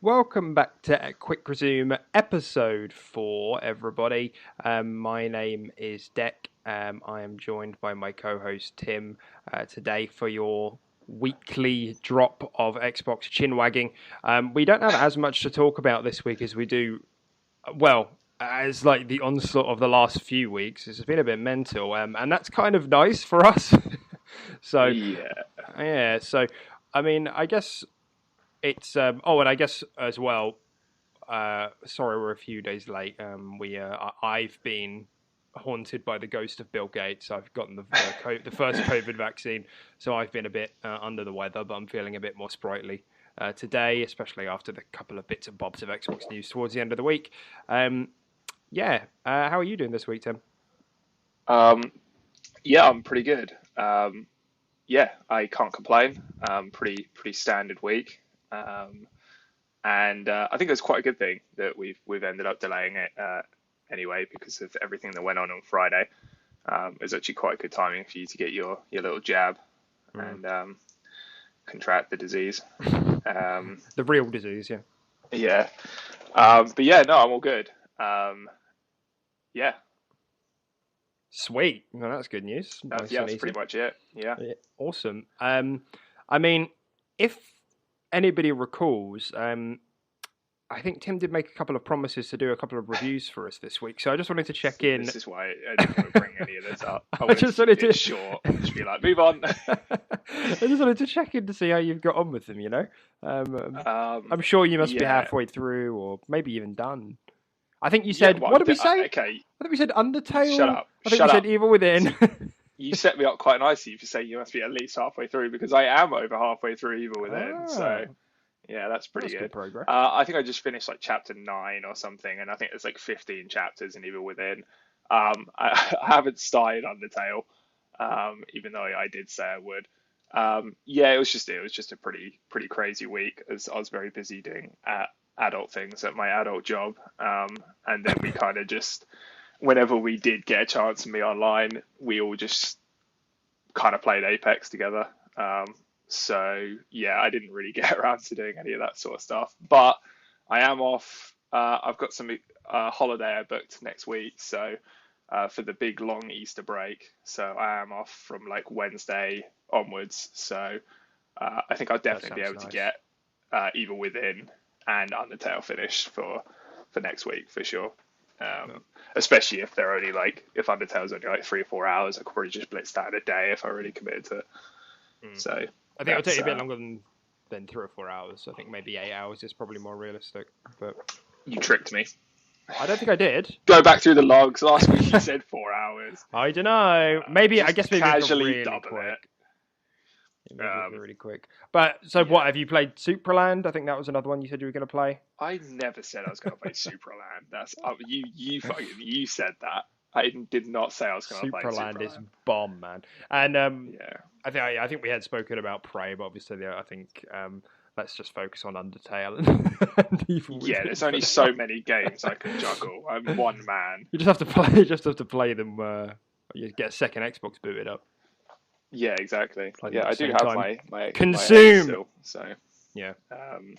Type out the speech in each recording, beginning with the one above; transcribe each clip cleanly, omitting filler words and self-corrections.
Welcome back to a Quick Resume episode 4, everybody. My name is Deck. I am joined by my co-host Tim today for your weekly drop of Xbox chin wagging. We don't have as much to talk about this week as we do, well, as like the onslaught of the last few weeks. It's been a bit mental, and that's kind of nice for us. So, Yeah. yeah, so I mean, I guess it's and I guess as well. Sorry, we're a few days late. I've been haunted by the ghost of Bill Gates. I've gotten the first COVID vaccine, so I've been a bit under the weather, but I'm feeling a bit more sprightly today, especially after the couple of bits and bobs of Xbox news towards the end of the week. How are you doing this week, Tim? Um, yeah, I'm pretty good. Yeah, I can't complain. Pretty standard week. And I think it's quite a good thing that we've ended up delaying it anyway because of everything that went on Friday. It was actually quite good timing for you to get your little jab and contract the disease. The real disease, yeah. Yeah. But yeah, no, I'm all good. Yeah, Sweet. No, that's good news. Nice and that's easy. pretty much it. Yeah. Yeah, awesome. I mean, if anybody recalls, I think Tim did make a couple of promises to do a couple of reviews for us this week, so I just wanted to check in. This is why I didn't want to bring any of this up. I just wanted to short, just be like, move on. I just wanted to check in to see how you've got on with them. I'm sure you must be Yeah, halfway through, or maybe even done. I think you said. well, What did we say? okay, I think we said Undertale. shut up, I think shut we said up. Evil Within. You set me up quite nicely for saying you must be at least halfway through because I am over halfway through Evil Within. So Ah, yeah, that's pretty that's good good. progress. I think I just finished like chapter 9 or something, and I think there's like 15 chapters in Evil Within. I haven't started Undertale, even though I did say I would. Yeah, it was just a pretty crazy week as I was very busy doing adult things at my adult job, and then we kind of just whenever we did get a chance to meet online, we all just kind of played Apex together. So yeah, I didn't really get around to doing any of that sort of stuff, but I am off. I've got some holiday I booked next week, so for the big long Easter break. So I am off from like Wednesday onwards. So I think I'll That definitely be sounds able to nice. get Evil Within and Undertale finished for next week for sure. No. Especially if they're only like if Undertale's only like 3 or 4 hours, I could probably just blitz that in a day if I really committed to it. Mm. So I think it'll take that's you a bit longer than 3 or 4 hours. I think maybe 8 hours is probably more realistic. But you tricked me. I don't think I did. Go back through the logs. Last week you said 4 hours. I don't know. Maybe I guess maybe it's Casually really double quick. it. Maybe it's Um, really quick. But so what yeah. have you played? Supraland? I think that was another one you said you were going to play. I never said I was going to play Supraland. That's you said that. I did not say I was going to play Supraland is Supraland. bomb, man. And Yeah. I think we had spoken about Prey, but obviously I think let's just focus on Undertale and Evil Yeah, Within there's for only now. so many games I can juggle. I'm one man. You just have to play. You just have to play them. You get a second Xbox booted up, Yeah, exactly. play them Yeah, at I the do same have time. my X Consume. still. So, Yeah, um,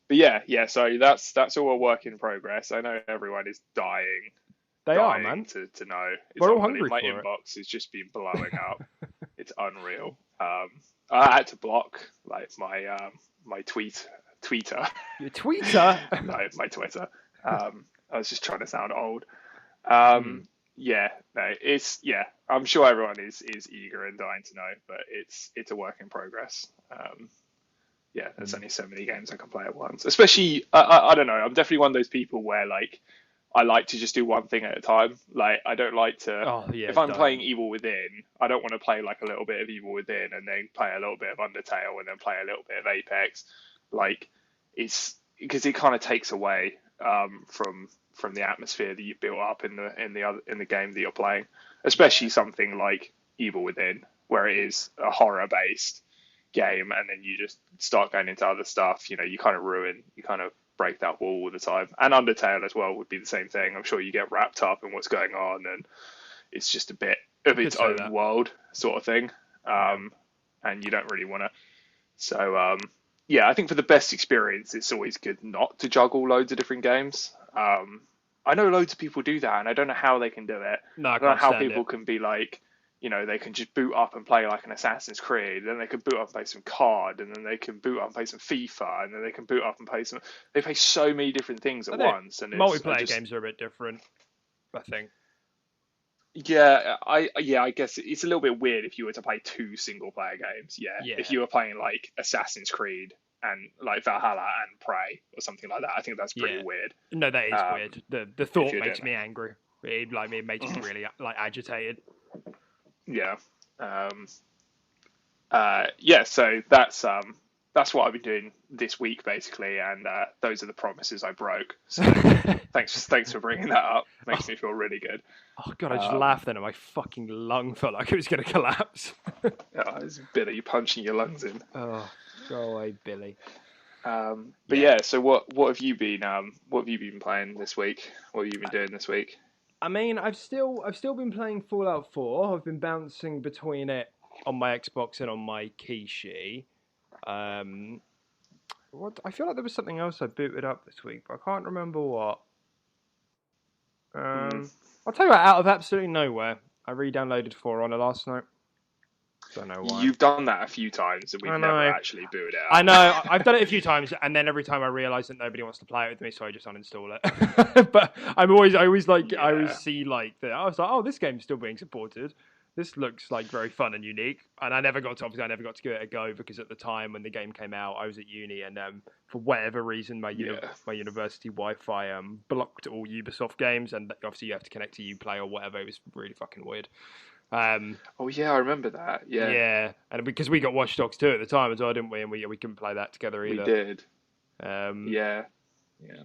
but yeah. So that's all a work in progress. I know everyone is they are, dying man. to know. It's We're all unbelievable. hungry My for it. inbox has just been blowing up. It's unreal. I had to block like my tweeter, Your tweeter. no, my Twitter. I was just trying to sound old. Hmm. Yeah, no, it's yeah. I'm sure everyone is eager and dying to know, but it's a work in progress. Yeah, there's Hmm. only so many games I can play at once. Especially, I don't know. I'm definitely one of those people where like I like to just do one thing at a time. Like I don't like to. Oh yeah, If I'm playing don't. Evil Within, I don't want to play like a little bit of Evil Within and then play a little bit of Undertale and then play a little bit of Apex. Like it's because it kind of takes away from the atmosphere that you've built up in the game that you're playing, Yeah. especially something like Evil Within, where it is a horror based game, and then you just start going into other stuff. You kind of break that wall all the time. And Undertale as well would be the same thing. I'm sure you get wrapped up in what's going on, and it's just a bit of You could its say own that. world sort of thing, Yeah. and you don't really want to. So yeah, I think for the best experience, it's always good not to juggle loads of different games. I know loads of people do that, and I don't know how they can do it. No, I I don't know can't how stand people it. can be like, they can just boot up and play like an Assassin's Creed, then they can boot up and play some COD, and then they can boot up and play some FIFA, and then they can boot up and play some. They play so many different things at I know once, and I multiplayer just games are a bit different, I think. I guess it's a little bit weird if you were to play two single player games. Yeah, if Yeah. you were playing like Assassin's Creed and like Valhalla and Prey or something like that, I think that's pretty Yeah. weed. No, that is Um, weird. The if thought you're doing makes me angry. It makes me really like agitated. yeah, um, yeah. So that's what I've been doing this week basically, and those are the promises I broke. So thanks for bringing that up. Makes Oh, me feel really good. oh god, I just Um, laughed then and my fucking lung felt like it was gonna collapse. it's a bit of you punching your lungs in. Oh, go away, Billy. But Yeah. yeah, so what have you been playing this week? What have you been doing this week? I mean, I've still been playing Fallout 4. I've been bouncing between it on my Xbox and on my Kishi. Um, what I feel like there was something else I booted up this week, but I can't remember what. Hmm. I'll tell you what, out of absolutely nowhere, I re-downloaded For Honor last night. Don't know why. You've done that a few times, and I we've never know. actually booted it I up. know. I've done it a few times, and then every time I realise that nobody wants to play it with me, so I just uninstall it. But I always Yeah, see like that. I was like, oh, this game's still being supported. This looks like very fun and unique. And I never got to give it a go because at the time when the game came out, I was at uni, and for whatever reason, yeah. my university Wi-Fi blocked all Ubisoft games, and obviously you have to connect to UPlay or whatever. It was really fucking weird. Um, Oh yeah, I remember that. Yeah, yeah, and because we got Watch Dogs 2 at the time as well, didn't we? And we couldn't play that together we either. did. Um, Yeah, yeah.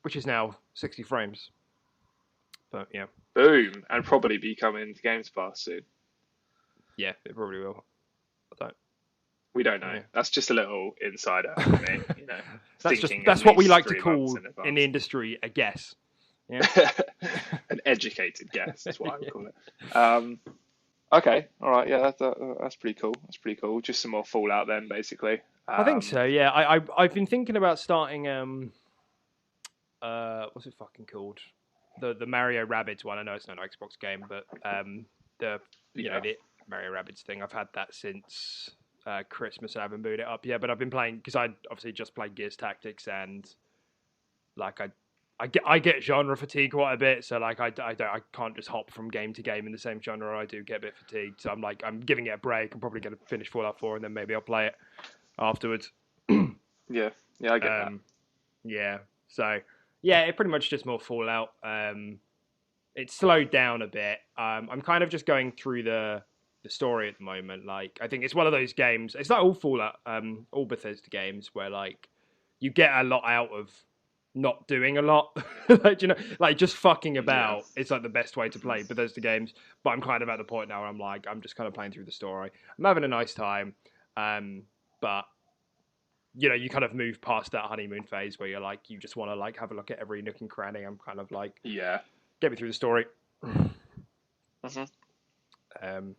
which is now 60 frames. But yeah, Boom, and probably be coming to Games Pass soon. yeah, it probably will. I don't. We don't know. Yeah. That's just a little insider for me. Thinking at That's what we least like to 3 months call in in the advance. industry a guess. Yeah. An educated guess is what I would Yeah. call it. Okay, all right, yeah, that's pretty cool. That's pretty cool. Just some more Fallout then, basically. I think Um, so. Yeah, I've been thinking about starting what's it fucking called? The Mario Rabbids one. I know it's not an Xbox game, but the yeah, the Mario Rabbids thing. I've had that since Christmas. I haven't booted it up yet, but I've been playing because I obviously just played Gears Tactics, and like I get genre fatigue quite a bit. So like I can't just hop from game to game in the same genre. I do get a bit fatigued. So I'm giving it a break. I'm probably going to finish Fallout 4 and then maybe I'll play it afterwards. yeah, yeah. I get that. um, yeah. So yeah, it pretty much just more Fallout. It's slowed down a bit. I'm kind of just going through the story at the moment. Like I think it's one of those games. It's like all Fallout, all Bethesda games where like you get a lot out of not doing a lot. Like like just fucking Yeah. about. It's like the best way to play Bethesda games. But I'm kind of at the point now where I'm like I'm just kind of playing through the story. I'm having a nice time. But you kind of move past that honeymoon phase where you're like, you just want to like have a look at every nook and cranny. I'm kind of like, Yeah. get me through the story. Hmm. Um,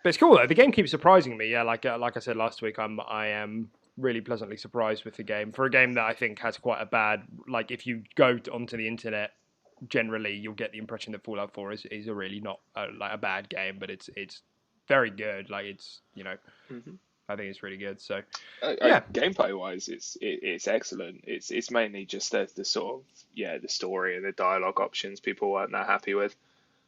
but it's cool though. The game keeps surprising me. Yeah, like I said last week, I am really pleasantly surprised with the game for a game that I think has quite a bad. Like, if you go onto the internet, generally you'll get the impression that Fallout 4 is a really not like a bad game, but it's very good. Like Hmm. I think it's really good. So yeah. Gameplay wise, it's excellent. It's mainly just the sort of the story and the dialogue options people weren't that happy with.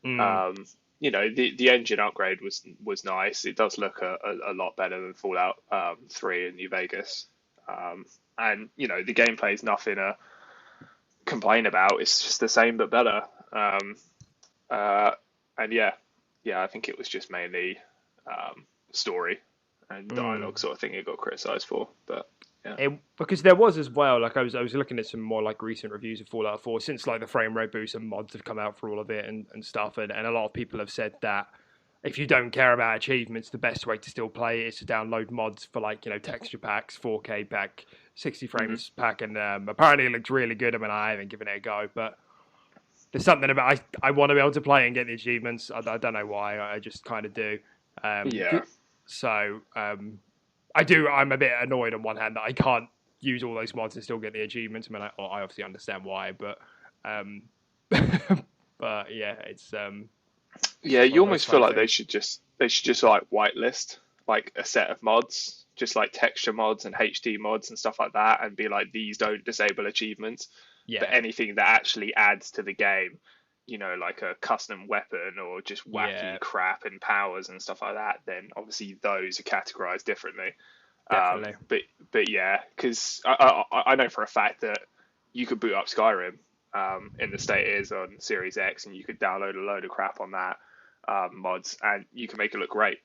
Mm, Um, the engine upgrade was nice. It does look a lot better than Fallout 3 in New Vegas. And the gameplay is nothing to complain about. It's just the same but better. Uh, and I think it was just mainly story and mm. dialogue sort of thing it got criticised for. But yeah, Because there was as well, like I was looking at some more like recent reviews of Fallout 4 since like the frame rate boost and mods have come out for all of it and stuff, and a lot of people have said that if you don't care about achievements, the best way to still play it is to download mods for like texture packs, 4K pack, 60 hmm frames pack, and apparently it looks really good. I mean, I haven't given it a go, but there's something about I want to be able to play and get the achievements. I don't know why, I just kind of do. Um, yeah, so I do. I'm a bit annoyed on one hand that I can't use all those mods and still get the achievements. I mean, I obviously understand why, but um, but yeah, it's Yeah, just one you of those almost feel fun like things. they should just like whitelist like a set of mods, just like texture mods and HD mods and stuff like that, and be like these don't disable achievements, but Yeah, anything that actually adds to the game, like a custom weapon or just yeah, wacky crap and powers and stuff like that, then obviously those are categorized differently. definitely. But yeah, because I know for a fact that you could boot up Skyrim in the state it is on Series X, and you could download a load of crap on that mods, and you can make it look great.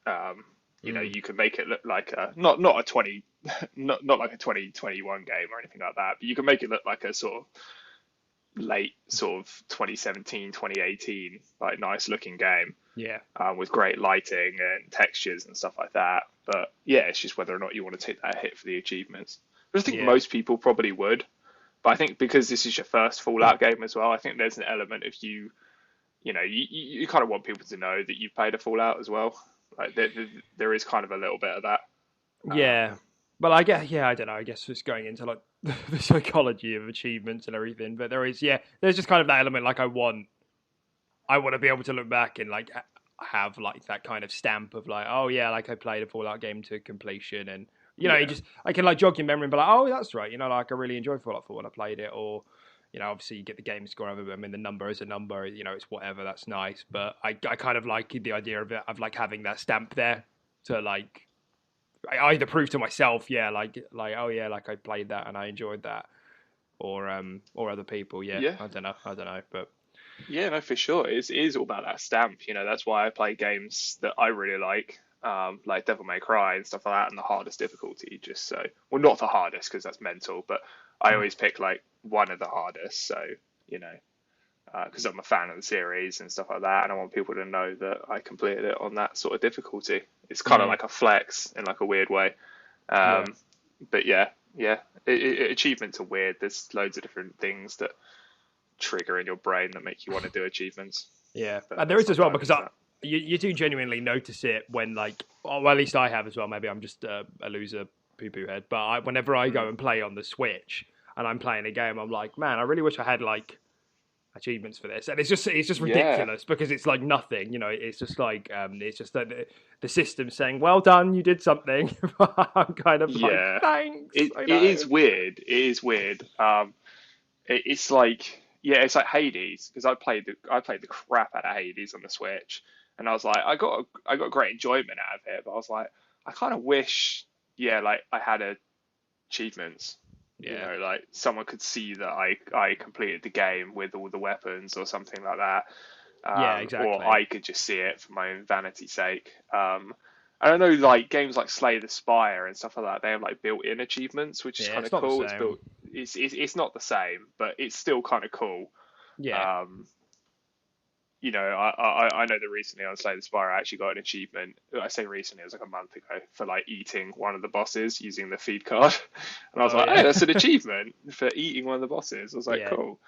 Um, Mm, you can make it look like a not a 20 not like a 2021 game or anything like that, but you can make it look like a sort of late sort of 2017 2018 like nice looking game yeah, with great lighting and textures and stuff like that. But yeah, it's just whether or not you want to take that hit for the achievements. But I think yeah, most people probably would. But I think because this is your first Fallout game as well, I think there's an element of you kind of want people to know that you've played a Fallout as well. Like there is kind of a little bit of that. Um, yeah. Well, I guess yeah. I don't know. I guess just going into like the psychology of achievements and everything, but there's just kind of that element. Like I want to be able to look back and like have like that kind of stamp of like, oh yeah, like I played a Fallout game to completion, and you yeah, just I can like jog your memory and be like, oh, that's right, like I really enjoyed Fallout 4 when I played it, or obviously you get the game score of it. I mean, the number is a number, it's whatever. That's nice, but I kind of like the idea of it of like having that stamp there to like I either prove to myself, yeah, like oh yeah, like I played that and I enjoyed that, or other people, yeah, yeah, I don't know, but yeah. No, for sure. It is all about that stamp. That's why I play games that I really like Devil May Cry and stuff like that, and the hardest difficulty. Just so, well, not the hardest because that's mental, but I always pick like one of the hardest. So you know, because I'm a fan of the series and stuff like that, and I want people to know that I completed it on that sort of difficulty. It's kind of mm, like a flex in like a weird way. yeah. Um, but yeah, yeah, achievements are weird. There's loads of different things that trigger in your brain that make you want to do achievements, Yeah, but and there let's is not as well dive because into that. you do genuinely notice it when like, well, at least I have as well. Maybe I'm just a loser poo poo head, but whenever I Mm. go and play on the Switch and I'm playing a game, I'm like, man, I really wish I had like achievements for this, and it's just Yeah, ridiculous because it's like nothing, it's just like it's just that the system saying, well done, you did something. I'm kind of like, yeah. thanks, I It know. is weird. It is weird. It's like yeah, it's like Hades because I played the crap out of Hades on the Switch, and I was like I got great enjoyment out of it, but I was like I kind of wish yeah like I had achievements. Yeah, Like someone could see that I completed the game with all the weapons or something like that, yeah, or exactly. I could just see it for my own vanity's sake. And I know like games like Slay the Spire and stuff like that, they have like built-in achievements, which is Yeah, kind it's of not the cool. same. It's not the same, but it's still kind of cool. Yeah. Um, I know that recently on Slay the Spire I actually got an achievement. I say recently, it was like a month ago for like eating one of the bosses using the feed card, and I was Oh like, hey, yeah. that's an achievement for eating one of the bosses. I was like, Yeah. cool.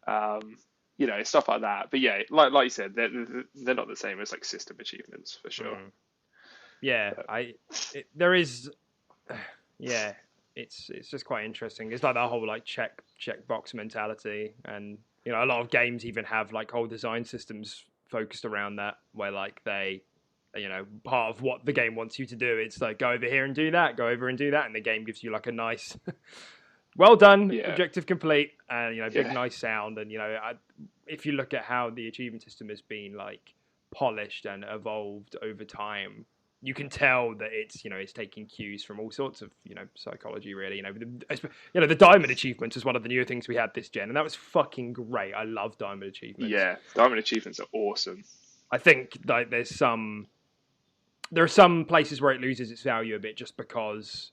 Um, stuff like that. But yeah, like you said, they're not the same as like system achievements for sure. Mm. Yeah, But there is, yeah, it's just quite interesting. It's like that whole like check box mentality, and a lot of games even have like whole design systems focused around that, where like part of what the game wants you to do, it's like go over here and do that, go over and do that, and the game gives you like a nice, well done, yeah, objective complete, and big yeah, nice sound, and if you look at how the achievement system has been like polished and evolved over time, you can tell that it's taking cues from all sorts of psychology, really. The diamond achievements is one of the newer things we had this gen, and that was fucking great. I love diamond achievements. yeah. Diamond achievements are awesome. I think like there are some places where it loses its value a bit just because,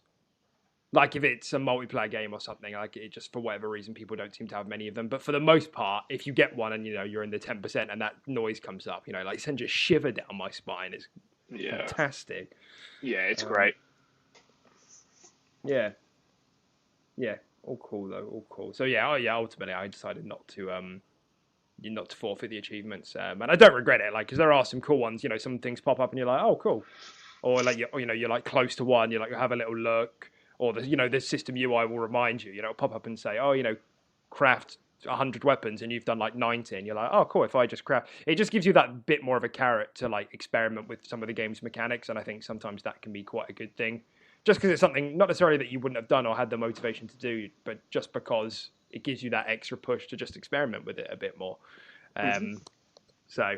like, if it's a multiplayer game or something, like, it just for whatever reason people don't seem to have many of them. But for the most part, if you get one and you're in the 10% and that noise comes up, like sends a shiver down my spine. It's Yeah, fantastic. yeah. It's Um, great. yeah, yeah, all cool though, all cool. So yeah, ultimately I decided not to forfeit the achievements, and I don't regret it, like, because there are some cool ones. Some things pop up and you're like, oh, cool. or like you're like close to one, you have a little look, or the system UI will remind you, it'll pop up and say, oh, craft 100 weapons and you've done like 90, and you're like, oh cool, if I just craft, it just gives you that bit more of a carrot to like experiment with some of the game's mechanics, and I think sometimes that can be quite a good thing, just because it's something not necessarily that you wouldn't have done or had the motivation to do, but just because it gives you that extra push to just experiment with it a bit more. Hmm. So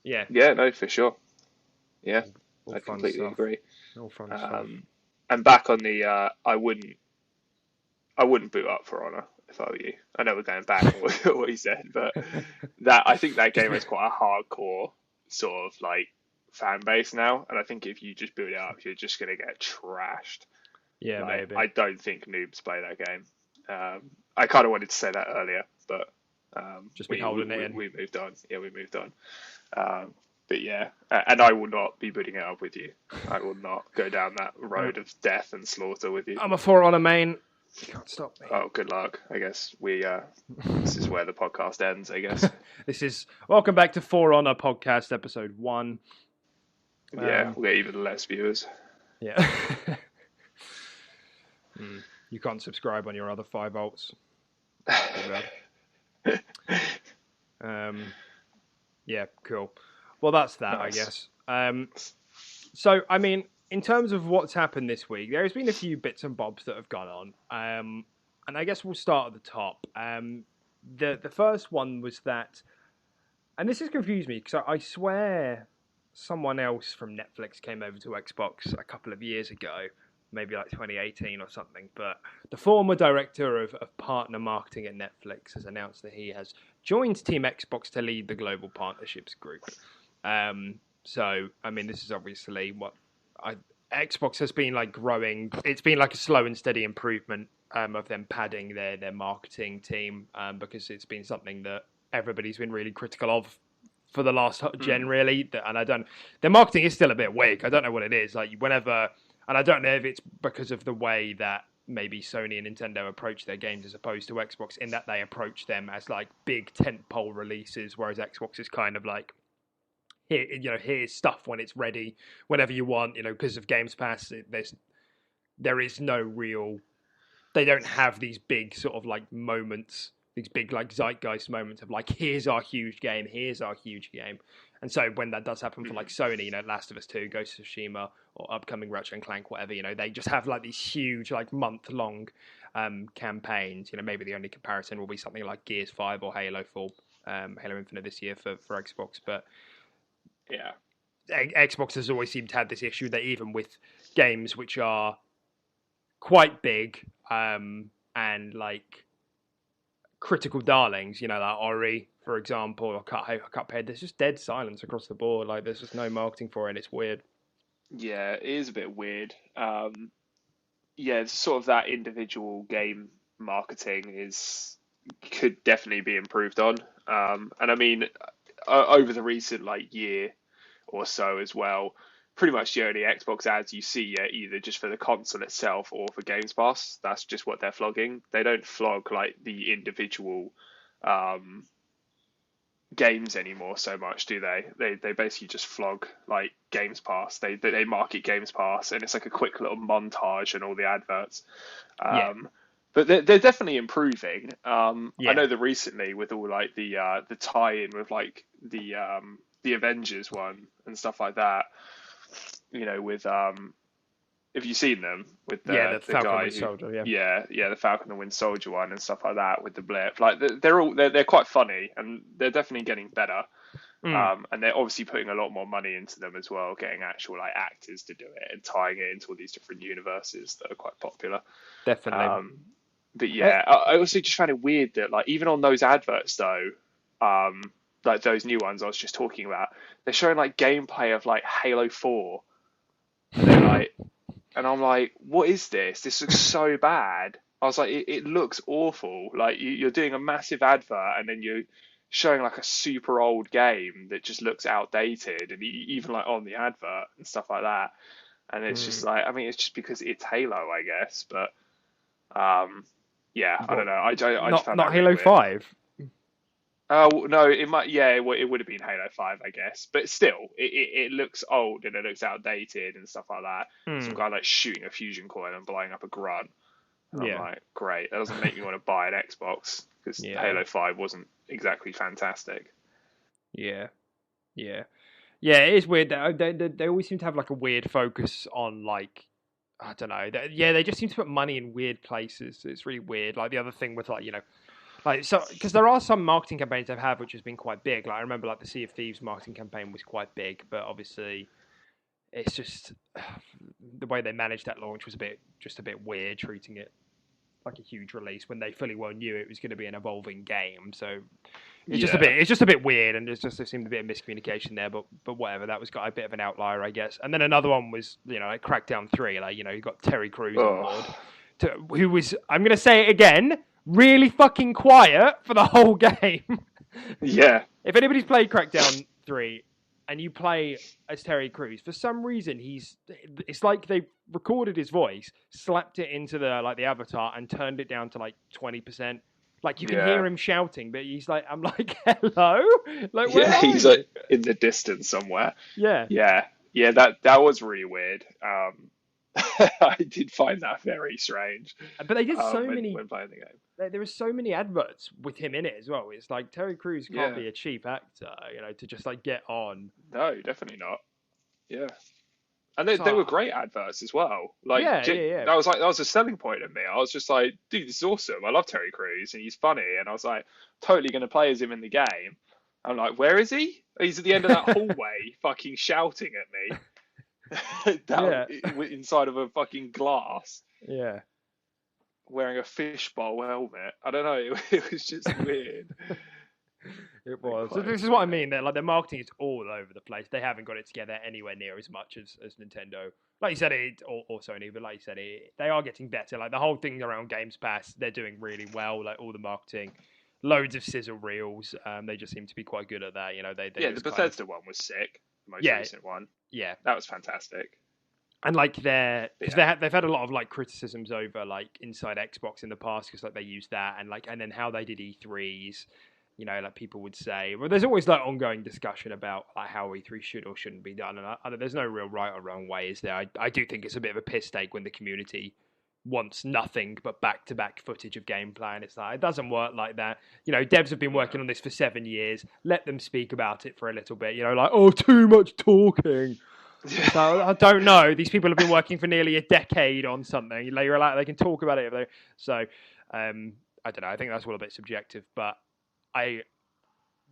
yeah, Yeah, no, for sure. Yeah, all I fun completely stuff. agree. All fun stuff. Um, and back on the, I wouldn't boot up For Honor if I were you. I know we're going back on what you said, but that I think that Just game has quite a hardcore sort of like fan base now, and I think if you just boot it up, you're just gonna get trashed. yeah, Like maybe I don't think noobs play that game. I kind of wanted to say that earlier, but just been holding it in. we moved on. Yeah, we moved on. Um, but yeah, and I will not be booting it up with you. I will not go down that I'm, road of death and slaughter with you. I'm a For Honor main. You can't stop me. Oh, good luck. I guess this is where the podcast ends, I guess. This is welcome back to For Honor podcast episode 1. Yeah, we'll get even less viewers. Yeah. You can't subscribe on your other 5 volts. Yeah, cool. Well, that's that, Nice. I guess. So, I mean, in terms of what's happened this week, there's been a few bits and bobs that have gone on. And I guess we'll start at the top. The first one was that, and this has confused me, because I swear someone else from Netflix came over to Xbox a couple of years ago, maybe like 2018 or something, but the former director of partner marketing at Netflix has announced that he has joined Team Xbox to lead the global partnerships group. So, I mean, this is obviously Xbox has been like growing. It's been like a slow and steady improvement of them padding their marketing team, because it's been something that everybody's been really critical of for the last gen, really. And their marketing is still a bit weak. I don't know what it is. Like whenever, and I don't know if it's because of the way that maybe Sony and Nintendo approach their games as opposed to Xbox, in that they approach them as like big tentpole releases, whereas Xbox is kind of like, here's stuff when it's ready, whenever you want, because of Games Pass. There is no real, they don't have these big sort of like moments, these big like zeitgeist moments of like, here's our huge game. And so when that does happen for like Sony, Last of Us 2, Ghost of Tsushima, or upcoming Ratchet and Clank, whatever, they just have like these huge like month-long campaigns. Maybe the only comparison will be something like Gears 5 or Halo Infinite this year for Xbox. But Yeah. Xbox has always seemed to have this issue that even with games which are quite big and like critical darlings, like Ori, for example, or Cuphead, there's just dead silence across the board. Like there's just no marketing for it, and it's weird. Yeah, it is a bit weird. Yeah, it's sort of that individual game marketing could definitely be improved on. And I mean, over the recent like year or so as well, pretty much the only Xbox ads you see are either just for the console itself or for Games Pass. That's just what they're flogging. They don't flog like the individual um, games anymore so much, do they? They basically just flog like Games Pass. They market Games Pass, and it's like a quick little montage and all the adverts. Yeah, But they're definitely improving. I yeah, know that recently with all like the tie-in with like the Avengers one and stuff like that. With have you seen them with yeah. The the Falcon guy with who? Soldier. Yeah, Yeah, the Falcon and Winter Soldier one and stuff like that with the blip. Like they're quite funny and they're definitely getting better. mm, And they're obviously putting a lot more money into them as well, getting actual like actors to do it and tying it into all these different universes that are quite popular. definitely. Um, but Uh, yeah, I also just found it weird that like even on those adverts though, like those new ones I was just talking about, they're showing like gameplay of like Halo 4, and they're like, and I'm like, what is this? This looks so bad. I was like, it looks awful. Like you're doing a massive advert and then you're showing like a super old game that just looks outdated, and even like on the advert and stuff like that. And it's just like, I mean, it's just because it's Halo, I guess. But yeah, I don't what? know. I just Not found that really Halo weird. 5. Oh no, it might. Yeah, it would have been Halo 5, I guess. But still, it looks old and it looks outdated and stuff like that. Some Hmm. guy like shooting a fusion coil and blowing up a grunt, and I'm Yeah. like, great. That doesn't make me want to buy an Xbox because Yeah. Halo 5 wasn't exactly fantastic. Yeah. Yeah. Yeah. It is weird. They always seem to have like a weird focus on like I don't know. Yeah, they just seem to put money in weird places. It's really weird. Like the other thing with like like so because there are some marketing campaigns they've had which has been quite big. Like I remember like the Sea of Thieves marketing campaign was quite big, but obviously it's just the way they managed that launch was a bit weird, treating it like a huge release when they fully well knew it was going to be an evolving game. So Yeah. it's just a bit weird, and there seemed a bit of miscommunication there. But whatever, that was got a bit of an outlier, I guess. And then another one was like Crackdown 3, like you got Terry Crews on board, Oh, who was I'm going to say it again, really fucking quiet for the whole game. yeah. If anybody's played Crackdown 3 and you play as Terry Crews, for some reason it's like they recorded his voice, slapped it into the avatar and turned it down to like 20%. Like you can hear Yeah. him shouting, but I'm like, hello? Like where Yeah. are He's like you? in the distance somewhere. Yeah. Yeah. Yeah. That was really weird. I did find that very strange. But they did so When many playing the game. there were so many adverts with him in it as well. It's like Terry Crews can't Yeah. be a cheap actor, to just like get on. No, definitely not. Yeah. And they were So great adverts as well. yeah, yeah, yeah. That was a selling point of me. I was just like, dude, this is awesome. I love Terry Crews and he's funny. And I was like, totally going to play as him in the game. I'm like, where is he? He's at the end of that hallway, fucking shouting at me down Yeah. inside of a fucking glass, Yeah. wearing a fishbowl helmet. I don't know. It was just weird. It And was. So quite this is what I funny. mean. That like their marketing is all over the place. They haven't got it together anywhere near as much as Nintendo. Like you said, or Sony, but like you said, they are getting better. Like the whole thing around Games Pass, they're doing really well. Like all the marketing, loads of sizzle reels. They just seem to be quite good at that. They Yeah, the just kind of Bethesda one was sick. The most yeah, recent one. yeah. That was fantastic. And like because Yeah. they've had a lot of like criticisms over like inside Xbox in the past because like they used that and then how they did E3s. Like people would say, well, there's always that ongoing discussion about like how E3 should or shouldn't be done, and there's no real right or wrong way, is there? I do think it's a bit of a piss take when the community wants nothing but back-to-back footage of gameplay, and it's like it doesn't work like that. Devs have been working No. on this for 7 years. Let them speak about it for a little bit. Like oh, too much talking. It's like, I don't know. These people have been working for nearly a decade on something. Like they can talk about it. So, I don't know. I think that's all a bit subjective, but I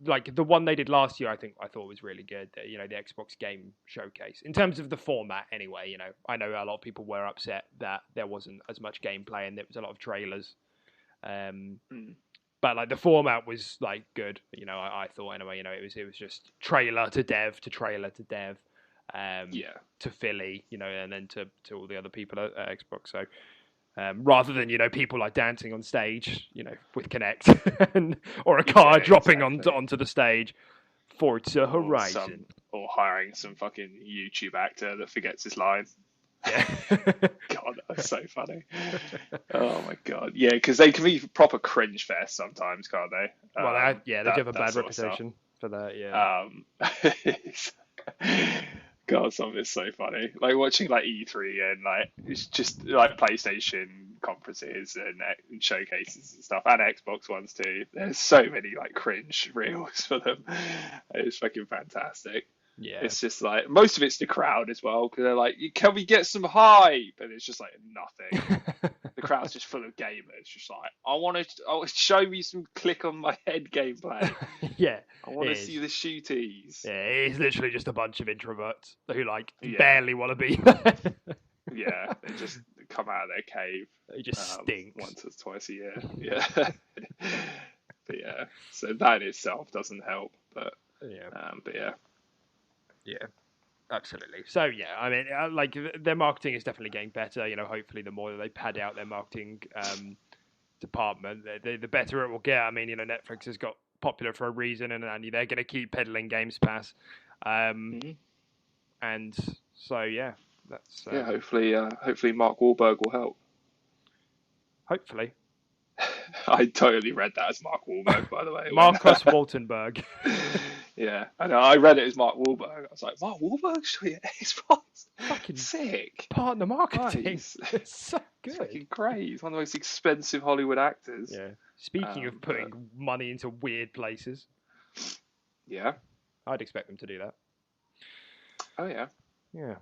like the one they did last year. I thought was really good. The Xbox Game Showcase in terms of the format. Anyway, I know a lot of people were upset that there wasn't as much gameplay and there was a lot of trailers. Um, Mm. but like the format was like good. I thought anyway. It was just trailer to dev to trailer to dev. Yeah. To Philly, and then to all the other people at Xbox. So rather than people like dancing on stage, with Kinect, or a car Yeah, dropping exactly. onto the stage, Forza Or some Horizon. or hiring some fucking YouTube actor that forgets his lines. Yeah. God, that's so funny. Oh my god, yeah, because they can be proper cringe fest sometimes, can't they? Well, yeah, they do have a That bad sort of stuff. reputation for that. Yeah. Um, God, some of it's so funny. Like watching like E3 and like it's just like PlayStation conferences and showcases and stuff, and Xbox ones too. There's so many like cringe reels for them. It's fucking fantastic. Yeah. It's just like most of it's the crowd as well because they're like, "Can we get some hype?" And it's just like nothing. The crowd's just full of gamers, just like, "I want to show me some click on my head gameplay. Yeah. I It want to see is. the shooties." Yeah, it is literally just a bunch of introverts who like Yeah, barely want to be there. yeah, they just come out of their cave It just stinks. once or twice a year. Yeah, but yeah, so that in itself doesn't help. Yeah. But yeah, Yeah. Absolutely. So yeah, I mean, like their marketing is definitely getting better. Hopefully, the more that they pad out their marketing department, the better it will get. I mean, Netflix has got popular for a reason, and they're going to keep peddling Games Pass, hmm and so yeah, that's yeah. Hopefully Mark Wahlberg will help. hopefully. I totally read that as Mark Wahlberg, by the way. When Marcos Waltenberg. yeah, I know. I read it as Mark Wahlberg. I was like, Mark Wahlberg's doing Xbox. Fucking Sick. partner marketing. Nice. It's so It's good. fucking great. He's one of the most expensive Hollywood actors. Yeah. Speaking of But putting money into weird places, yeah. I'd expect them to do that. Oh yeah. Yeah.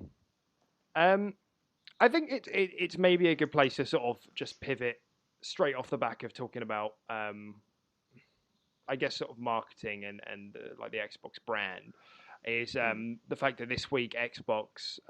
I think it's maybe a good place to sort of just pivot straight off the back of talking about, I guess, sort of marketing and like the Xbox brand is the fact that this week Xbox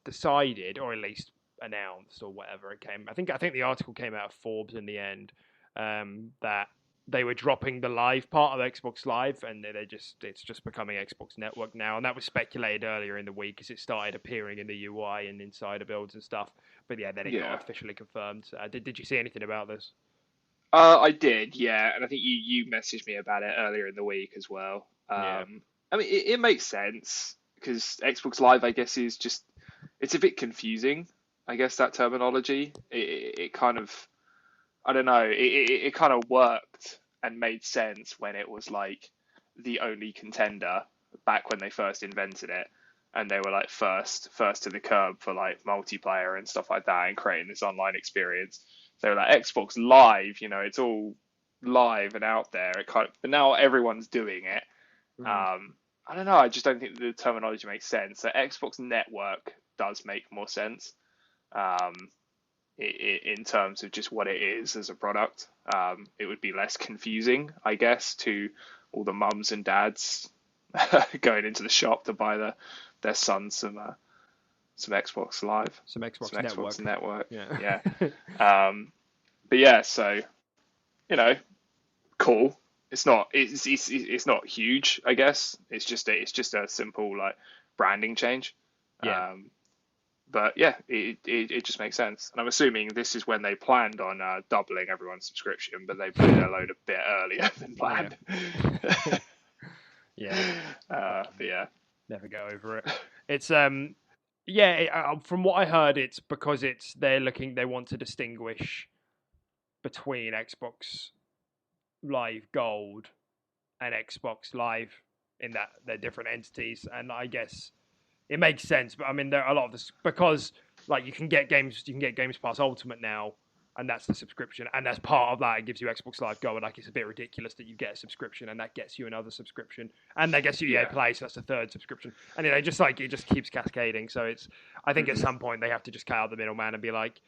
decided, or at least announced, or whatever it came. I think the article came out of Forbes in the end, that they were dropping the live part of Xbox Live, and it's just becoming Xbox Network now. And that was speculated earlier in the week as it started appearing in the UI and insider builds and stuff. But yeah, then it got Yeah. officially confirmed. Did you see anything about this? I did, yeah, and I think you messaged me about it earlier in the week as well. Yeah. I mean, it makes sense because Xbox Live, I guess, is just it's a bit confusing. I guess that terminology, it kind of, I don't know, it kind of worked and made sense when it was like the only contender back when they first invented it, and they were like first to the curb for like multiplayer and stuff like that, and creating this online experience. So like Xbox Live, it's all live and out there. But now everyone's doing it. Mm. I don't know. I just don't think the terminology makes sense. So Xbox Network does make more sense, um, in terms of just what it is as a product. It would be less confusing, I guess, to all the mums and dads going into the shop to buy their sons some Xbox Live, Some Xbox some Network. Xbox Network. Yeah. Yeah. But yeah, so cool. It's not huge, I guess. It's just a simple like branding change. Yeah. But yeah, it just makes sense. And I'm assuming this is when they planned on doubling everyone's subscription, but they put it a load a bit earlier than planned. Yeah. But yeah, Never get over it. It's yeah. From what I heard, it's because they want to distinguish between Xbox Live Gold and Xbox Live in that they're different entities, and I guess it makes sense. But I mean, there are a lot of this because like you can get Games Pass Ultimate now, and that's the subscription, and as part of that, it gives you Xbox Live Gold. Like it's a bit ridiculous that you get a subscription, and that gets you another subscription, and that gets you EA Play, so that's the third subscription, and it just keeps cascading. So I think at some point they have to just cut out the middleman and be like,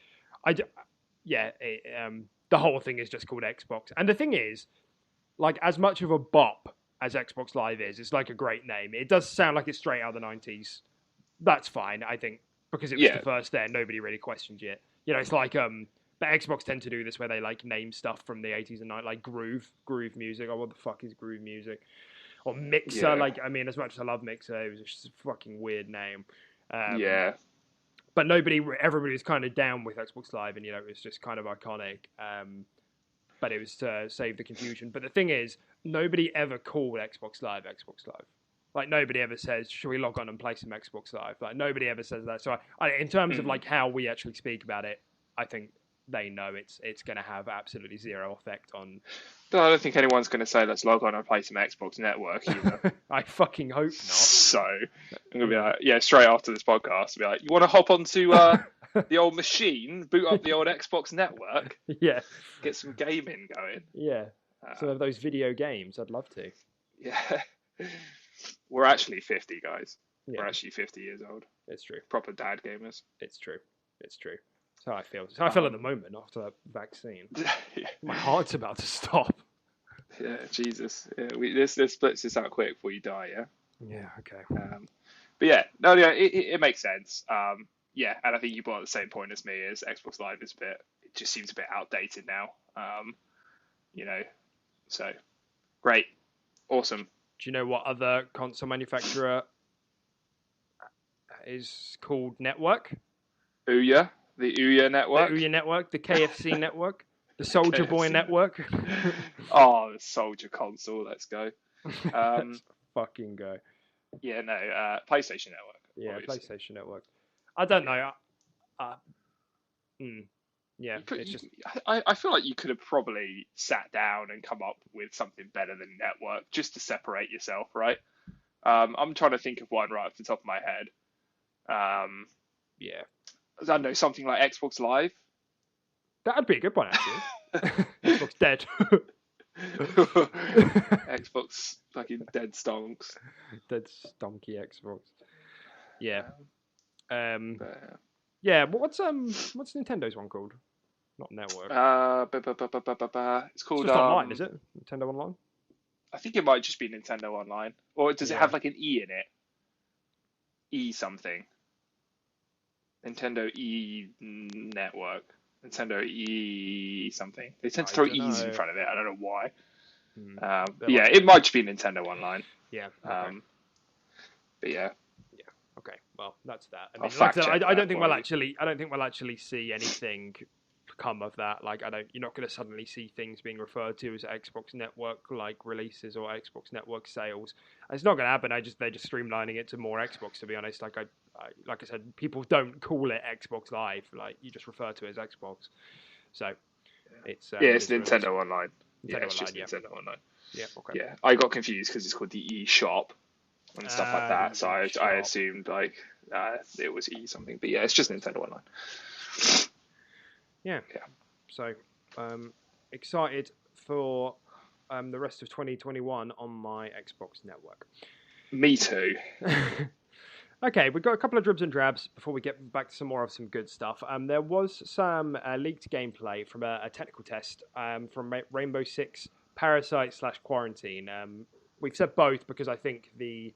the whole thing is just called Xbox, and the thing is, like as much of a bop as Xbox Live is, it's like a great name. It does sound like it's straight out of the 90s. That's fine, I think, because it was the first there. Nobody really questioned it. It's like but Xbox tend to do this where they like name stuff from the 80s and 90s, like groove music. Oh, what the fuck is groove music? Or Mixer. Yeah. Like, I mean, as much as I love Mixer, it was just a fucking weird name. Yeah. But everybody's kind of down with Xbox Live, and it was just kind of iconic. But it was to save the confusion. But the thing is, nobody ever called Xbox Live Xbox Live. Like nobody ever says, "Should we log on and play some Xbox Live?" Like nobody ever says that. So, in terms of like how we actually speak about it, I think they know it's going to have absolutely zero effect on. No, I don't think anyone's going to say let's log on and play some Xbox Network either. I fucking hope not. So I'm going to be like, yeah, straight after this podcast, be like, you want to hop onto the old machine, boot up the old Xbox Network, yeah, get some gaming going. Yeah, some of those video games, I'd love to. Yeah, we're actually 50, guys. Yeah. We're actually 50 years old. It's true. Proper dad gamers. It's true. That's how I feel. That's how I feel at the moment after that vaccine. Yeah. My heart's about to stop. Yeah, Jesus. Yeah, this splits this out quick before you die. Yeah. Yeah. Okay. But yeah, no, it makes sense. Yeah, and I think you brought the same point as me. Is Xbox Live it just seems a bit outdated now. So great, awesome. Do you know what other console manufacturer is called Network? Ouya, the Ouya network. The Ouya network, the KFC network, the Soldier Boy network. Oh, the Soldier console. Let's go. Let's fucking go. Yeah, no, PlayStation Network. Yeah, obviously. PlayStation Network. I don't know. Yeah, You could, it's just I feel like you could have probably sat down and come up with something better than network just to separate yourself, right? I'm trying to think of one right off the top of my head. Um, yeah. I don't know, something like Xbox Live. That'd be a good one actually. Xbox dead. Xbox fucking dead stonks. Dead donkey Xbox. Yeah. Um, Um. but, Yeah. What's Nintendo's one called? Not network. it's It's called just online, is it? Nintendo Online. I think it might just be Nintendo Online, or does it Yeah. have like an E in it? E something. Nintendo E Network. Nintendo E something. They tend to I throw don't E's in know. front of it. I don't know why. Hmm. But They're yeah, like it might just be Nintendo Online. yeah. Okay. Um, but yeah, Yeah. Okay. Well, that's that. I I'll mean, like I fact said, check I don't that think for we'll you. actually. I don't think we'll actually see anything come of that. Like, I don't. You're not going to suddenly see things being referred to as Xbox Network like releases or Xbox Network sales. It's not going to happen. They're just streamlining it to more Xbox. To be honest, like I said, people don't call it Xbox Live. Like, you just refer to it as Xbox. So Yeah, it it's is what it is. Nintendo Online. Yeah, Nintendo it's Online. just Yeah. Nintendo Online. Yeah. Okay. Yeah, I got confused because it's called the E Shop and stuff like The that. So I eShop. assumed like it was E something. But yeah, it's just Nintendo Online. Yeah. Yeah. So, excited for the rest of 2021 on my Xbox network. Me too. Okay, we've got a couple of dribs and drabs before we get back to some more of some good stuff. There was some leaked gameplay from a technical test from Rainbow Six Parasite / Quarantine. We've said both because I think the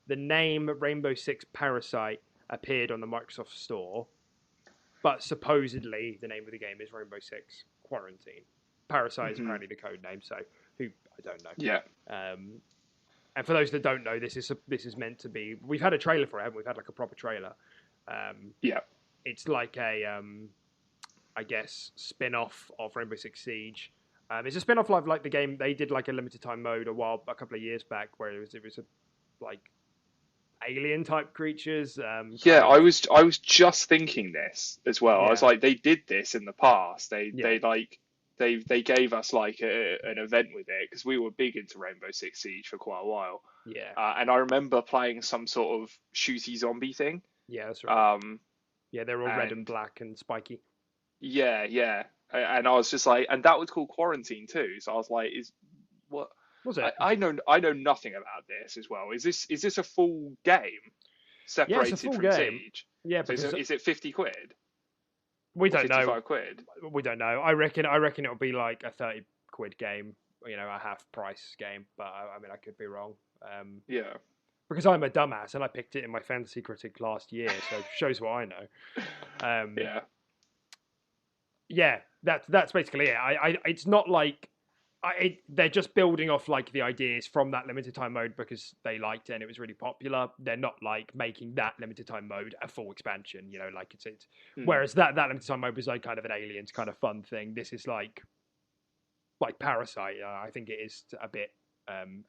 name Rainbow Six Parasite appeared on the Microsoft Store, but supposedly the name of the game is Rainbow Six Quarantine. Parasite is Hmm. apparently the code name, so who I don't know. Yeah. And for those that don't know, this is meant to be. We've had a trailer for it, haven't we? We've had like a proper trailer. Yeah. It's like a, I guess, spin-off of Rainbow Six Siege. It's a spin-off like the game. They did like a limited time mode a couple of years back, where it was a, like alien type creatures. Yeah, Kind of. I was just thinking this as well. I was Yeah, like, they did this in the past. yeah, They gave us like an event with it because we were big into Rainbow Six Siege for quite a while. yeah, And I remember playing some sort of shooty zombie thing. yeah. That's right. Um, Yeah, they're all red and and black and spiky. yeah, yeah. And I was just like, and that was called Quarantine too. So I was like, is what? Was it? I know nothing about this as well. Is this a full game Yeah, it's a separated full from game. Siege? Yeah, So because is it 50 quid we or don't know. 55 quid? We don't know. I reckon it'll be like a 30 quid game. You know, a half price game. But I mean, I could be wrong. Yeah. Because I'm a dumbass and I picked it in my fantasy critic last year, so shows what I know. Yeah. Yeah, that's basically it. It's not like they're just building off like the ideas from that limited time mode because they liked it and it was really popular. They're not like making that limited time mode a full expansion, you know, like it's Hmm. whereas that limited time mode was like kind of an aliens kind of fun thing. This is like Parasite. I think it is a bit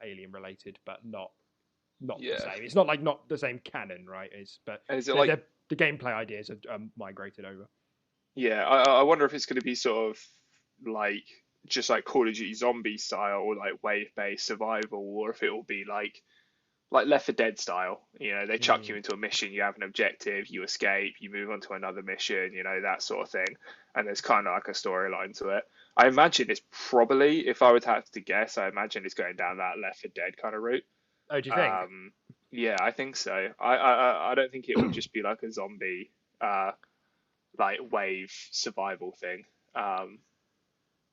alien related, but not the Yeah. same. It's not the same canon, right? But And is it like, the gameplay ideas are migrated over. yeah, I wonder if it's going to be sort of like just like Call of Duty zombie style or like wave-based survival, or if it will be like Left 4 Dead style. You know, they chuck you Mm, into a mission, you have an objective, you escape, you move on to another mission, you know, that sort of thing. And there's kind of like a storyline to it. I imagine it's probably, if I would have to guess, I imagine it's going down that Left 4 Dead kind of route. oh, do you think? Um, yeah, I think so. I don't think it will just be like a zombie, like wave survival thing. Um,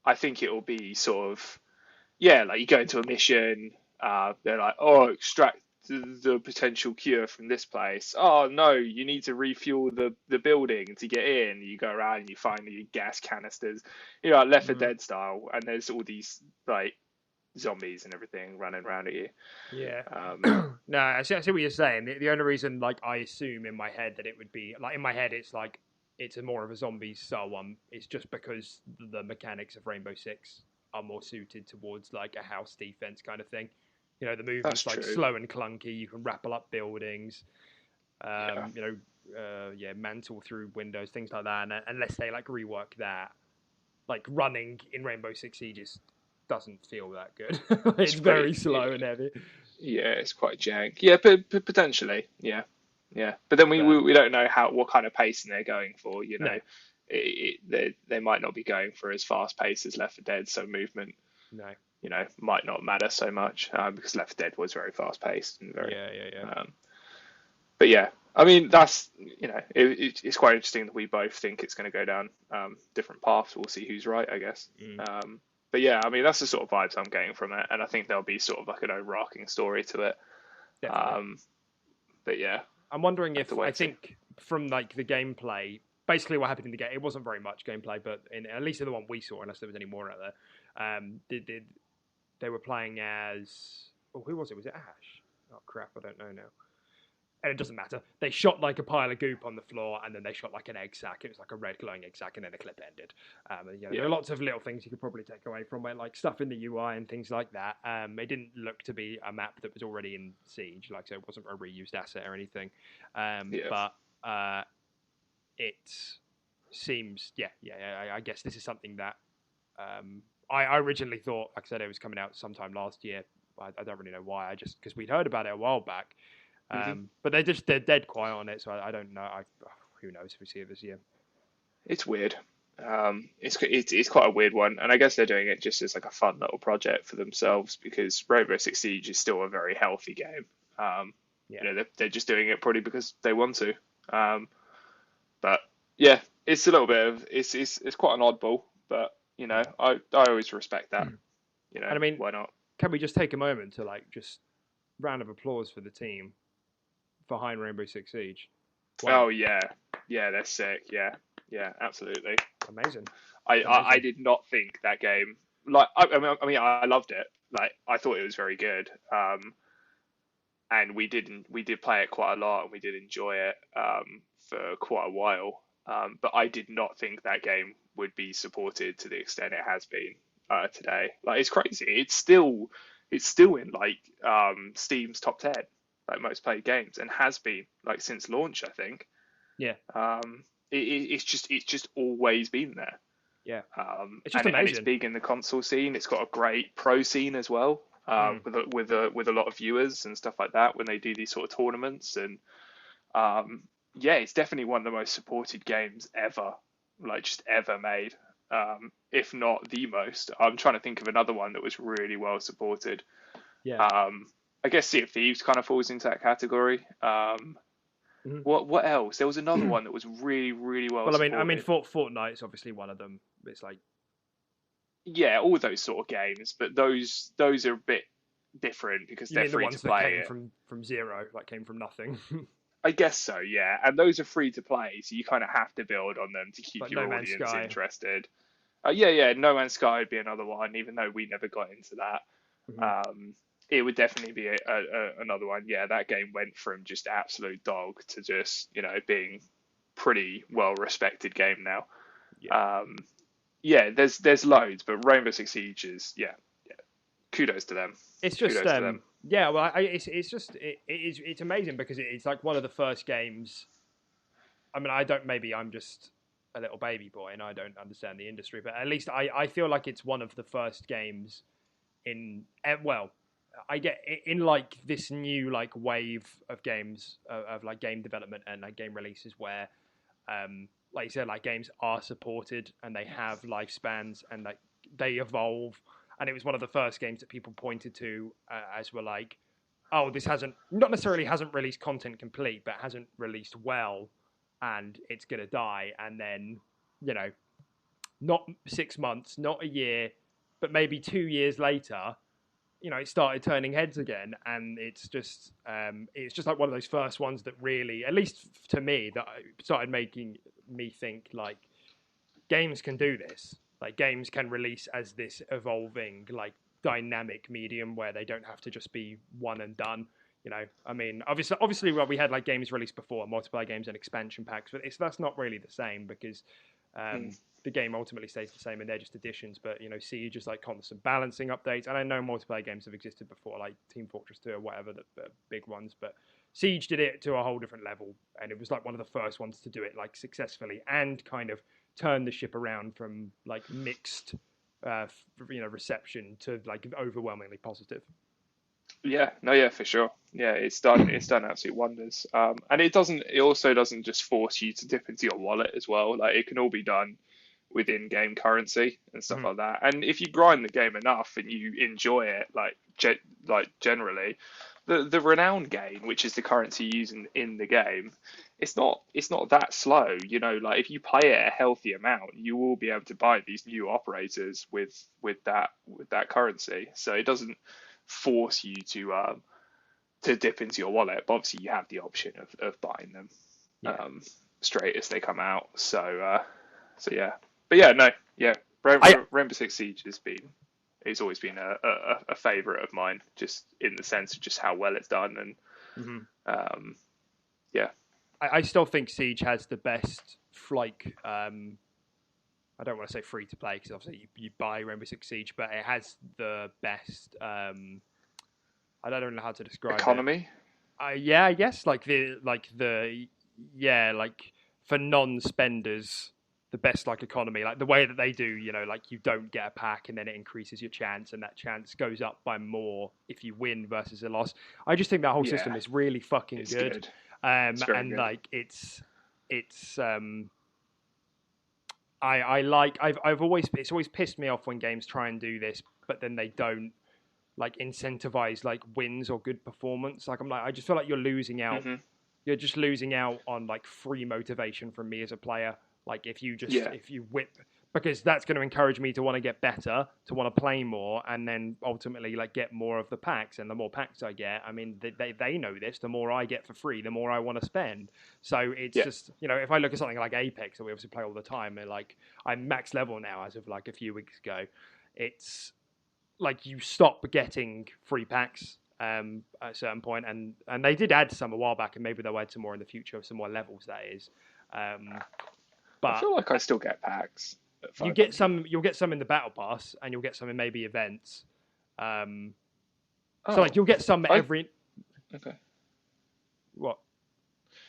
I think it will be sort of, yeah, like you go into a mission, they're like, oh, extract the potential cure from this place. Oh no, you need to refuel the building to get in. You go around and you find the gas canisters, you know, like Left 4 Mm, Dead style, and there's all these like zombies and everything running around at you. yeah. Um, No, I see what you're saying. The only reason, like, I assume in my head that it would be like in my head, it's like it's a more of a zombie style one. It's just because the mechanics of Rainbow Six are more suited towards like a house defense kind of thing. You know, the that's movement's like true. slow and clunky. You can rappel up buildings. Yeah. You know, mantle through windows, things like that. And unless they like rework that, like running in Rainbow Six Siege just doesn't feel that good. It's It's very pretty. slow and heavy. Yeah, it's quite jank. Yeah, but potentially, yeah, yeah. But then But we don't know what kind of pacing they're going for. no, They might not be going for as fast pace as Left 4 Dead, so movement, no, might not matter so much because Left 4 Dead was very fast paced and very. yeah. Um, but yeah, I mean that's it's quite interesting that we both think it's going to go down different paths. We'll see who's right, I guess. Mm, But yeah, I mean that's the sort of vibes I'm getting from it, and I think there'll be sort of like an overarching story to it. definitely. Um, but yeah, I'm wondering have to if I wait and see. think from like the gameplay, basically what happened in the game, it wasn't very much gameplay, but at least in the one we saw, unless there was any more out there, did they were playing as who was it? Was it Ash? Oh crap, I don't know now. And it doesn't matter. They shot like a pile of goop on the floor, and then they shot like an egg sack. It was like a red glowing egg sack, and then the clip ended. There Yeah. are lots of little things you could probably take away from it, like stuff in the UI and things like that. It didn't look to be a map that was already in Siege, like so it wasn't a reused asset or anything. Yeah. But it seems, I guess this is something that I originally thought, like I said, it was coming out sometime last year. I don't really know why. I just because we'd heard about it a while back. Hmm. But they're dead quiet on it, so I don't know. Who knows if we see it this year? It's weird. It's quite a weird one, and I guess they're doing it just as like a fun little project for themselves because Rainbow Six Siege is still a very healthy game. Um, Yeah, they're just doing it probably because they want to. But yeah, it's a little bit of it's quite an oddball, but yeah. I always respect that. And I mean, Why not? can we just take a moment to like just round of applause for the team behind Rainbow Six Siege? Wow, Oh yeah, yeah, they're sick. Yeah, yeah, absolutely. amazing, I amazing. did not think that game. Like, I mean, I loved it. Like, I thought it was very good. And we did play it quite a lot, and we did enjoy it for quite a while. But I did not think that game would be supported to the extent it has been today. Like, it's crazy. It's still in like Steam's top 10, like most played games, and has been like since launch. I think. Yeah, It's just always been there. yeah. It's just And it's amazing. big in the console scene. It's got a great pro scene as well, Mm, with a lot of viewers and stuff like that when they do these sort of tournaments. And yeah, it's definitely one of the most supported games ever, like just ever made. If not the most. I'm trying to think of another one that was really well supported. yeah. I guess Sea of Thieves kind of falls into that category. Mhm. What else? There was another one that was really well Well, I mean, supported. Fortnite's obviously one of them. It's like Yeah, all those sort of games, but those are a bit different because you they're mean the free to ones that play came it. from zero, like came from nothing, I guess so, yeah. And those are free to play, so you kind of have to build on them to keep like No your Man's audience Sky. interested. Yeah. No Man's Sky would be another one, even though we never got into that. Hmm. Um, it would definitely be another one. Yeah, that game went from just absolute dog to just being pretty well respected game now. Yeah. Um, yeah, there's loads, but Rainbow Six Siege is yeah. Kudos to them. It's just Kudos to them. yeah. Well, it's just it's amazing because it's like one of the first games. I mean, I don't. Maybe I'm just a little baby boy and I don't understand the industry, but at least I feel like it's one of the first games in well, I get in like this new like wave of games of like game development and like game releases where like you said, like games are supported and they have lifespans and like they evolve. And it was one of the first games that people pointed to as were like, oh, this hasn't not necessarily hasn't released content complete, but hasn't released well, and it's gonna die. And then you know, not 6 months, not a year, but maybe 2 years later, it started turning heads again, and it's just like one of those first ones that really, at least to me, that started making me think like games can do this. Like games can release as this evolving, like dynamic medium where they don't have to just be one and done. I mean, obviously, well, we had like games released before, multiplayer games and expansion packs, but that's not really the same because Mm. the game ultimately stays the same and they're just additions. But Siege just like constant balancing updates. And I know multiplayer games have existed before, like Team Fortress 2 or whatever, the big ones. But Siege did it to a whole different level, and it was like one of the first ones to do it like successfully and kind of turn the ship around from like mixed, reception to like overwhelmingly positive. Yeah, no, yeah, for sure. Yeah, it's done absolute wonders. And it also doesn't just force you to dip into your wallet as well. Like it can all be done with in-game currency and stuff Mhm. like that. And if you grind the game enough and you enjoy it, like generally, the renown gain, which is the currency used in the game, it's not that slow. Like if you play it a healthy amount, you will be able to buy these new operators with that currency. So it doesn't force you to dip into your wallet, but obviously you have the option of buying them Yeah. straight as they come out. So yeah, but yeah, no, yeah, I Rainbow Six Siege it's always been a favorite of mine, just in the sense of just how well it's done, and mhm. um, yeah, I still think Siege has the best like I don't want to say free to play because obviously you buy Rainbow Six Siege, but it has the best. I don't know how to describe it. economy. Yeah, I guess yeah, like for non-spenders, the best like economy, like the way that they do, like you don't get a pack and then it increases your chance, and that chance goes up by more if you win versus a loss. I just think that whole Yeah, system is really fucking it's good, good. It's very and good. like it's I like I've always it's always pissed me off when games try and do this, but then they don't like incentivize like wins or good performance. Like I'm like I just feel like you're losing out. Hmm. You're just losing out on like free motivation from me as a player. Like Yeah, if you whip because that's going to encourage me to want to get better, to want to play more, and then ultimately like get more of the packs. And the more packs I get, I mean they know this. The more I get for free, the more I want to spend. So it's yeah. just if I look at something like Apex that we obviously play all the time, and like I'm max level now as of like a few weeks ago. It's like you stop getting free packs at a certain point, and they did add some a while back, and maybe they'll add some more in the future, some more levels. That is, um, I but feel like I still get packs at you get 500. some. You'll get some in the battle pass, and you'll get some in maybe events. Um, so like Oh, you'll get some I every okay. what?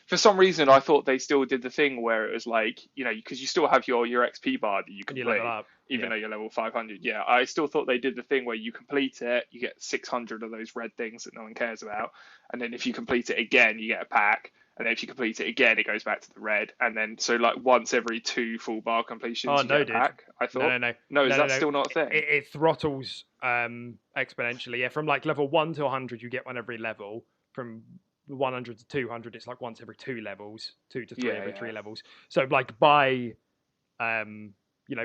For some reason, I thought they still did the thing where it was like, because you still have your XP bar that you And you level complete, up. even Yeah. though you're level 500. Yeah, I still thought they did the thing where you complete it, you get 600 of those red things that no one cares about, and then if you complete it again, you get a pack, and then if you complete it again, it goes back to the red, and then so like once every two full bar Oh completions, you get no, a dude. pack. I No, thought, no, no, no, is no, no, that no. still not a thing? It throttles exponentially. Yeah, from like level 1 to 100, you get one every level. From 100 to 200, it's like once every two levels, 2 to 3 Yeah, every yeah, three levels. So like by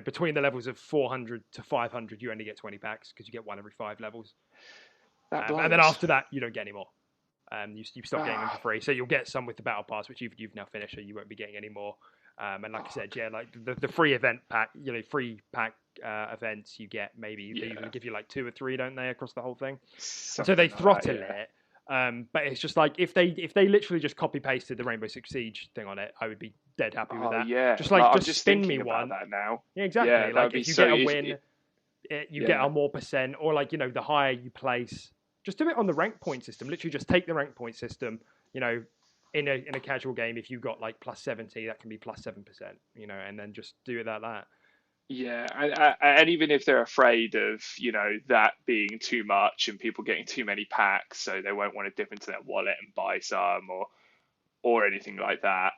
between the levels of 400 to 500, you only get 20 packs because you get one every five levels. that And then blows. after that, you don't get any more. You stop getting them for Ah, free. So you'll get some with the battle pass, which you've now finished, so you won't be getting any more. And like I said, fuck. yeah, like the free event pack, free pack events you get maybe they usually Yeah, give you like two or three, don't they, across the whole thing? And so they something like that. throttle Yeah. it. But it's just like if they literally just copy pasted the Rainbow Six Siege thing on it, I would be dead happy with Oh that. yeah, Just like like I'm just just spin me thinking about one. that now. Yeah, Yeah, exactly. that Like would be if you so. get a win, you get Yeah, a more percent, or like the higher you place, just do it on the rank point system. Literally, just take the rank point system. You know, in a casual game, if you got like plus 70, that can be plus 7%. And then just do it like that. yeah, and even if they're afraid of that being too much and people getting too many packs, so they won't want to dip into their wallet and buy some or anything like that.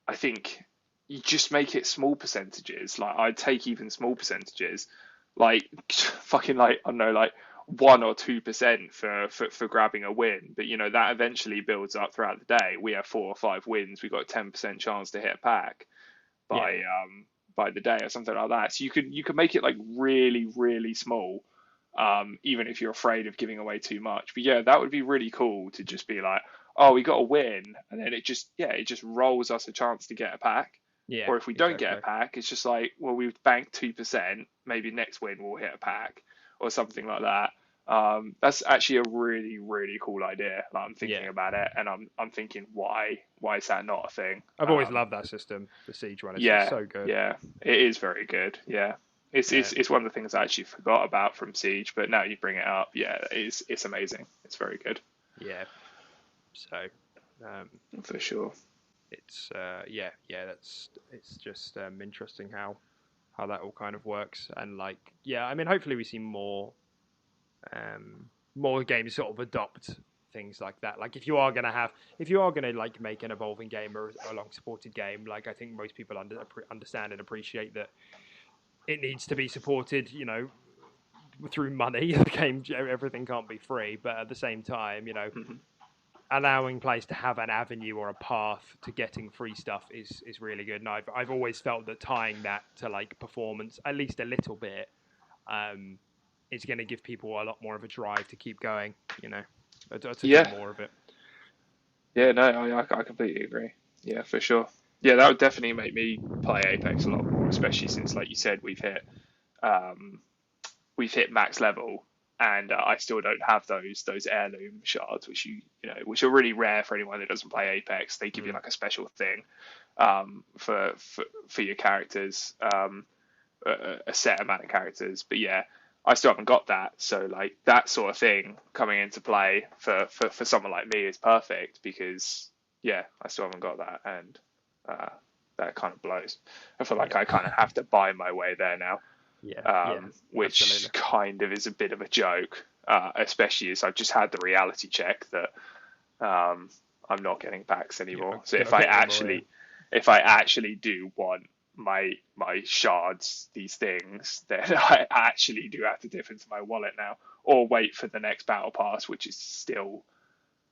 I think you just make it small percentages. Like I'd take even small percentages, like fucking like I don't know, like 1 or 2% for grabbing a win. But that eventually builds up throughout the day. We have 4 or 5 wins. We got a 10% chance to hit a pack Yeah, by the day or something like that. So you could make it like really really small, even if you're afraid of giving away too much. But yeah, that would be really cool to just be like, oh, we got a win, and then it just rolls us a chance to get a pack. yeah, Or if we don't get a exactly. pack, it's just like, well, we've banked 2%. Maybe next win we'll hit a pack or something like that. That's actually a really really cool idea. Like I'm thinking Yeah, about it, and I'm thinking why is that not a thing? I've always loved that system, the Siege one. It's Yeah, so good. yeah, it is very good. Yeah, it's Yeah, it's it's one of the things I actually forgot about from Siege, but now you bring it up, yeah, it's amazing. It's very good. yeah. So For sure. It's it's just interesting how that all kind of works, and like I mean, hopefully we see more games sort of adopt things like that. Like if you are gonna like make an evolving game or a long supported game, like I think most people understand and appreciate that it needs to be supported, through money. The game, everything can't be free, but at the same time, Mm-hmm. allowing players to have an avenue or a path to getting free stuff is really good. And I've always felt that tying that to like performance, at least a little bit, is going to give people a lot more of a drive to keep going. To do Yeah, more of it. yeah, no, I completely agree. Yeah, for sure. Yeah, that would definitely make me play Apex a lot more, especially since, like you said, um, we've hit max level, and I still don't have those heirloom shards, which are really rare for anyone that doesn't play Apex. They give you Mm. like a special thing for your characters, a set amount of characters. But yeah, I still haven't got that. So like that sort of thing coming into play for someone like me is perfect because yeah, I still haven't got that, and that kind of blows. I feel like I kind of have to buy my way there now, Yeah, which absolutely. kind of is a bit of a joke, especially as I've just had the reality check that I'm not getting packs anymore. So You're not getting them all. Yeah. if I actually do want my shards, these things, then I actually do have to dip into my wallet now, or wait for the next battle pass, which is still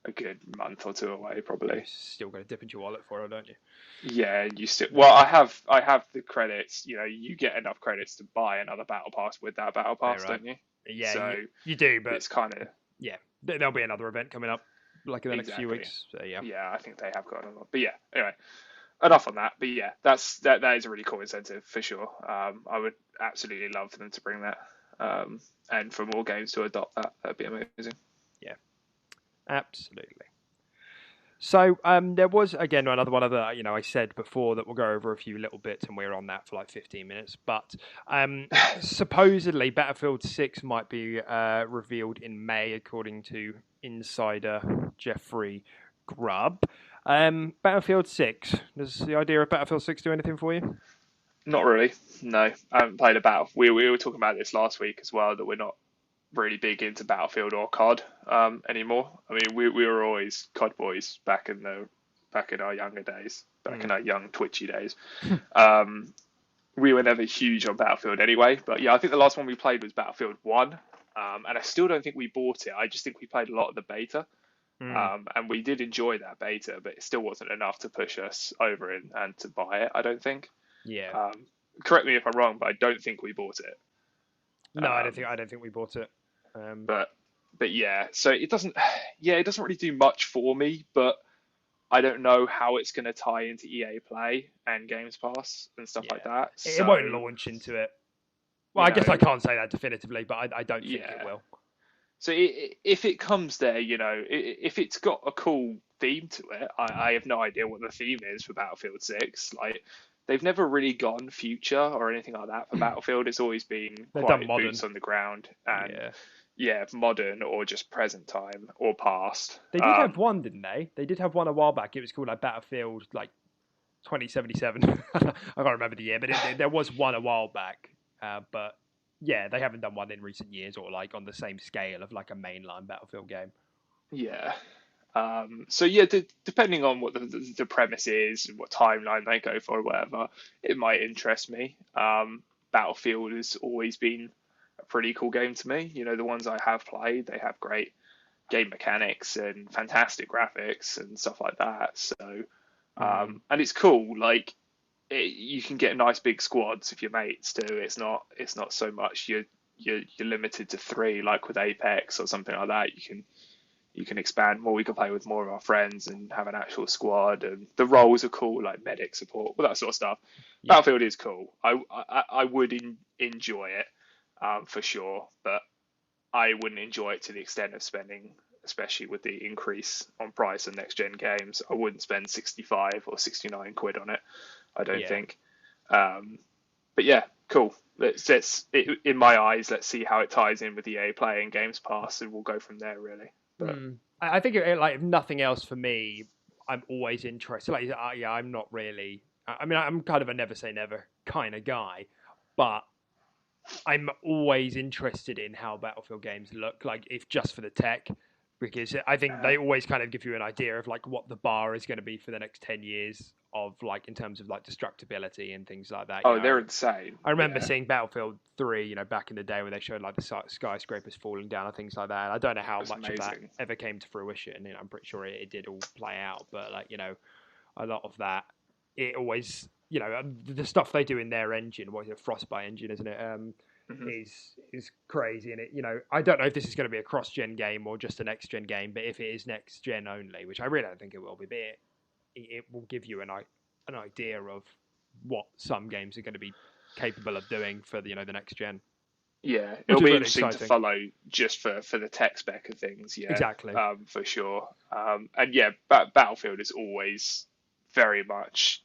a good month or two away, You probably. still got to dip into your wallet for it, don't you? Yeah, you still. Well, I have the credits. You get enough credits to buy another battle pass with that battle Oh, pass, right. don't you? Yeah, So you do, but it's kind of yeah, there'll be another event coming up, like in the next few exactly. weeks. So yeah. Yeah, I think they have got another. But yeah, anyway, enough on that. But yeah, that is a really cool incentive for sure. I would absolutely love for them to bring that, and for more games to adopt that. That'd be amazing. Yeah, absolutely. So there was again another one of the I said before that we'll go over a few little bits and we're on that for like 15 minutes. But supposedly Battlefield 6 might be revealed in May, according to insider Jeffrey Grubb. Battlefield 6. Does the idea of Battlefield 6 do anything for you? Not really. No, I haven't played a battle. We were talking about this last week as well, that we're not really big into Battlefield or COD anymore. I mean, we were always COD boys back in our younger days, back Mm. in our young twitchy days. Um, we were never huge on Battlefield anyway, but yeah, I think the last one we played was Battlefield One, and I still don't think we bought it. I just think we played a lot of the beta, Mm. and we did enjoy that beta, but it still wasn't enough to push us over and to buy it. I don't think. Yeah. Um, Correct me if I'm wrong, but I don't think we bought it. No, Um, I don't think we bought it. Um, but yeah, so it doesn't. Yeah, it doesn't really do much for me, but I don't know how it's going to tie into EA Play and Games Pass and stuff like yeah, that. it So won't launch into it. Well, you I guess I know, can't say that definitively, but I don't think it yeah. will. So if it comes there, if it's got a cool theme to it, I have no idea what the theme is for Battlefield 6. Like, they've never really gone future or anything like that for Battlefield. It's always been They've done quite modern. boots on the ground and, Yeah. yeah, modern or just present time or past. They did have one, didn't they? They did have one a while back. It was called like Battlefield like 2077. I can't remember the year, but there was one a while back. But yeah, they haven't done one in recent years or like on the same scale of like a mainline Battlefield game. Yeah. So yeah, depending on what the premise is and what timeline they go for or whatever, it might interest me. Battlefield has always been a pretty cool game to me. The ones I have played, they have great game mechanics and fantastic graphics and stuff like that. So, Mm. and it's cool. Like, you can get nice big squads if you're mates too. It's not so much you're limited to three like with Apex or something like that. You can expand more. We can play with more of our friends and have an actual squad. And the roles are cool, like medic support, all that sort of stuff. Yeah. Battlefield is cool. I would enjoy it for sure, but I wouldn't enjoy it to the extent of spending, especially with the increase on price of next gen games. I wouldn't spend 65 or 69 quid on it. I don't Yeah. think. But yeah, cool. In my eyes, let's see how it ties in with EA Play and Games Pass, and we'll go from there. Really, but I think like if nothing else for me, I'm always interested. Like, yeah, I'm not really. I mean, I'm kind of a never say never kind of guy, but I'm always interested in how Battlefield games look. Like, if just for the tech, because I think they always kind of give you an idea of like what the bar is going to be for the next 10 years of like in terms of like destructibility and things like that. Oh, they're insane. I remember seeing Battlefield 3, back in the day when they showed like the skyscrapers falling down and things like that. And I don't know how much of that ever came to fruition. I'm pretty sure it did all play out, but like, a lot of that, it always, the stuff they do in their engine, what is it, Frostbite engine, isn't it? Is crazy. And I don't know if this is going to be a cross-gen game or just a next-gen game, but if it is next-gen only, which I really don't think it will be, but it will give you an idea of what some games are going to be capable of doing for the next gen. Yeah, it'll be really interesting to follow just for the tech spec of things. Yeah, exactly. For sure. And yeah, Battlefield has always very much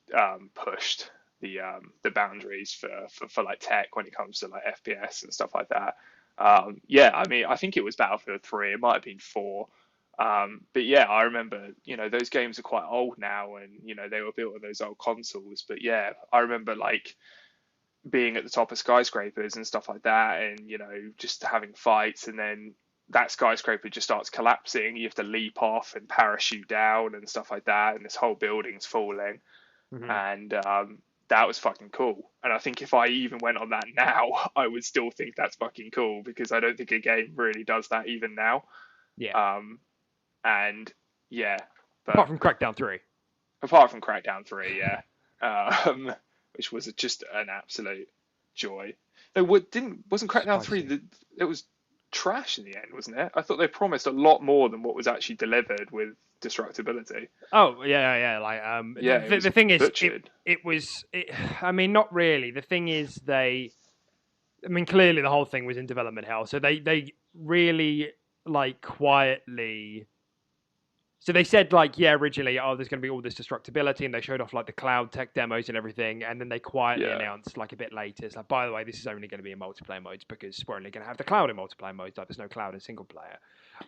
pushed the boundaries for like tech when it comes to like FPS and stuff like that. Yeah, I mean, I think it was Battlefield 3. It might have been 4. But yeah, I remember, those games are quite old now and, they were built on those old consoles. But yeah, I remember like being at the top of skyscrapers and stuff like that and, just having fights and then that skyscraper just starts collapsing. You have to leap off and parachute down and stuff like that. And this whole building's falling. Mm-hmm. And that was fucking cool. And I think if I even went on that now, I would still think that's fucking cool because I don't think a game really does that even now. Yeah. And yeah, but apart from Crackdown 3, yeah, which was just an absolute joy. No, wasn't Crackdown 3? It was trash in the end, wasn't it? I thought they promised a lot more than what was actually delivered with destructibility. Oh yeah. Like the thing is, it was. I mean, not really. The thing is, clearly the whole thing was in development hell, so they really like quietly. So they said, like, yeah, originally, there's going to be all this destructibility, and they showed off, like, the cloud tech demos and everything, and then they quietly announced, like, a bit later, it's like, by the way, this is only going to be in multiplayer modes, because we're only going to have the cloud in multiplayer modes, like, there's no cloud in single player.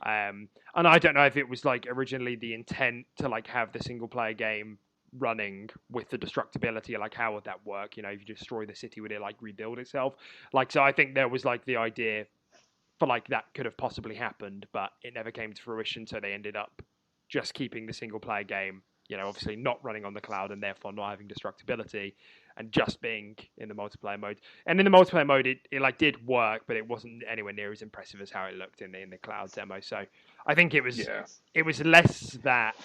And I don't know if it was, like, originally the intent to, like, have the single player game running with the destructibility, like, how would that work? If you destroy the city, would it, like, rebuild itself? Like, so I think there was, like, the idea for, like, that could have possibly happened, but it never came to fruition, so they ended up just keeping the single player game, obviously not running on the cloud and therefore not having destructibility and just being in the multiplayer mode. And in the multiplayer mode, it like did work, but it wasn't anywhere near as impressive as how it looked in the cloud demo. So I think it was less that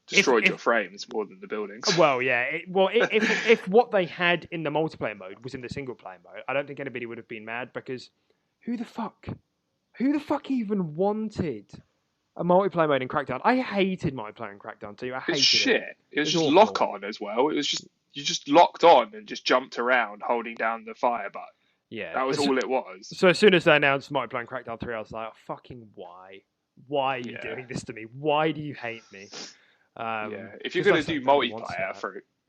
destroyed your frames more than the buildings. Well, yeah. If what they had in the multiplayer mode was in the single player mode, I don't think anybody would have been mad because who the fuck even wanted a multiplayer mode in Crackdown? I hated multiplayer in Crackdown 2. I hated it. It was just awful. Lock on as well. It was just you just locked on and just jumped around holding down the fire button. Yeah, that was all it was. So as soon as they announced multiplayer in Crackdown 3, I was like, fucking why? Why are you doing this to me? Why do you hate me? If you're going to do multiplayer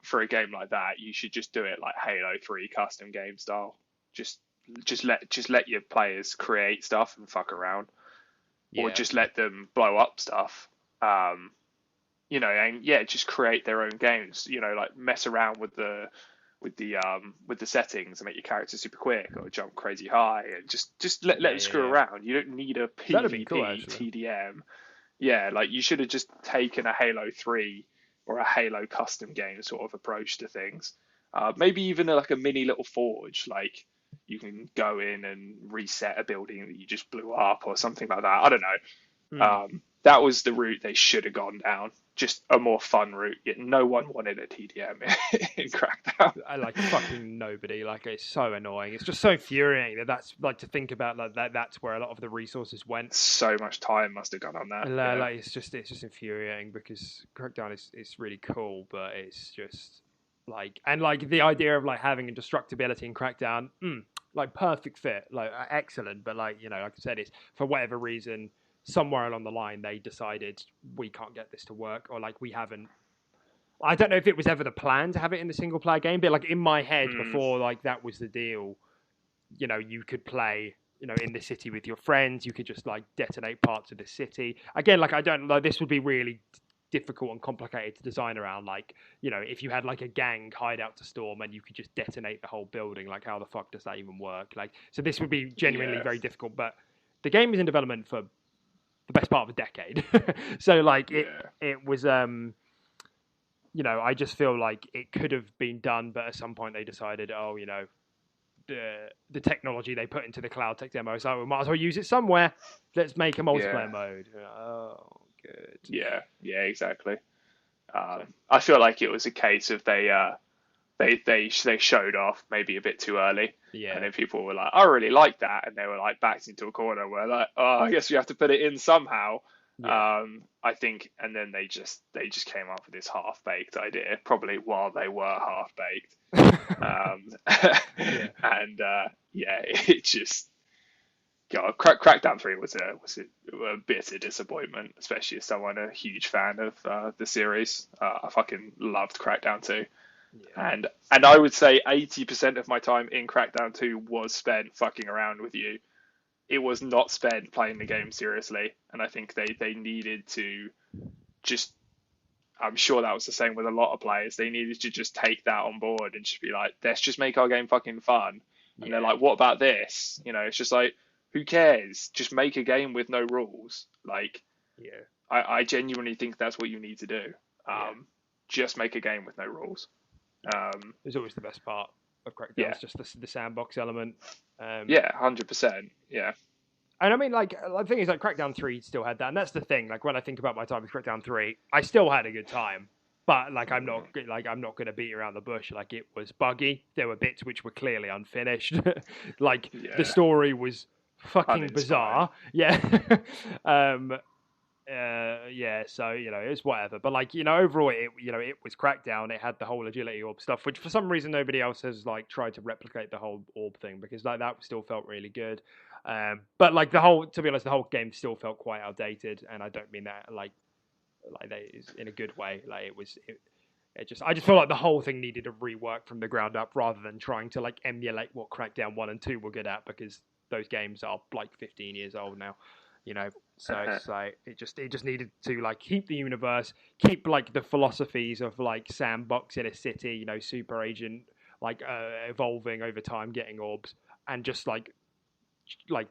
for a game like that, you should just do it like Halo 3 custom game style. Just let your players create stuff and fuck around. Or just let them blow up stuff, and just create their own games. Like mess around with the settings and make your character super quick or jump crazy high, and just let them screw around. You don't need a PvP TDM. Yeah, like you should have just taken a Halo 3 or a Halo custom game sort of approach to things. Maybe even like a mini little forge, like. You can go in and reset a building that you just blew up or something like that. I don't know. That was the route they should have gone down. Just a more fun route. Yet no one wanted a TDM in Crackdown. I like fucking nobody. Like it's so annoying. It's just so infuriating that's like to think about like that. That's where a lot of the resources went. So much time must have gone on that. Like it's just infuriating because Crackdown is really cool, but it's just. Like the idea of like having a destructibility in Crackdown, like perfect fit, like excellent. But like I said, it's for whatever reason somewhere along the line they decided we can't get this to work, or like we haven't. I don't know if it was ever the plan to have it in the single player game, but like in my head before, like that was the deal. You could play. In the city with your friends, you could just like detonate parts of the city. Again, like I don't know. This would be really difficult and complicated to design around. Like, you know, if you had like a gang hide out to storm and you could just detonate the whole building, like how the fuck does that even work? Like, so this would be genuinely Yeah. very difficult. But the game is in development for the best part of a decade, so like it was you know, I just feel like it could have been done, but at some point they decided, oh, you know, the technology they put into the cloud tech demo, so we might as well use it somewhere. Let's make a multiplayer mode. Oh, good. Yeah, exactly. So, I feel like it was a case of they showed off maybe a bit too early, and yeah, then people were like, I really like that, and they were like backed into a corner where like, oh, I guess we have to put it in somehow. yeah. I think, and then they just came up with this half baked idea, probably while they were half baked. Yeah. And yeah, it just God, Crackdown 3 was a bitter disappointment, especially as someone a huge fan of the series. I fucking loved Crackdown 2. Yeah. And I would say 80% of my time in Crackdown 2 was spent fucking around with you. It was not spent playing the game seriously, and I think they needed to just. I'm sure that was the same with a lot of players. They needed to just take that on board and just be like, let's just make our game fucking fun. And they're like, what about this? You know, it's just like, who cares? Just make a game with no rules. Like, Yeah. I genuinely think that's what you need to do. Yeah. Just make a game with no rules. It's always the best part of Crackdown. Yeah. It's just the sandbox element. Yeah, 100%. Yeah. And I mean, like, the thing is, like, Crackdown 3 still had that. And that's the thing. Like, when I think about my time with Crackdown 3, I still had a good time. But, like, I'm not going to beat around the bush. Like, it was buggy. There were bits which were clearly unfinished. Like, the story was fucking bizarre. Yeah. Yeah, so, you know, it's whatever. But, like, you know, overall, it was Crackdown. It had the whole agility orb stuff, which for some reason nobody else has, like, tried to replicate the whole orb thing, because, like, that still felt really good. But, like, to be honest, the whole game still felt quite outdated, and I don't mean that, like that is in a good way. Like, I just feel like the whole thing needed a rework from the ground up, rather than trying to, like, emulate what Crackdown 1 and 2 were good at, because those games are, like, 15 years old now. You know, so it's like it just needed to, like, keep the universe, keep, like, the philosophies of, like, sandbox in a city, you know, super agent, like, evolving over time, getting orbs, and just like,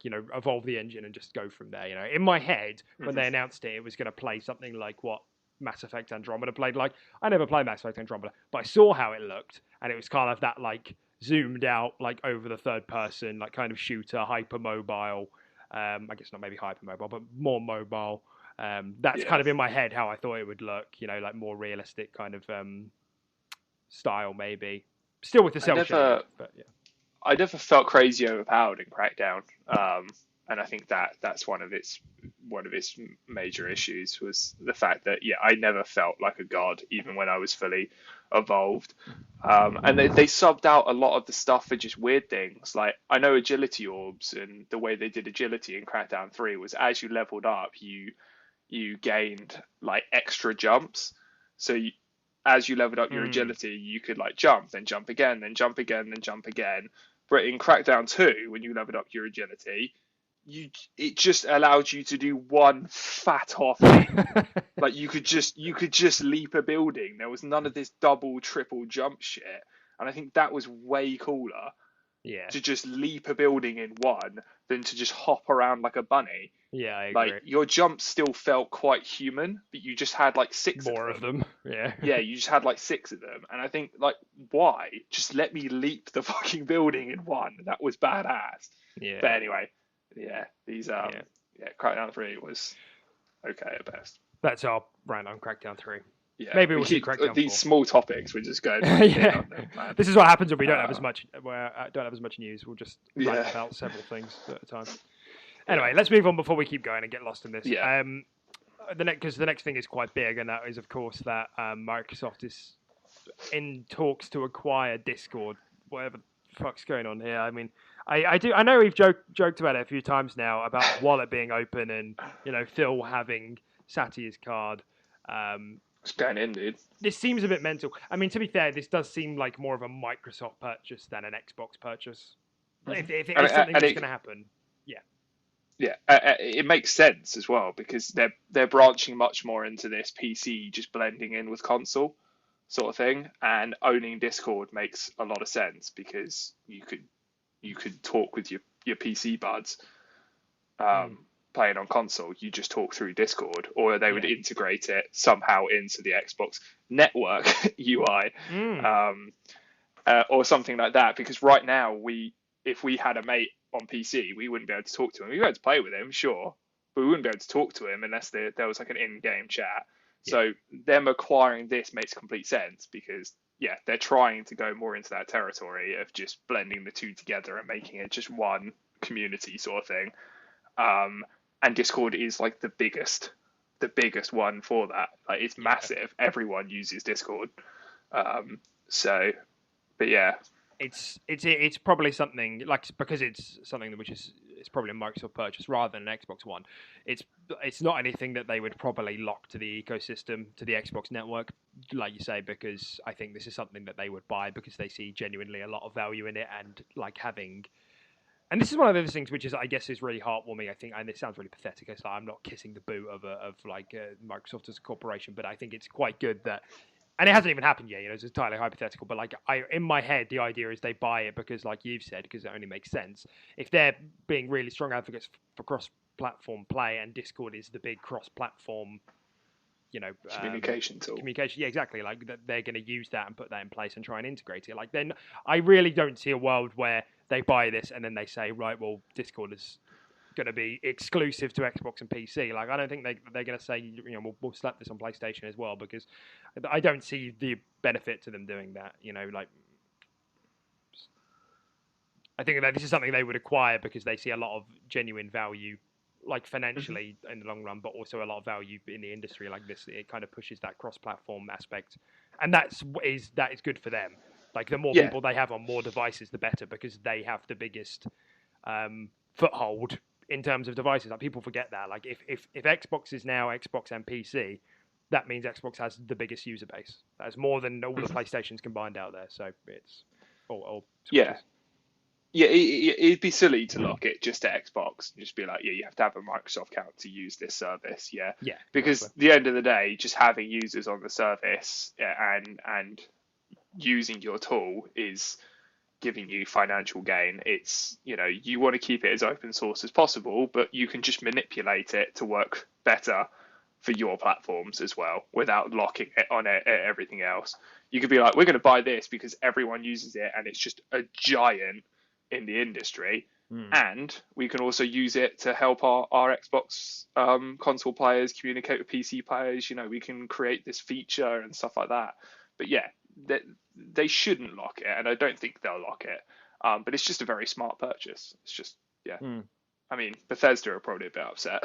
you know, evolve the engine and just go from there. You know, in my head when they announced it was going to play something like what Mass Effect Andromeda played like. I never played Mass Effect Andromeda, but I saw how it looked, and it was kind of that, like, zoomed out, like, over the third person, like, kind of shooter, hyper mobile. I guess not maybe hyper mobile, but more mobile. That's kind of in my head how I thought it would look, you know, like more realistic kind of style, maybe. Still with the cell shading, but yeah. I never felt crazy overpowered in Crackdown, and I think that's one of its major issues was the fact that I never felt like a god even when I was fully evolved, and they subbed out a lot of the stuff for just weird things. Like, I know agility orbs, and the way they did agility in Crackdown 3 was as you leveled up, you gained, like, extra jumps. So as you leveled up your agility, you could, like, jump, then jump again, then jump again, then jump again. But in Crackdown 2, when you leveled up your agility, it just allowed you to do one fat off leap. Like, you could just leap a building. There was none of this double, triple jump shit. And I think that was way cooler. Yeah. To just leap a building in one than to just hop around like a bunny. Yeah, I agree. Like, your jumps still felt quite human, but you just had, like, six more of them. Yeah. Yeah, you just had, like, six of them. And I think, like, why? Just let me leap the fucking building in one. That was badass. Yeah. But anyway, Crackdown 3 was okay at best. That's our rant on Crackdown 3. Yeah, maybe we'll see Crackdown 4. These small topics, we just go. Yeah. This is what happens when we don't have as much. Where don't have as much news. We'll just rant about several things at a time. Anyway, let's move on before we keep going and get lost in this. Yeah. Because the next thing is quite big, and that is, of course, that Microsoft is in talks to acquire Discord. Whatever the fuck's going on here. I mean, I know we've joked about it a few times now about the wallet being open and, you know, Phil having Satya's card. It's going in, dude. This seems a bit mental. I mean, to be fair, this does seem like more of a Microsoft purchase than an Xbox purchase. If something was going to happen, yeah. yeah, it makes sense as well because they're branching much more into this PC just blending in with console sort of thing, and owning Discord makes a lot of sense because you could talk with your PC buds Mm. playing on console. You just talk through Discord, or they would Yeah. integrate it somehow into the Xbox network UI, Mm. um, or something like that. Because right now, if we had a mate on PC, we wouldn't be able to talk to him. We'd be able to play with him, sure, but we wouldn't be able to talk to him unless there was like an in-game chat. Yeah. So them acquiring this makes complete sense because yeah, they're trying to go more into that territory of just blending the two together and making it just one community sort of thing. Um, and Discord is like the biggest one for that. Like it's Yeah. massive. Everyone uses Discord. Um, so, but yeah, It's probably something like, because it's something which is, it's probably a Microsoft purchase rather than an Xbox One. It's it's not anything that they would probably lock to the ecosystem, to the Xbox network, like you say, because I think this is something that they would buy because they see genuinely a lot of value in it, and like having. And this is one of those things which is, I guess, is really heartwarming. I think, and this sounds really pathetic. It's like I'm not kissing the boot of Microsoft as a corporation, but I think it's quite good that, and it hasn't even happened yet. It's entirely hypothetical. But like, in my head, the idea is they buy it because, like you've said, because it only makes sense. If they're being really strong advocates for cross-platform play, and Discord is the big cross-platform, you know, communication tool. communication. Yeah, exactly. Like they're going to use that and put that in place and try and integrate it. Like, then I really don't see a world where they buy this and then they say, right, well, Discord is going to be exclusive to Xbox and PC. Like, I don't think they're going to say, we'll slap this on PlayStation as well, because I don't see the benefit to them doing that. Like, I think that this is something they would acquire because they see a lot of genuine value, like Mm-hmm. financially in the long run, but also a lot of value in the industry like this. It kind of pushes that cross-platform aspect, and that is good for them. Like, the more Yeah, people they have on more devices, the better, because they have the biggest foothold in terms of devices. Like, people forget that. Like, if Xbox is now Xbox and PC, that means Xbox has the biggest user base. That's more than all the mm-hmm. PlayStations combined out there. So it's all Yeah, Switches. yeah. It'd be silly to lock it just to Xbox and just be like, yeah, you have to have a Microsoft account to use this service. Yeah, Yeah, because exactly. at the end of the day, just having users on the service, yeah, and using your tool is giving you financial gain. It's, you want to keep it as open source as possible, but you can just manipulate it to work better for your platforms as well without locking it on everything else. You could be like, we're going to buy this because everyone uses it and it's just a giant in the industry. Mm. And we can also use it to help our Xbox console players communicate with PC players. We can create this feature and stuff like that. But yeah, they shouldn't lock it, and I don't think they'll lock it. But it's just a very smart purchase. It's just, yeah. Mm. I mean, Bethesda are probably a bit upset.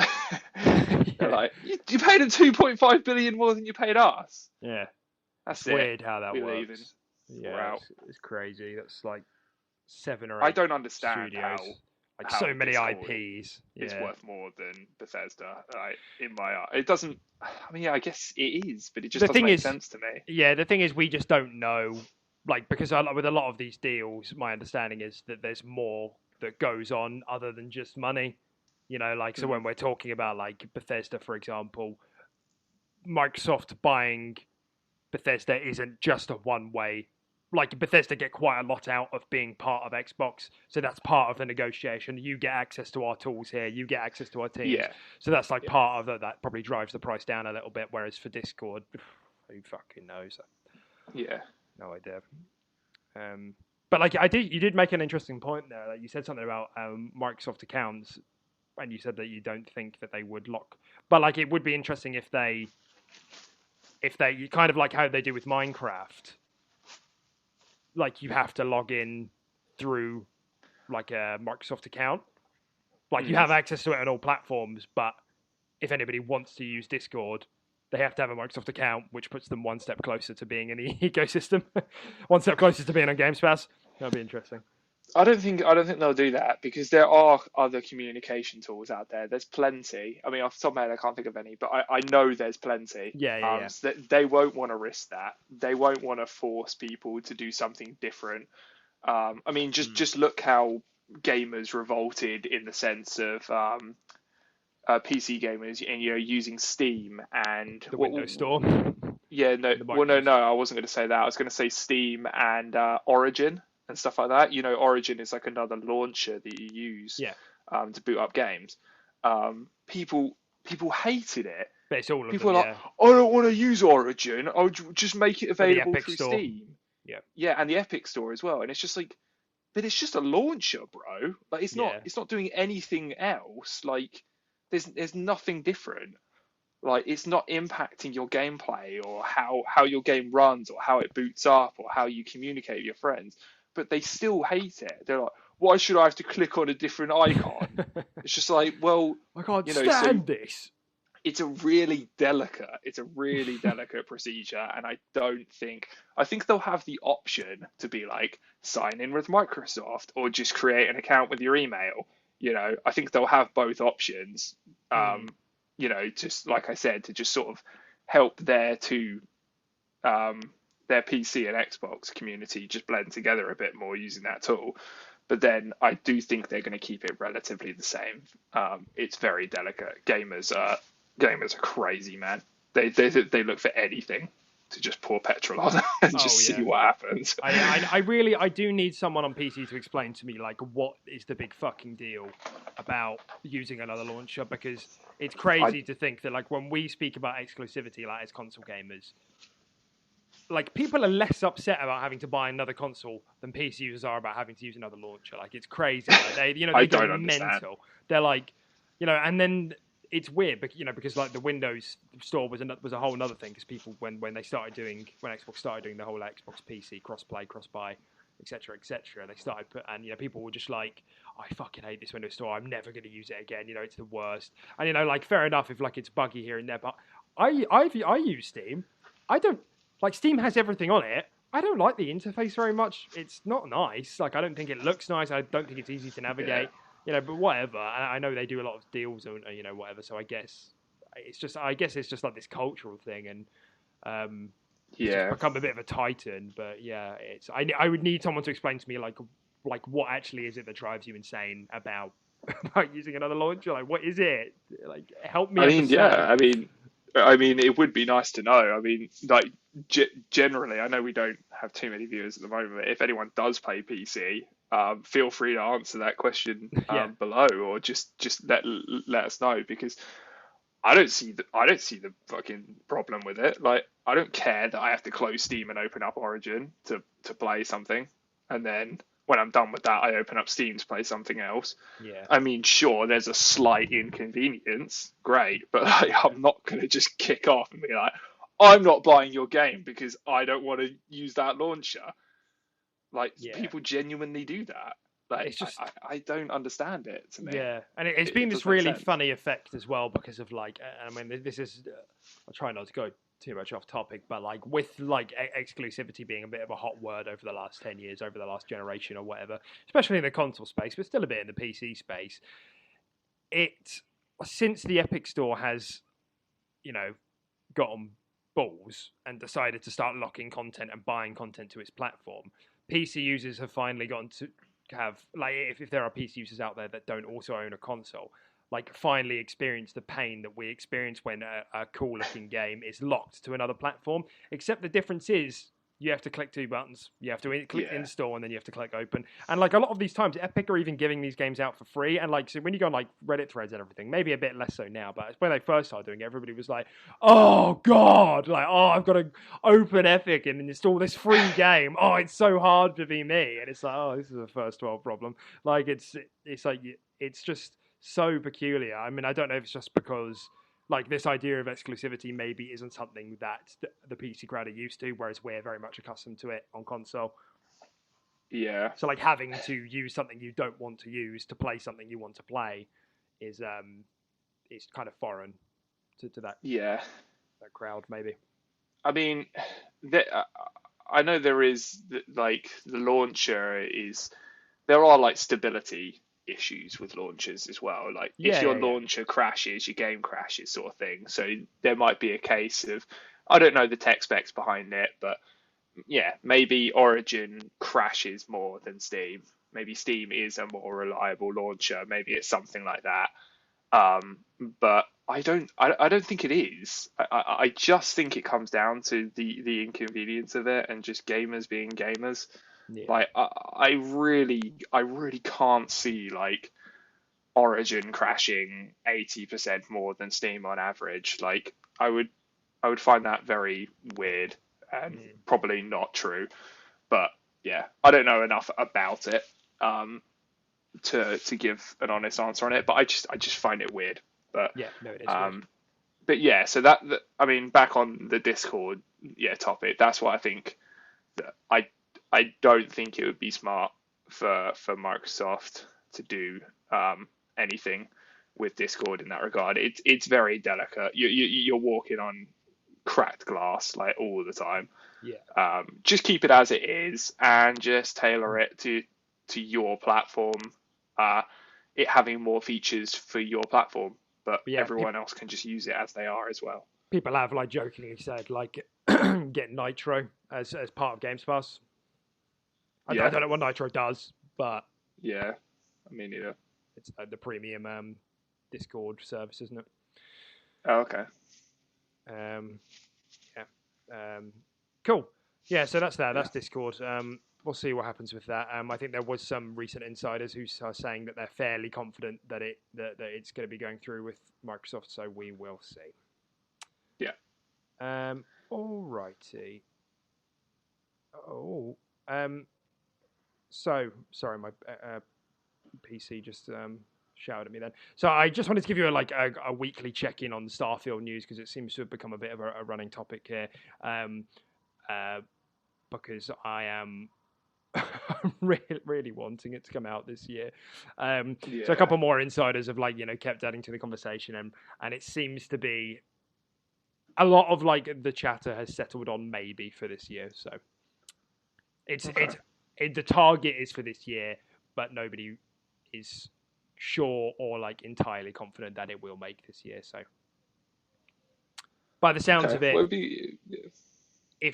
They're Yeah, like, you paid them 2.5 billion more than you paid us. yeah. It's That's it. weird how that We're leaving. works. Yeah, We're out. it's crazy. That's like seven or I eight don't understand studios, how like so how many Discord IPs. is Yeah. worth more than Bethesda. In my eye, it doesn't. I mean, yeah, I guess it is, but it just The doesn't thing make is, sense to me. yeah, the thing is, we just don't know. Like, because with a lot of these deals, my understanding is that there's more that goes on other than just money. Like, so Mm. when we're talking about like Bethesda, for example, Microsoft buying Bethesda isn't just a one way. Like, Bethesda get quite a lot out of being part of Xbox, so that's part of the negotiation. You get access to our tools here, you get access to our teams, Yeah, so that's like yeah, part of that probably drives the price down a little bit. Whereas for Discord, who fucking knows? yeah. No idea. But like, you did make an interesting point there. Like, you said something about Microsoft accounts, and you said that you don't think that they would lock. But like, it would be interesting if they kind of like how they do with Minecraft, like you have to log in through like a Microsoft account. Like, you Mm. have access to it on all platforms, but if anybody wants to use Discord, they have to have a Microsoft account, which puts them one step closer to being in the ecosystem, one step closer to being on Games Pass. That'd be interesting. I don't think they'll do that because there are other communication tools out there. There's plenty. I mean, off the top of my head, I can't think of any, but I know there's plenty. Yeah, yeah, yeah. So that they won't want to risk that. They won't want to force people to do something different. I mean, just Mm. just look how gamers revolted in the sense of PC gamers, and using Steam and The Windows Store, yeah, no, the well, no, Microsoft no, Store. I wasn't going to say that. I was going to say Steam and Origin and stuff like that. Origin is like another launcher that you use Yeah, to boot up games. People hated it. but it's all of People them. are like, Yeah, I don't want to use Origin. I'll just make it or the available Epic through Store. Steam. Yeah, Yeah, and the Epic Store as well. And it's just like, but it's just a launcher, bro. Like yeah. it's not doing anything else. Like there's nothing different. Like it's not impacting your gameplay or how your game runs or how it boots up or how you communicate with your friends. But they still hate it. They're like, why should I have to click on a different icon? It's just like, well, I can't so stand this. it's a really delicate procedure, and I think they'll have the option to be like sign in with Microsoft or just create an account with your email. I think they'll have both options. Mm. Just like I said, to just sort of help um, their PC and Xbox community just blend together a bit more using that tool. But then I do think they're going to keep it relatively the same. It's very delicate. Gamers are crazy, man. They look for anything to just pour petrol on and Oh just see yeah. what happens. I do need someone on PC to explain to me like what is the big fucking deal about using another launcher, because it's I crazy to think that like when we speak about exclusivity, like as console gamers, like people are less upset about having to buy another console than PC users are about having to use another launcher. Like it's crazy. Like I they go don't understand. mental. They're like, and then it's weird, but because like the Windows Store was a whole other thing, because people when Xbox started doing the whole Xbox PC crossplay, cross buy, etc., they started and people were just like, I fucking hate this Windows Store. I'm never going to use it again. It's the worst. And like fair enough if like it's buggy here and there, but I use Steam. I don't like Steam has everything on it. I don't like the interface very much. It's not nice. Like I don't think it looks nice. I don't think it's easy to Yeah, navigate. But whatever. I know they do a lot of deals and whatever. So I guess it's just like this cultural thing, and it's just yeah. become a bit of a titan. But yeah, I would need someone to explain to me like what actually is it that drives you insane about about using another launcher. Like what is it? Like help me I mean, understand. yeah. I mean, it would be nice to know. I mean, like generally, I know we don't have too many viewers at the moment. But if anyone does play PC, feel free to answer that question Yeah, below, or just let us know, because I don't see the fucking problem with it. Like, I don't care that I have to close Steam and open up Origin to play something, and then when I'm done with that, I open up Steam to play something else. yeah, I mean, sure, there's a slight inconvenience, great, but like, yeah, I'm not gonna just kick off and be like, I'm not buying your game because I don't want to use that launcher. Like, yeah. people genuinely do that. Like, It's just I don't understand it. To me, Yeah, and it's been it this doesn't make really sense. funny effect as well because of like, I mean, this is, I'll try not to go too much off topic, but like with like exclusivity being a bit of a hot word over the last 10 years, over the last generation or whatever, especially in the console space, but still a bit in the PC space, it, since the Epic Store has, you know, got on balls and decided to start locking content and buying content to its platform, PC users have finally gotten to have, like, if there are PC users out there that don't also own a console, like finally experience the pain that we experience when a cool looking game is locked to another platform. Except the difference is you have to click two buttons. You have to click Yeah, install and then you have to click open. And like a lot of these times, Epic are even giving these games out for free. And like, so when you go on like Reddit threads and everything, maybe a bit less so now, but when they first started doing it, everybody was like, "Oh God, like I've got to open Epic and install this free game. Oh, it's so hard to be me." And it's like, oh, this is a first world problem. Like it's like it's just so peculiar. I mean, I don't know if it's just because like this idea of exclusivity maybe isn't something that the PC crowd are used to, whereas we're very much accustomed to it on console. yeah, So like having to use something you don't want to use to play something you want to play is kind of foreign to yeah. that crowd maybe. I mean, I know there is like the launcher is there are like stability issues with launchers as well. Like if Yeah, your yeah, yeah. launcher crashes, your game crashes, sort of thing. So there might be a case of I don't know the tech specs behind it, but yeah, maybe Origin crashes more than Steam. maybe Steam is a more reliable launcher. Maybe it's something like that. But I don't think it is. I just think it comes down to the inconvenience of it and just gamers being gamers. Yeah. Like I really can't see like Origin crashing 80% more than Steam on average. Like I would find that very weird and Mm. probably not true. But yeah, I don't know enough about it to give an honest answer on it. But I just find it weird. But Yeah, no, it is weird. um, but yeah, so I mean, back on the Discord, yeah, topic. That's what I think. That I don't think it would be smart for Microsoft to do anything with Discord in that regard. It's very delicate. You're walking on cracked glass like all the time. Yeah. Just keep it as it is and just tailor it to your platform. Uh, it having more features for your platform, but But yeah, everyone else can just use it as they are as well. people have like jokingly said like get Nitro as part of Games Pass. I Yeah, don't know what Nitro does, but yeah. I mean, yeah. it's the premium Discord service, isn't it? Oh, okay. Um, yeah. Cool. Yeah. So that's that. Yeah. That's Discord. We'll see what happens with that. I think there was some recent insiders who are saying that they're fairly confident that that it's going to be going through with Microsoft. So we will see. Yeah. All righty. Oh. So sorry, my PC just shouted at me then. So I just wanted to give you a weekly check in on Starfield news because it seems to have become a bit of a running topic here. Because I am really wanting it to come out this year. So a Yeah. couple more insiders have kept adding to the conversation, and it seems to be a lot of the chatter has settled on maybe for this year. So Okay. the target is for this year, but nobody is sure or entirely confident that it will make this year. So by the sounds Okay. of it, Well, it'd be yeah.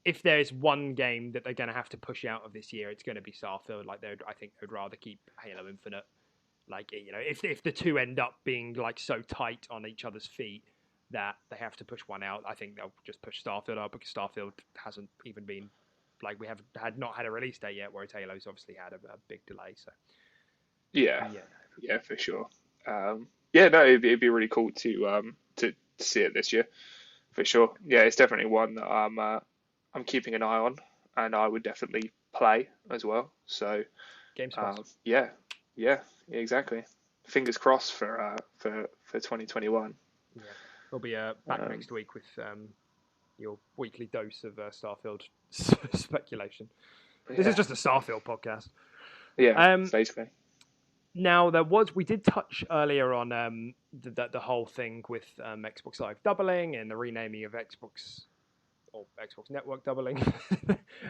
if there's one game that they're going to have to push out of this year, it's going to be Starfield. I think they'd rather keep Halo Infinite. If the two end up being so tight on each other's feet that they have to push one out, I think they'll just push Starfield out because Starfield hasn't even been we have not had a release date yet, whereas Halo's obviously had a big delay. So Yeah. yeah, Yeah, for sure. Yeah, no, it'd be really cool to see it this year for sure. Yeah, it's definitely one that I'm keeping an eye on, and I would definitely play as well. So Games Pass. yeah, yeah, exactly. Fingers crossed for 2021. Yeah, we'll be back Um, next week with your weekly dose of Starfield speculation. This is yeah, just a Starfield podcast. yeah, Um, basically. Now we did touch earlier on the whole thing with Xbox Live doubling and the renaming of Xbox or Xbox Network doubling,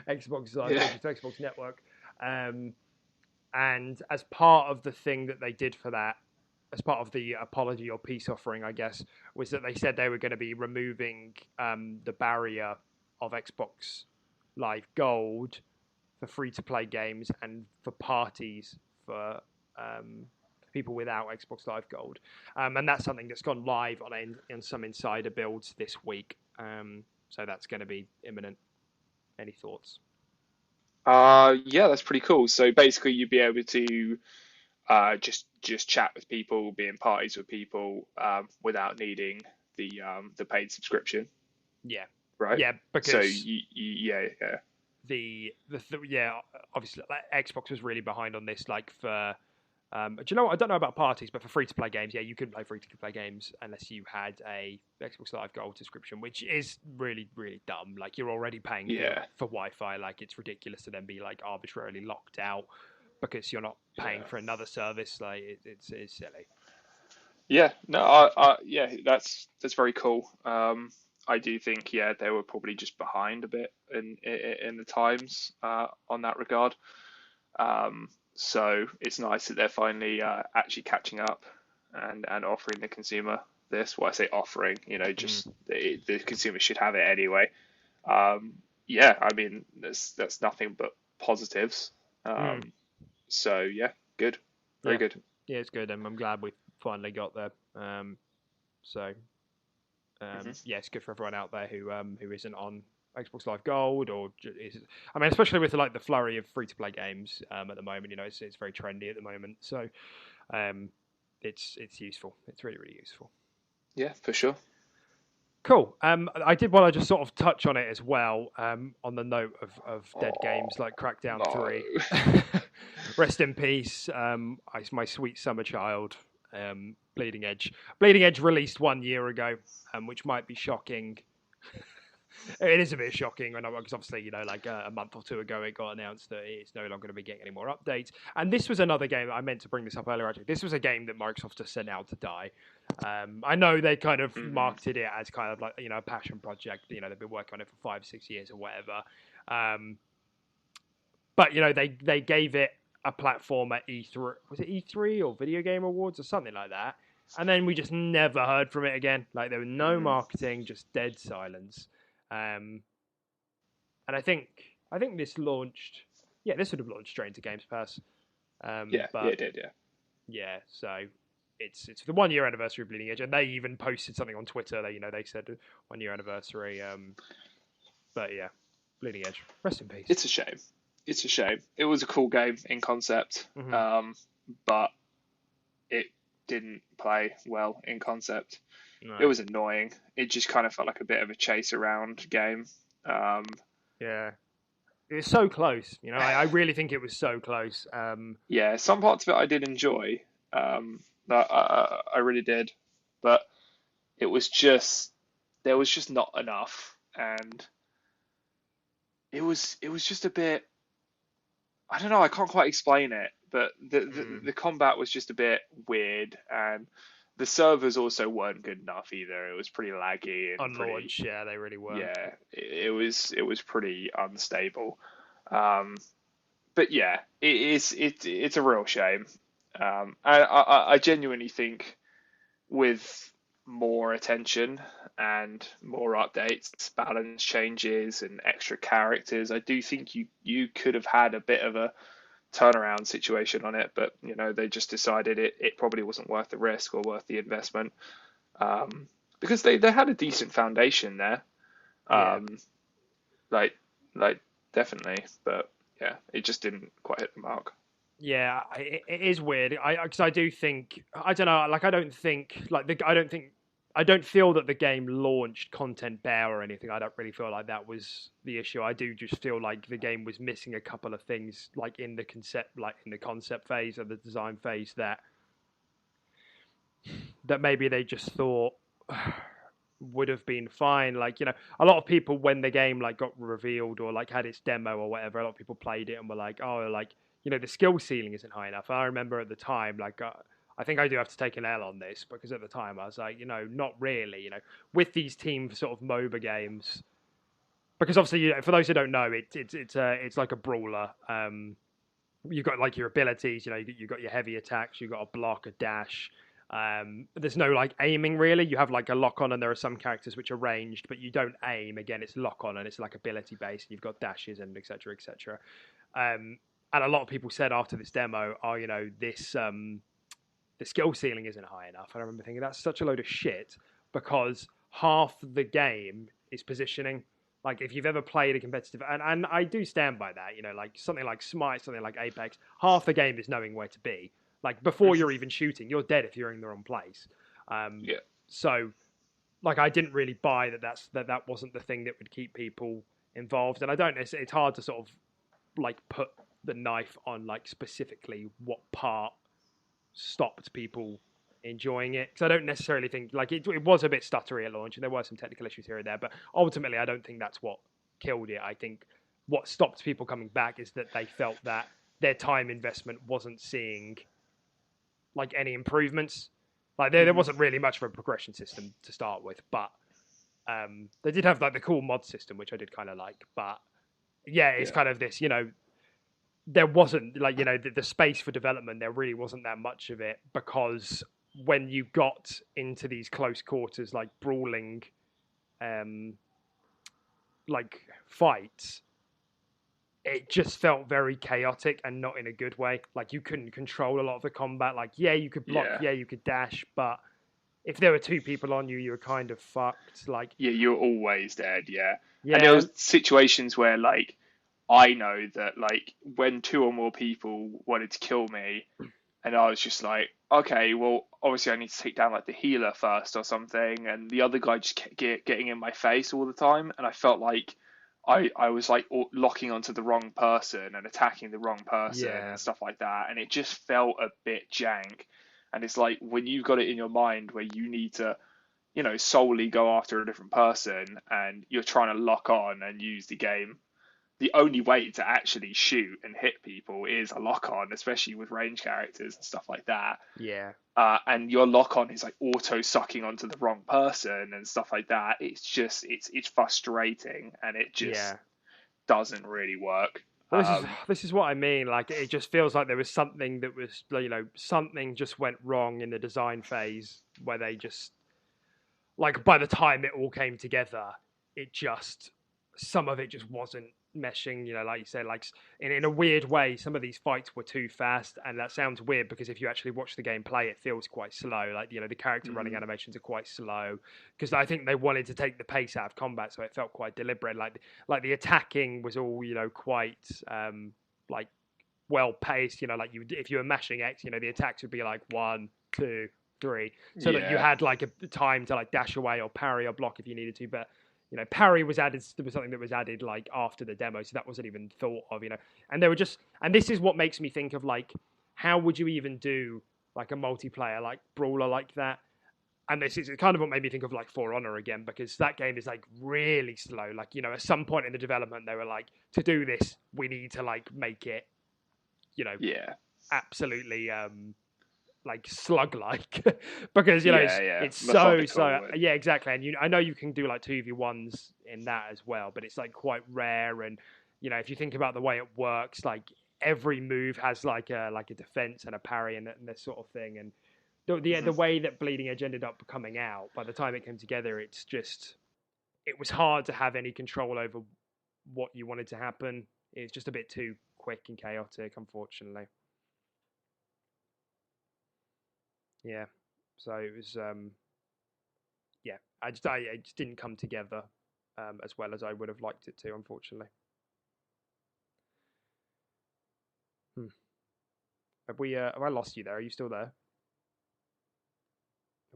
Xbox Live Yeah, to Xbox Network, and as part of the thing that they did for that, as part of the apology or peace offering, I guess, was that they said they were going to be removing the barrier of Xbox Live Gold for free to play games and for parties for people without Xbox Live Gold, and that's something that's gone live on some insider builds this week. So that's going to be imminent. Any thoughts? yeah, that's pretty cool. So basically, you'd be able to just chat with people, be in parties with people without needing the paid subscription, Yeah, right? yeah, So because yeah, yeah, yeah, obviously Xbox was really behind on this. For do you know what? I don't know about parties, but for free to play games, yeah, you couldn't play free to play games unless you had a Xbox Live Gold subscription, which is really really dumb. You're already paying yeah, for Wi-Fi. It's ridiculous to then be arbitrarily locked out because you're not paying yeah. for another service. It's silly. Yeah, no, yeah, that's very cool. I do think, yeah, they were probably just behind a bit in the times on that regard. So it's nice that they're finally actually catching up and offering the consumer this. Well, I say offering, Mm. just the consumer should have it anyway. Yeah, I mean, that's nothing but positives. Mm. Um, So yeah, good, very Yeah, good. yeah, it's good, and I'm glad we finally got there. So Hmm. yeah, it's good for everyone out there who isn't on Xbox Live Gold or is. I mean, especially with like the flurry of free to play games at the moment. You know, it's very trendy at the moment. So um, it's useful. It's really really useful. Yeah, for sure. Cool. I did want to just sort of touch on it as well. On the note of dead Oh games like Crackdown no. 3. Rest in peace, my sweet summer child, Bleeding Edge. Bleeding Edge released 1 year ago, which might be shocking. It is a bit shocking, because obviously, like a month or two ago, it got announced that it's no longer going to be getting any more updates. And this was another game. I meant to bring this up earlier. Actually, this was a game that Microsoft just sent out to die. I know they kind of Hmm. marketed it as kind of like a passion project. They've been working on it for 5-6 years or whatever. Um, but they gave it a platform at E3. Was it E3 or Video Game Awards or something like that? And then we just never heard from it again. Like there was no Hmm. marketing, just dead silence. Um, and I think this launched. Yeah, this would have launched straight into Games Pass. Yeah, yeah, But it did. Yeah. yeah, so it's the 1 year anniversary of Bleeding Edge, and they even posted something on Twitter. They said 1 year anniversary. But yeah, Bleeding Edge, rest in peace. It's a shame. It's a shame. It was a cool game in concept, Mm-hmm. but it didn't play well in concept. It No, was annoying. It just kind of felt like a bit of a chase around game. Um, yeah, it was so close. I really think it was so close. yeah, some parts of it I did enjoy. That I really did, but it was just there was just not enough, and it was just a bit. I don't know. I can't quite explain it, but Mm, the combat was just a bit weird, and the servers also weren't good enough either. It was pretty laggy and on pretty, launch, yeah, they really weren't. yeah. It was pretty unstable. Um, but yeah, it's a real shame. I genuinely think with more attention and more updates, balance changes, and extra characters, I do think you could have had a bit of a turnaround situation on it, but they just decided it probably wasn't worth the risk or worth the investment, because they had a decent foundation there, Yeah, um, like like definitely, but yeah, it just didn't quite hit the mark. yeah, it is weird. Because I do think I don't know. Like I don't think like the I don't think I don't feel that the game launched content bare or anything. I don't really feel like that was the issue. I do just feel like the game was missing a couple of things, like in the concept phase or the design phase that maybe they just thought would have been fine. Like a lot of people when the game like got revealed or like had its demo or whatever, a lot of people played it and were like, oh, like the skill ceiling isn't high enough. And I remember at the time, like I think I do have to take an L on this because at the time I was like, not really. With these team sort of MOBA games, because obviously for those who don't know, it's like a brawler. You've got like your abilities. You've got your heavy attacks. You've got a block, a dash. There's no like aiming really. You have like a lock on, and there are some characters which are ranged, but you don't aim. Again, it's lock on, and it's like ability based. You've got dashes and etc. etc. And a lot of people said after this demo, oh, this the skill ceiling isn't high enough. And I remember thinking that's such a load of shit because half the game is positioning. Like if you've ever played a competitive, and I do stand by that, like something like Smite, something like Apex, half the game is knowing where to be. Like before you're even shooting, you're dead if you're in the wrong place. Um, Yeah. so like I didn't really buy that wasn't the thing that would keep people involved, and I don't. It's hard to sort of like put the knife on like specifically what part stopped people enjoying it because I don't necessarily think like it was a bit stuttery at launch and there were some technical issues here and there, but ultimately I don't think that's what killed it. I think what stopped people coming back is that they felt that their time investment wasn't seeing like any improvements. Like there Hmm. wasn't really much of a progression system to start with, but they did have like the cool mod system which I did kind of like, but yeah, it's Yeah. kind of this, there wasn't like the space for development there really wasn't that much of it because when you got into these close quarters like brawling um like fights it just felt very chaotic and not in a good way. Like you couldn't control a lot of the combat. Like yeah, you could block, Yeah. yeah, you could dash, but if there were two people on you, you were kind of fucked. Like Yeah, you're always dead, yeah. And there yeah, was situations where like I know that like when two or more people wanted to kill me, and I was just like, okay, well, obviously I need to take down like the healer first or something, and the other guy just kept getting in my face all the time, and I felt like I was like locking onto the wrong person and attacking the wrong person yeah, and stuff like that, and it just felt a bit jank. And it's like when you've got it in your mind where you need to, solely go after a different person and you're trying to lock on and use the game, the only way to actually shoot and hit people is a lock on, especially with range characters and stuff like that. yeah, And your lock on is like auto sucking onto the wrong person and stuff like that. It's just it's frustrating and it just yeah. doesn't really work. Well, this is what I mean. Like it just feels like there was something that was, something just went wrong in the design phase where they just, like, by the time it all came together, it just, some of it just wasn't meshing. Like you said, like in a weird way, some of these fights were too fast, and that sounds weird because if you actually watch the game play, it feels quite slow. Like the character running Mm, animations are quite slow because I think they wanted to take the pace out of combat, so it felt quite deliberate. Like the attacking was all quite like well paced. Like you, if you were mashing X, the attacks would be like 1, 2, 3, so that you yeah, had like a time to like dash away or parry or block if you needed to. But parry was added. There was something that was added like after the demo, so that wasn't even thought of. And they were just, and this is what makes me think of like, how would you even do like a multiplayer like brawler like that? And this is kind of what made me think of like For Honor again, because that game is like really slow. Like at some point in the development, they were like, to do this, we need to like make it, you know, yeah, absolutely like slug like because yeah, yeah. it's so Methodical and yeah, exactly. And I know you can do like 2v1s in that as well, but it's like quite rare. And if you think about the way it works, like every move has like a defense and a parry and this sort of thing. And the mhm. way that Bleeding Edge ended up coming out, by the time it came together, it was hard to have any control over what you wanted to happen. It's just a bit too quick and chaotic, unfortunately. Yeah. So it was yeah. It just didn't come together as well as I would have liked it to, unfortunately. Hmm. Have I lost you there? Are you still there?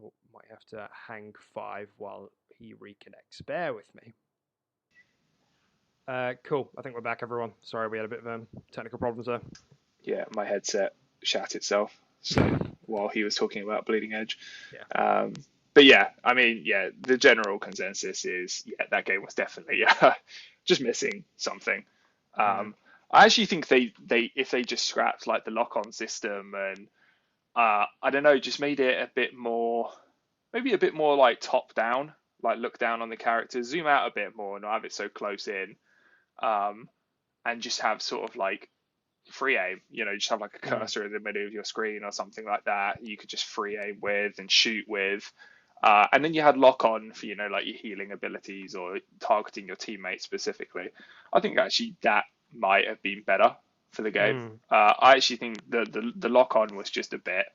Oh, might have to hang 5 while he reconnects. Bear with me. Cool. I think we're back, everyone. Sorry, we had a bit of technical problems Yeah, my headset shat itself. So there. while he was talking about Bleeding Edge, Yeah. um, but yeah, I mean, yeah, the general consensus is yeah, that game was definitely just missing something. Mm. I actually think they if they just scrapped like the lock-on system and I don't know, just made it a bit more, maybe a bit more like top down, like look down on the characters, zoom out a bit more, not have it so close in, um, and just have sort of like free aim, just have like a Mm. cursor in the middle of your screen or something like that. You could just free aim with and shoot with. And then you had lock on for, like your healing abilities or targeting your teammates specifically. I think actually that might have been better for the game. Mm. I actually think the lock on was just a bit,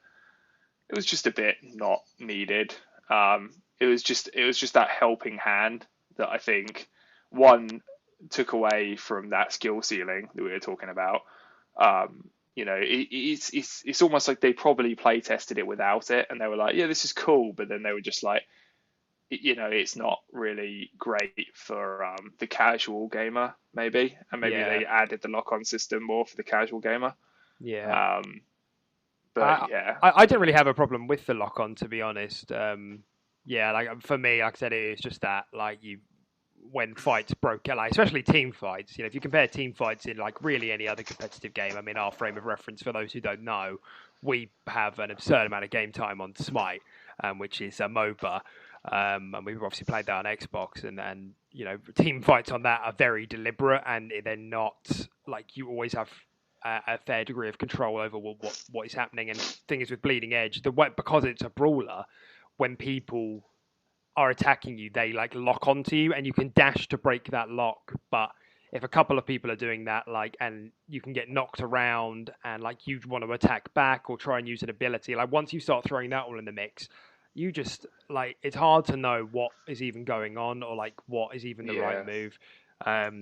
it was just a bit not needed. It was just that helping hand that I think one took away from that skill ceiling that we were talking about. It's almost like they probably play tested it without it, and they were like, yeah, this is cool, but then they were just like, it's not really great for the casual gamer, maybe, and maybe Yeah. they added the lock-on system more for the casual gamer. Yeah. Um, but I, yeah, I I don't don't really know. have a problem with the lock on, to be honest. Yeah, like for me, like I said, it is just that like you when fights broke out, like especially team fights. If you compare team fights in like really any other competitive game, I mean, our frame of reference for those who don't know, we have an absurd amount of game time on Smite, which is a MOBA, and we've obviously played that on Xbox, and team fights on that are very deliberate, and they're not like you always have a fair degree of control over what is happening. And the thing is with Bleeding Edge, because it's a brawler, when people are attacking you, they like lock onto you, and you can dash to break that lock, but if a couple of people are doing that, like, and you can get knocked around, and like you want to attack back or try and use an ability, like once you start throwing that all in the mix, you just like it's hard to know what is even going on or like what is even the right Yeah. move.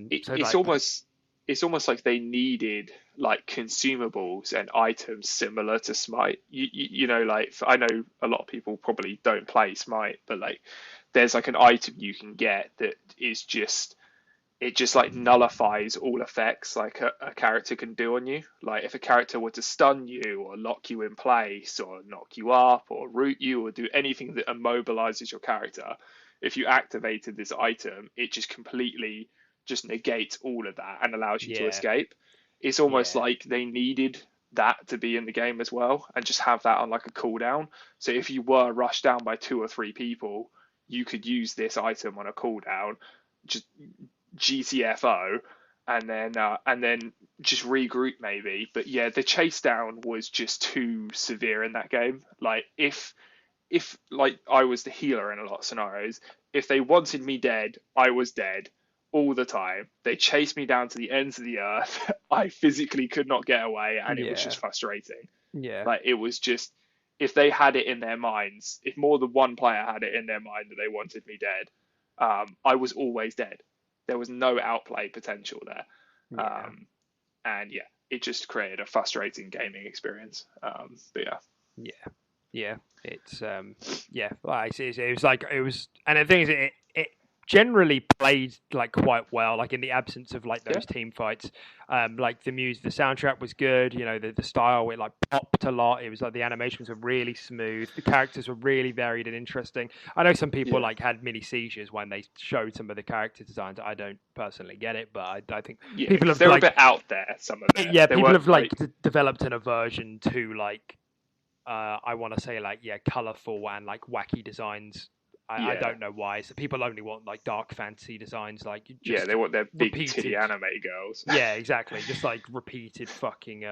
it, So it's like, almost it's almost like they needed like consumables and items similar to Smite. You know, like I know a lot of people probably don't play Smite, but like there's like an item you can get that is just it just like nullifies all effects like a character can do on you. Like if a character were to stun you or lock you in place or knock you up or root you or do anything that immobilizes your character, if you activated this item, it just completely just negates all of that and allows you to yeah, escape. It's almost yeah, like they needed that to be in the game as well and just have that on like a cooldown. So if you were rushed down by two or three people, you could use this item on a cooldown, just GTFO, and then just regroup maybe. But yeah, the chase down was just too severe in that game. Like if like I was the healer in a lot of scenarios, if they wanted me dead, I was dead all the time. They chased me down to the ends of the earth. I physically could not get away, and it was yeah, just frustrating. yeah, Like it was just if they had it in their minds, if more than one player had it in their mind that they wanted me dead, I was always dead. There was no outplay potential there, yeah, and yeah, it just created a frustrating gaming experience. But yeah, yeah, yeah. It's yeah. Like, it was like it was, and the thing is, it generally played like quite well. Like in the absence of like yeah, those team fights, like the music, the soundtrack was good. You know, the style it like popped a lot. It was like the animations were really smooth. The characters were really varied and interesting. I know some people yeah, like had mini seizures when they showed some of the character designs. I don't personally get it, but I think yeah, people because have they're a like bit out there. Some of it, yeah, they people weren't have like like developed an aversion to like I want to say like yeah, colorful and like wacky designs. I yeah, don't know why. So people only want like dark fantasy designs, like yeah, just they want their big titty repeated. anime girls. Yeah, exactly. Just like repeated fucking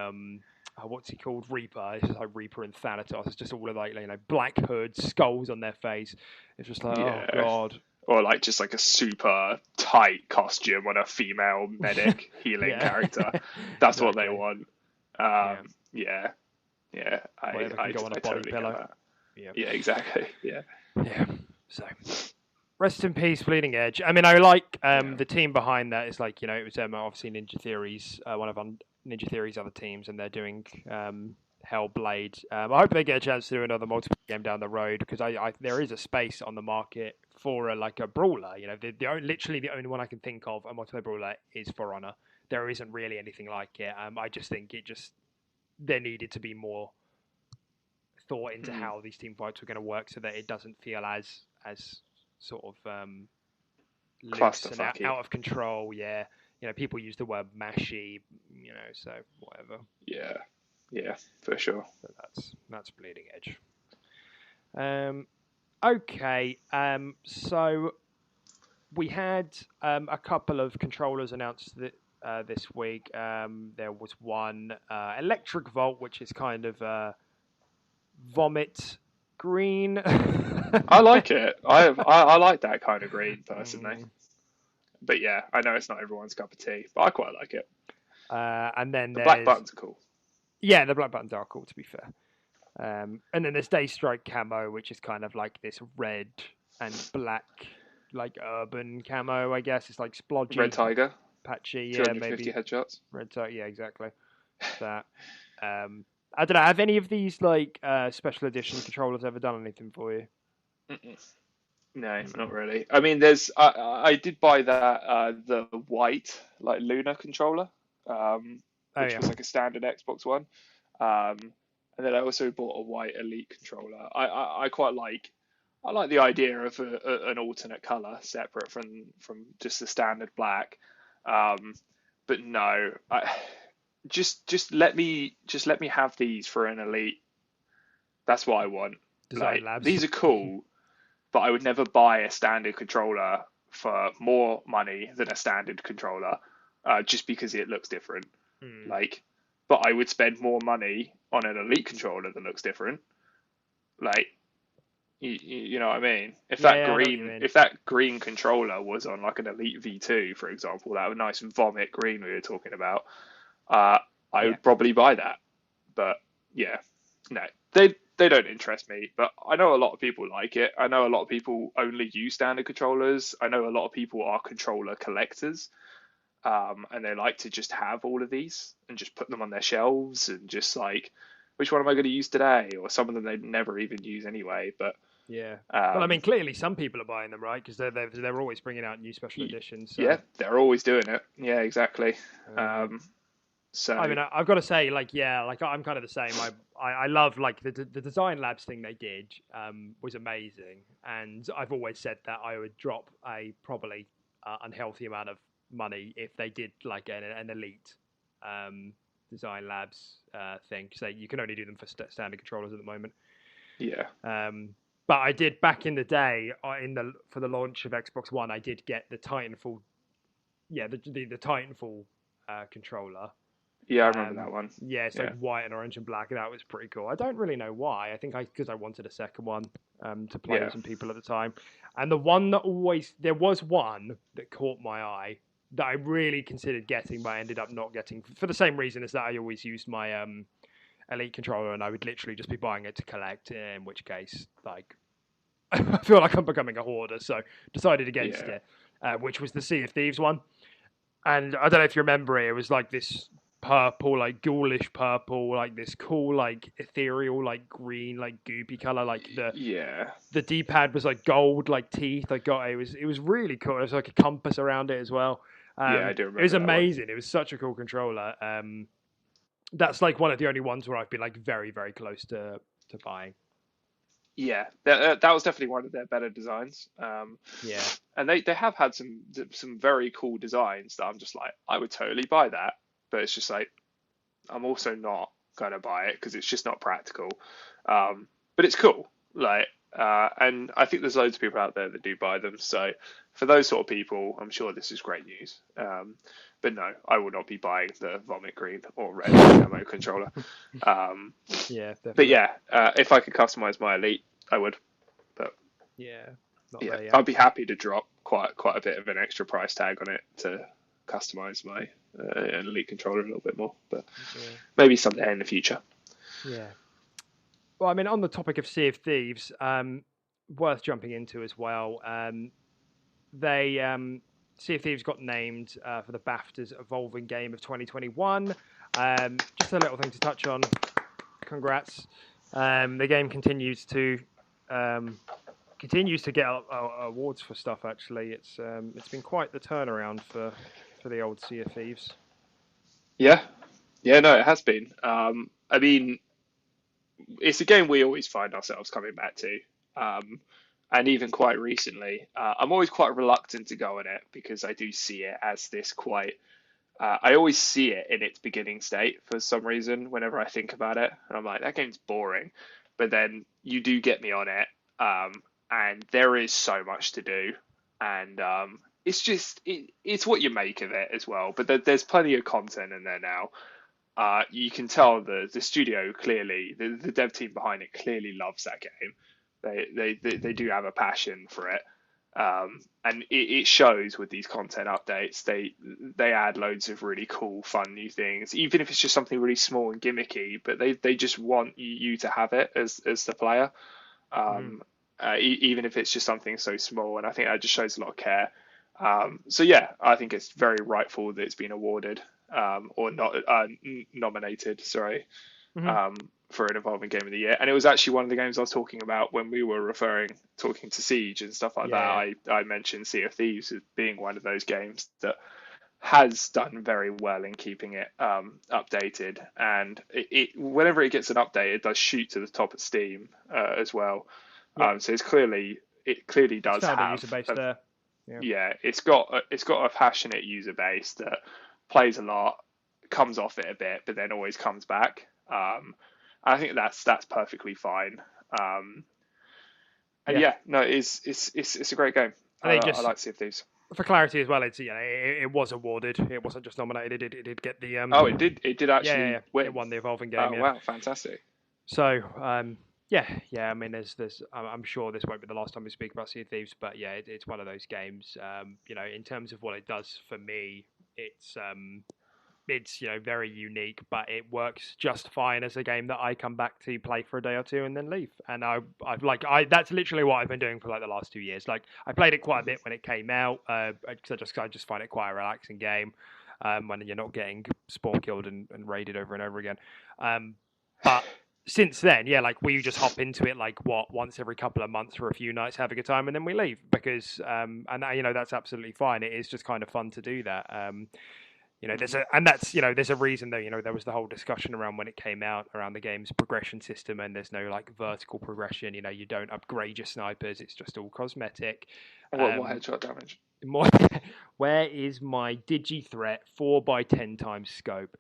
what's he called? Reaper. It's just like Reaper and Thanatos. It's just all of like black hoods, skulls on their face. It's just like oh Yeah, god. or like just like a super tight costume on a female medic healing Yeah. character. That's what they Exactly. want. Yeah. Yeah, yeah, Whatever can go on a I body totally get pillow. that. Yeah. Yeah, exactly. Yeah, Yeah. So rest in peace, Bleeding Edge. I mean, I like yeah. the team behind that is like it was obviously Ninja Theory's one of Ninja Theory's other teams, and they're doing Hellblade. I hope they get a chance to do another multiplayer game down the road because there is a space on the market for like a brawler. You know, literally the only one I can think of a multiplayer brawler is For Honor. There isn't really anything like it. I just think there needed to be more thought into Mm. how these team fights were going to work so that it doesn't feel as sort of loose and Clusterfucky. out of control. Yeah, people use the word mashy. So whatever. Yeah, yeah, for sure. But that's Bleeding Edge. Okay. So we had a couple of controllers announced this week. There was one Electric Volt, which is kind of vomit green. I like it. I like that kind of green personally. Mm. But yeah, I know it's not everyone's cup of tea, but I quite like it. And then The black there's buttons are cool. yeah, the black buttons are cool to be fair. And then there's Daystrike camo, which is kind of like this red and black, like urban camo. I guess it's like Red splodgy, Tiger, patchy. Yeah, 250 maybe headshots. red tight. Yeah, exactly. That. I don't know. Have any of these like special edition controllers ever done anything for you? Mm-mm. No, not Mm. really. I mean, there's I did buy that the white like Luna controller, Oh which yeah. was like a standard Xbox One, um, and then I also bought a white Elite controller. I quite like I like the idea of an alternate color separate from just the standard black, um, but no, just let me have these for an Elite. That's what I want. Design Like Labs. these are cool, but I would never buy a standard controller for more money than a standard controller, just because it looks different. Mm. Like, but I would spend more money on an Elite controller that looks different. Like, You know what I mean? Yeah, yeah, I know what you mean. If that green controller was on like an Elite V2, for example, that nice vomit green we were talking about, uh, I Yeah, would probably buy that. But yeah, no, they don't interest me. But I know a lot of people like it. I know a lot of people only use standard controllers. I know a lot of people are controller collectors, and they like to just have all of these and just put them on their shelves and just like, which one am I going to use today? Or some of them they never even use anyway. But yeah. Well, I um, mean, clearly some people are buying them, right? Because they're always bringing out new special editions. So, yeah, they're always doing it. Yeah, exactly. um, Um, I so mean, I've got to say, like, yeah, like I'm kind of the same. I love like the design labs thing they did was amazing, and I've always said that I would drop a probably unhealthy amount of money if they did like an elite um, design labs thing. So you can only do them for standard controllers at the moment. yeah, Um, but I did back in the day for the launch of Xbox One. I did get the Titanfall, yeah, the Titanfall controller. yeah, I remember that one. Yeah, it's like Yeah, white and orange and black, and that was pretty cool. I don't really know why. I think because I wanted a second one to play yeah, with some people at the time. And the one that there was one that caught my eye that I really considered getting, but I ended up not getting for the same reason as that I always used my Elite controller, and I would literally just be buying it to collect. In which case, like, I feel like I'm becoming a hoarder, so decided against yeah, it. Which was the Sea of Thieves one. And I don't know if you remember it. It was like this purple, like ghoulish purple, like this cool, like ethereal, like green, like goopy color. Like yeah, the D pad was like gold, like teeth. I got it was really cool. There was like a compass around it as well. yeah. I do It was remember that one. amazing. It was such a cool controller. That's like one of the only ones where I've been like very very close to buying. Yeah, that was definitely one of their better designs. Yeah, And they have had some very cool designs that I'm just like I would totally buy that, but it's just like I'm also not gonna buy it because it's just not practical. But it's cool, like, and I think there's loads of people out there that do buy them. So for those sort of people, I'm sure this is great news. But no, I will not be buying the vomit green or red camo controller. Um, yeah, but definitely. yeah, if I could customize my Elite, I would. But Yeah, not yeah, there yet. I'd be happy to drop quite a bit of an extra price tag on it to customize my Elite controller a little bit more. But Yeah, maybe someday in the future. yeah. Well, I mean, on the topic of Sea of Thieves, worth jumping into as well. They Sea of Thieves got named for the BAFTA's Evolving Game of 2021. Just a little thing to touch on. Congrats. The game um, continues to get awards for stuff. Actually, it's been quite the turnaround for the old Sea of Thieves. Yeah, yeah, no, it has been. I mean, it's a game we always find ourselves coming back to. Um, and even quite recently, I'm always quite reluctant to go on it because I do see it as this quite. I always see it in its beginning state for some reason whenever I think about it, and I'm like, that game's boring. But then you do get me on it, and there is so much to do, and it's just it's what you make of it as well. But there's plenty of content in there now. You can tell the studio clearly, the dev team behind it clearly loves that game. They do have a passion for it, and it shows with these content updates. They add loads of really cool, fun new things, even if it's just something really small and gimmicky. But they just want you to have it as the player, Mm-hmm. um, even if it's just something so small. And I think that just shows a lot of care. So yeah, I think it's very rightful that it's been awarded, or not nominated. Sorry, Mm-hmm. um, for an evolving game of the year. And it was actually one of the games I was talking about when we were talking to Siege and stuff like that. Yeah, I mentioned Sea of Thieves as being one of those games that has done very well in keeping it updated. And whenever it gets an update, it does shoot to the top of Steam as well. yeah. So it clearly It's does found a user have base a, there. Yeah. yeah, it's got a passionate user base that plays a lot, comes off it a bit, but then always comes back. I think that's perfectly fine. Um, and Yeah. yeah, no, it's a great game. And they I just, like Sea of Thieves. for clarity as well, it was awarded. It wasn't just nominated. It did get the Oh, it did yeah, actually it win. won the evolving game. Oh Yeah. wow, fantastic. So Yeah. I mean, there's. I'm sure this won't be the last time we speak about Sea of Thieves, but yeah, it's one of those games. In terms of what it does for me, it's it's very unique, but it works just fine as a game that I come back to play for a day or two and then leave. And I that's literally what I've been doing for like the last 2 years. Like I played it quite a bit when it came out, because I just find it quite a relaxing game, when you're not getting spawn killed and raided over and over again. But since then, yeah, like we just hop into it like once every couple of months for a few nights, have a good time, and then we leave because and that's absolutely fine. It is just kind of fun to do that. There's a reason though. There was the whole discussion around when it came out around the game's progression system, and there's no like vertical progression. You don't upgrade your snipers; it's just all cosmetic. What headshot damage? More, where is my digi threat 4x10 times scope?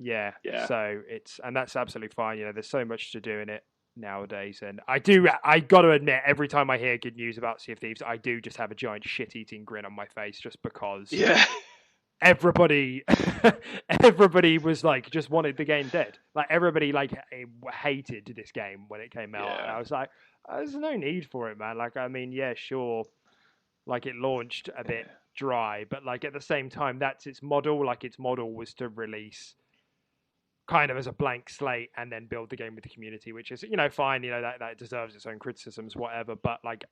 Yeah. Yeah. So and that's absolutely fine. There's so much to do in it nowadays, and I got to admit, every time I hear good news about Sea of Thieves, I do just have a giant shit-eating grin on my face, just because everybody was like just wanted the game dead. Like everybody like hated this game when it came out, and I was like, there's no need for it, man. Like, I mean, yeah, sure, like it launched a bit dry, but like at the same time, that's its model. Like its model was to release kind of as a blank slate and then build the game with the community, which is fine. That deserves its own criticisms, whatever. But like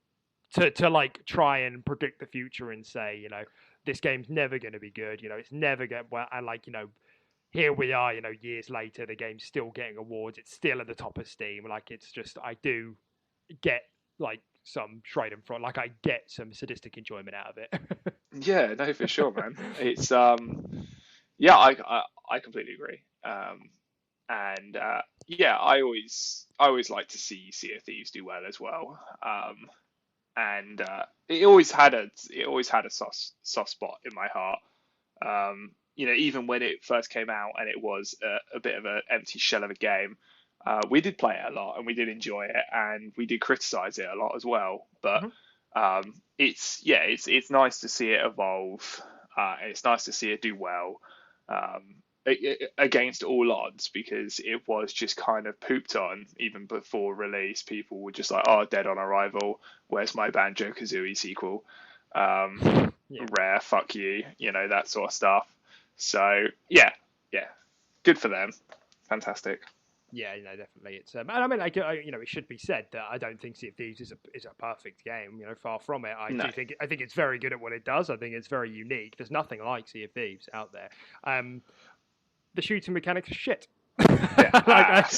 to like try and predict the future and say this game's never going to be good. It's never going well. And like here we are. Years later, the game's still getting awards. It's still at the top of Steam. Like it's just I do get like some Schadenfreude. Like I get some sadistic enjoyment out of it. Yeah, no, for sure, man. It's yeah, I completely agree. And yeah, I always like to see Sea of Thieves do well as well. And it always had a soft spot in my heart. Even when it first came out and it was a bit of an empty shell of a game, we did play it a lot and we did enjoy it and we did criticize it a lot as well. But it's nice to see it evolve. It's nice to see it do well. Against all odds, because it was just kind of pooped on even before release. People were just like, "Oh, dead on arrival. Where's my Banjo-Kazooie sequel? Rare, fuck you," that sort of stuff. So yeah, good for them. Fantastic. Yeah, definitely. It's and I mean, like, it should be said that I don't think Sea of Thieves is a perfect game. Far from it. I think it's very good at what it does. I think it's very unique. There's nothing like Sea of Thieves out there. The shooting mechanics are shit. I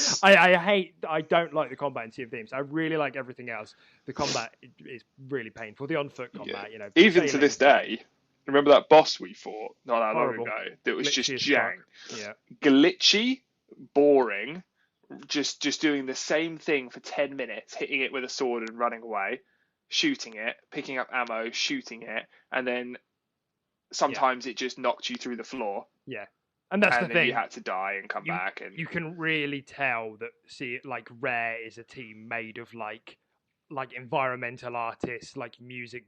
don't like the combat in Sea of Thieves. I really like everything else. The combat is really painful. The on-foot combat, even to this day. Remember that boss we fought not that long ago? That was glitchy just jank, glitchy, boring. Just doing the same thing for 10 minutes, hitting it with a sword and running away, shooting it, picking up ammo, shooting it, and then sometimes it just knocked you through the floor. Yeah. And that's the thing. You had to die and come back. And you can really tell that Rare is a team made of like environmental artists, like music,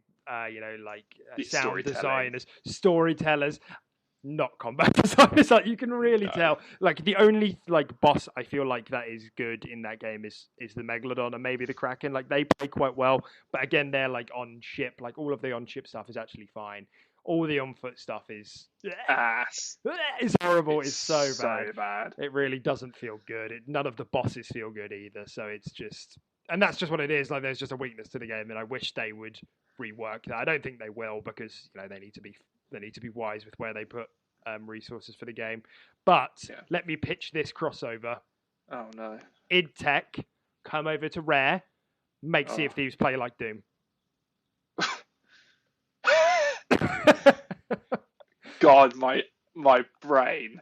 sound designers, storytellers, not combat designers. Like you can really tell. Like the only boss I feel like that is good in that game is the Megalodon and maybe the Kraken. Like they play quite well, but again they're like on ship. Like all of the on ship stuff is actually fine. All the on foot stuff is ass. It's horrible. It's so bad. It really doesn't feel good. None of the bosses feel good either. So it's just, and that's just what it is. Like there's just a weakness to the game, and I wish they would rework that. I don't think they will because they need to be wise with where they put resources for the game. But let me pitch this crossover. Oh no! id Tech, come over to Rare, make Sea of Thieves play like Doom. God, my brain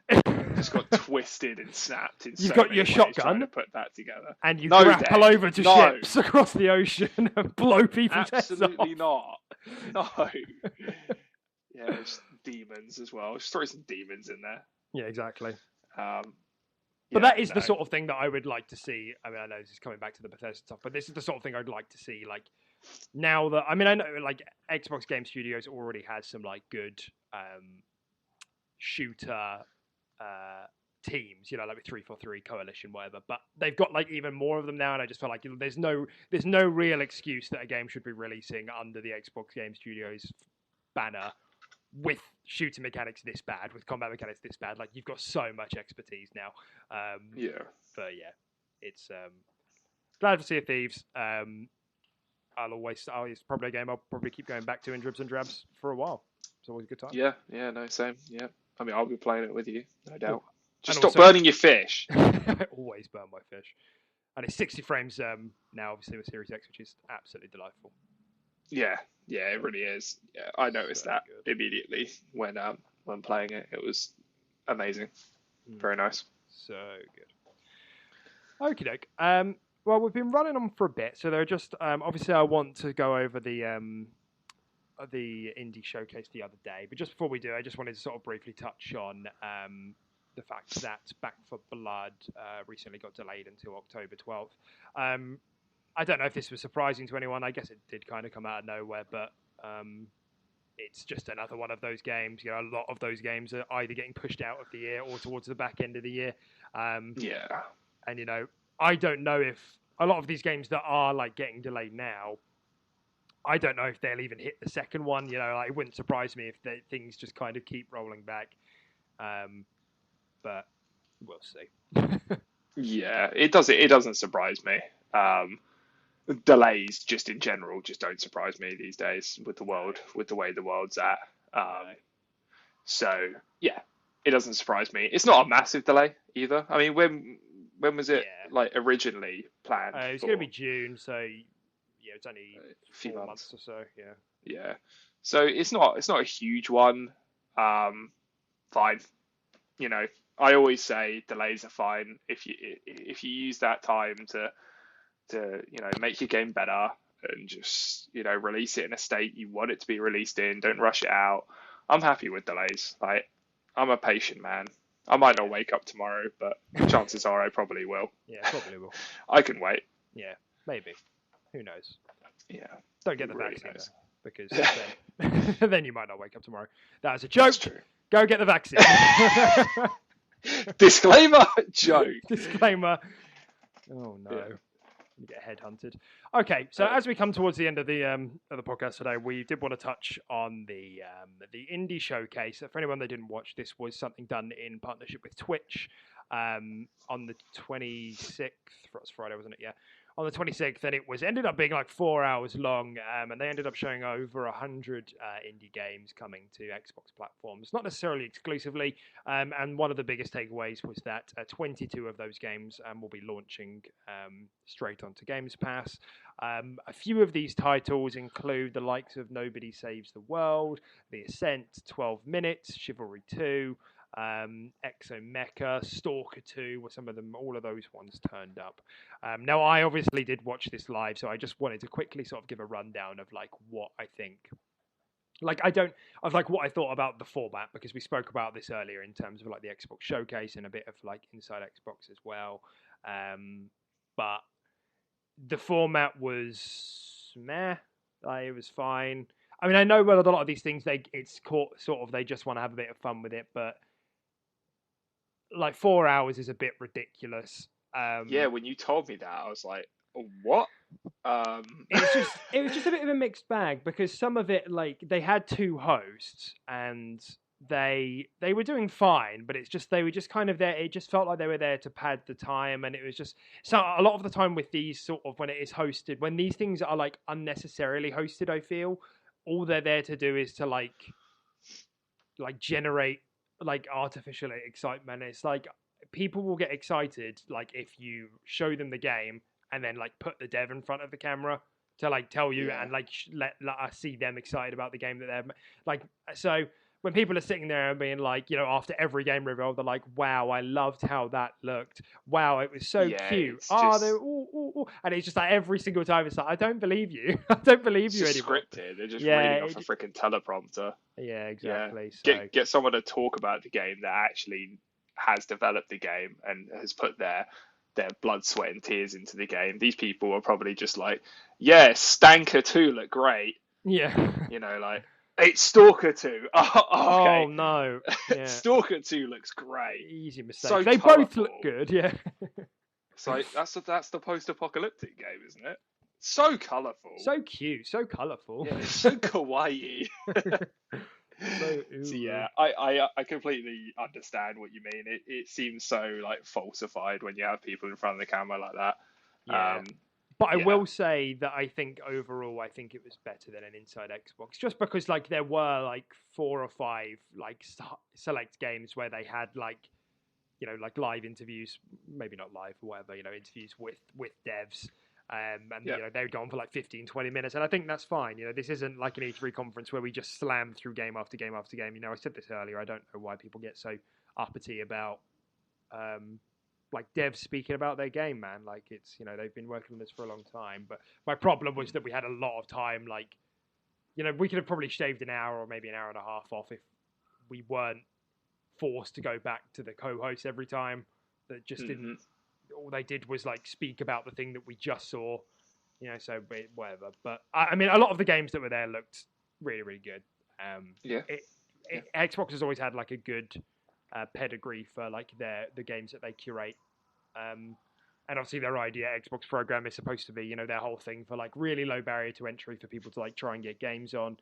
just got twisted and snapped. You've got your shotgun to put that together, and you grapple over to ships across the ocean and blow people's heads off. Absolutely not. No. Yeah, there's demons as well. Just throw some demons in there. Yeah, exactly. But that is the sort of thing that I would like to see. I mean, I know this is coming back to the Bethesda stuff, but this is the sort of thing I'd like to see. Like now that I know like Xbox Game Studios already has some like good shooter teams, like with 343 coalition, whatever. But they've got like even more of them now, and I just feel like there's no real excuse that a game should be releasing under the Xbox Game Studios banner with shooting mechanics this bad, with combat mechanics this bad. Like, you've got so much expertise now. Yeah. But yeah, it's glad to see Thieves. It's probably a game I'll probably keep going back to in dribs and drabs for a while. It's always a good time. Yeah, no, same. Yeah. I mean, I'll be playing it with you, no doubt. Oh, Just stop burning your fish. I always burn my fish. And it's 60 frames now, obviously, with Series X, which is absolutely delightful. Yeah, it really is. Yeah, I noticed that good. immediately when playing it. It was amazing. Very nice. So good. Okie doke. Well, we've been running on for a bit, so they're just obviously I want to go over the indie showcase the other day, but just before we do, I just wanted to sort of briefly touch on the fact that Back for Blood recently got delayed until October 12th. I don't know if this was surprising to anyone. I guess it did kind of come out of nowhere, but it's just another one of those games. A lot of those games are either getting pushed out of the year or towards the back end of the year. Yeah. And I don't know if a lot of these games that are like getting delayed now, I don't know if they'll even hit the second one. Like, it wouldn't surprise me if things just kind of keep rolling back. But we'll see. Yeah, it doesn't surprise me. Delays just in general just don't surprise me these days with the way the world's at. So yeah, it doesn't surprise me. It's not a massive delay either. I mean, when was it like originally planned? It was going to be June, so yeah, it's only a few months or so. Yeah. Yeah. So it's not a huge one. Fine. I always say delays are fine if you use that time to make your game better and just release it in a state you want it to be released in. Don't rush it out. I'm happy with delays. Like, I'm a patient man. I might not wake up tomorrow, but chances are I probably will. Yeah, probably will. I can wait. Yeah, maybe. Who knows? Yeah. Don't get the vaccine, because then you might not wake up tomorrow. That is a joke. That's true. Go get the vaccine. Disclaimer. Joke. Disclaimer. Oh no. Yeah. You get headhunted. Okay, so as we come towards the end of the podcast today, we did want to touch on the indie showcase. For anyone that didn't watch, this was something done in partnership with Twitch on the 26th. It's Friday, wasn't it? Yeah. On the 26th, and it ended up being like 4 hours long, and they ended up showing over 100 indie games coming to Xbox platforms, not necessarily exclusively, and one of the biggest takeaways was that 22 of those games will be launching straight onto Games Pass. A few of these titles include the likes of Nobody Saves the World, The Ascent, 12 Minutes, Chivalry 2, Exomecha, Stalker 2 were some of them. All of those ones turned up. Now, I obviously did watch this live, so I just wanted to quickly sort of give a rundown of like what I think. What I thought about the format, because we spoke about this earlier in terms of like the Xbox showcase and a bit of like Inside Xbox as well. But the format was meh. Like, it was fine. I mean, I know with a lot of these things, they just want to have a bit of fun with it, but like 4 hours is a bit ridiculous. Yeah, when you told me that, I was like, what? It was just a bit of a mixed bag, because some of it, like, they had two hosts and they were doing fine, but they were just kind of there. It just felt like they were there to pad the time, and it was just so a lot of the time with these sort of when it is hosted, when these things are like unnecessarily hosted, I feel all they're there to do is to like generate like artificial excitement. It's like people will get excited like if you show them the game and then like put the dev in front of the camera to like tell you and like let us see them excited about the game that they're like. So when people are sitting there and being like, after every game reveal, they're like, wow, I loved how that looked. Wow, it was so cute. They're and it's just like every single time it's like, I don't believe you. I don't believe you anymore. Scripted. They're just reading off a freaking teleprompter. Yeah, exactly. Yeah. So get someone to talk about the game that actually has developed the game and has put their blood, sweat, and tears into the game. These people are probably just like, yeah, Stanker 2 look great. Yeah. Like. It's Stalker 2. Oh, Oh okay. no, yeah, Stalker 2 looks great. easy mistake. So They both look colourful. good, yeah. It's like that's the post-apocalyptic game, isn't it? So colourful. So cute, so colourful. Yeah, it's so kawaii. So So ooh, yeah, I completely understand what you mean. It seems so like falsified when you have people in front of the camera like that. yeah. But I Yeah, will say that I think overall, I think it was better than an Inside Xbox, just because like there were like 4 or 5 like select games where they had like like live interviews, maybe not live or whatever, interviews with devs. And yeah, they would go on for like 15, 20 minutes, and I think that's fine. This isn't like an E3 conference where we just slam through game after game after game. I said this earlier. I don't know why people get so uppity about um, like devs speaking about their game, man. Like it's they've been working on this for a long time. But my problem was mm, that we had a lot of time. Like we could have probably shaved an hour or maybe an hour and a half off if we weren't forced to go back to the co-host every time. That just didn't. hmm All they did was like speak about the thing that we just saw. So whatever. But I mean, a lot of the games that were there looked really, really good. yeah, It, yeah, Xbox has always had like a good pedigree for like the games that they curate. And obviously their idea Xbox program is supposed to be their whole thing for like really low barrier to entry for people to like try and get games on.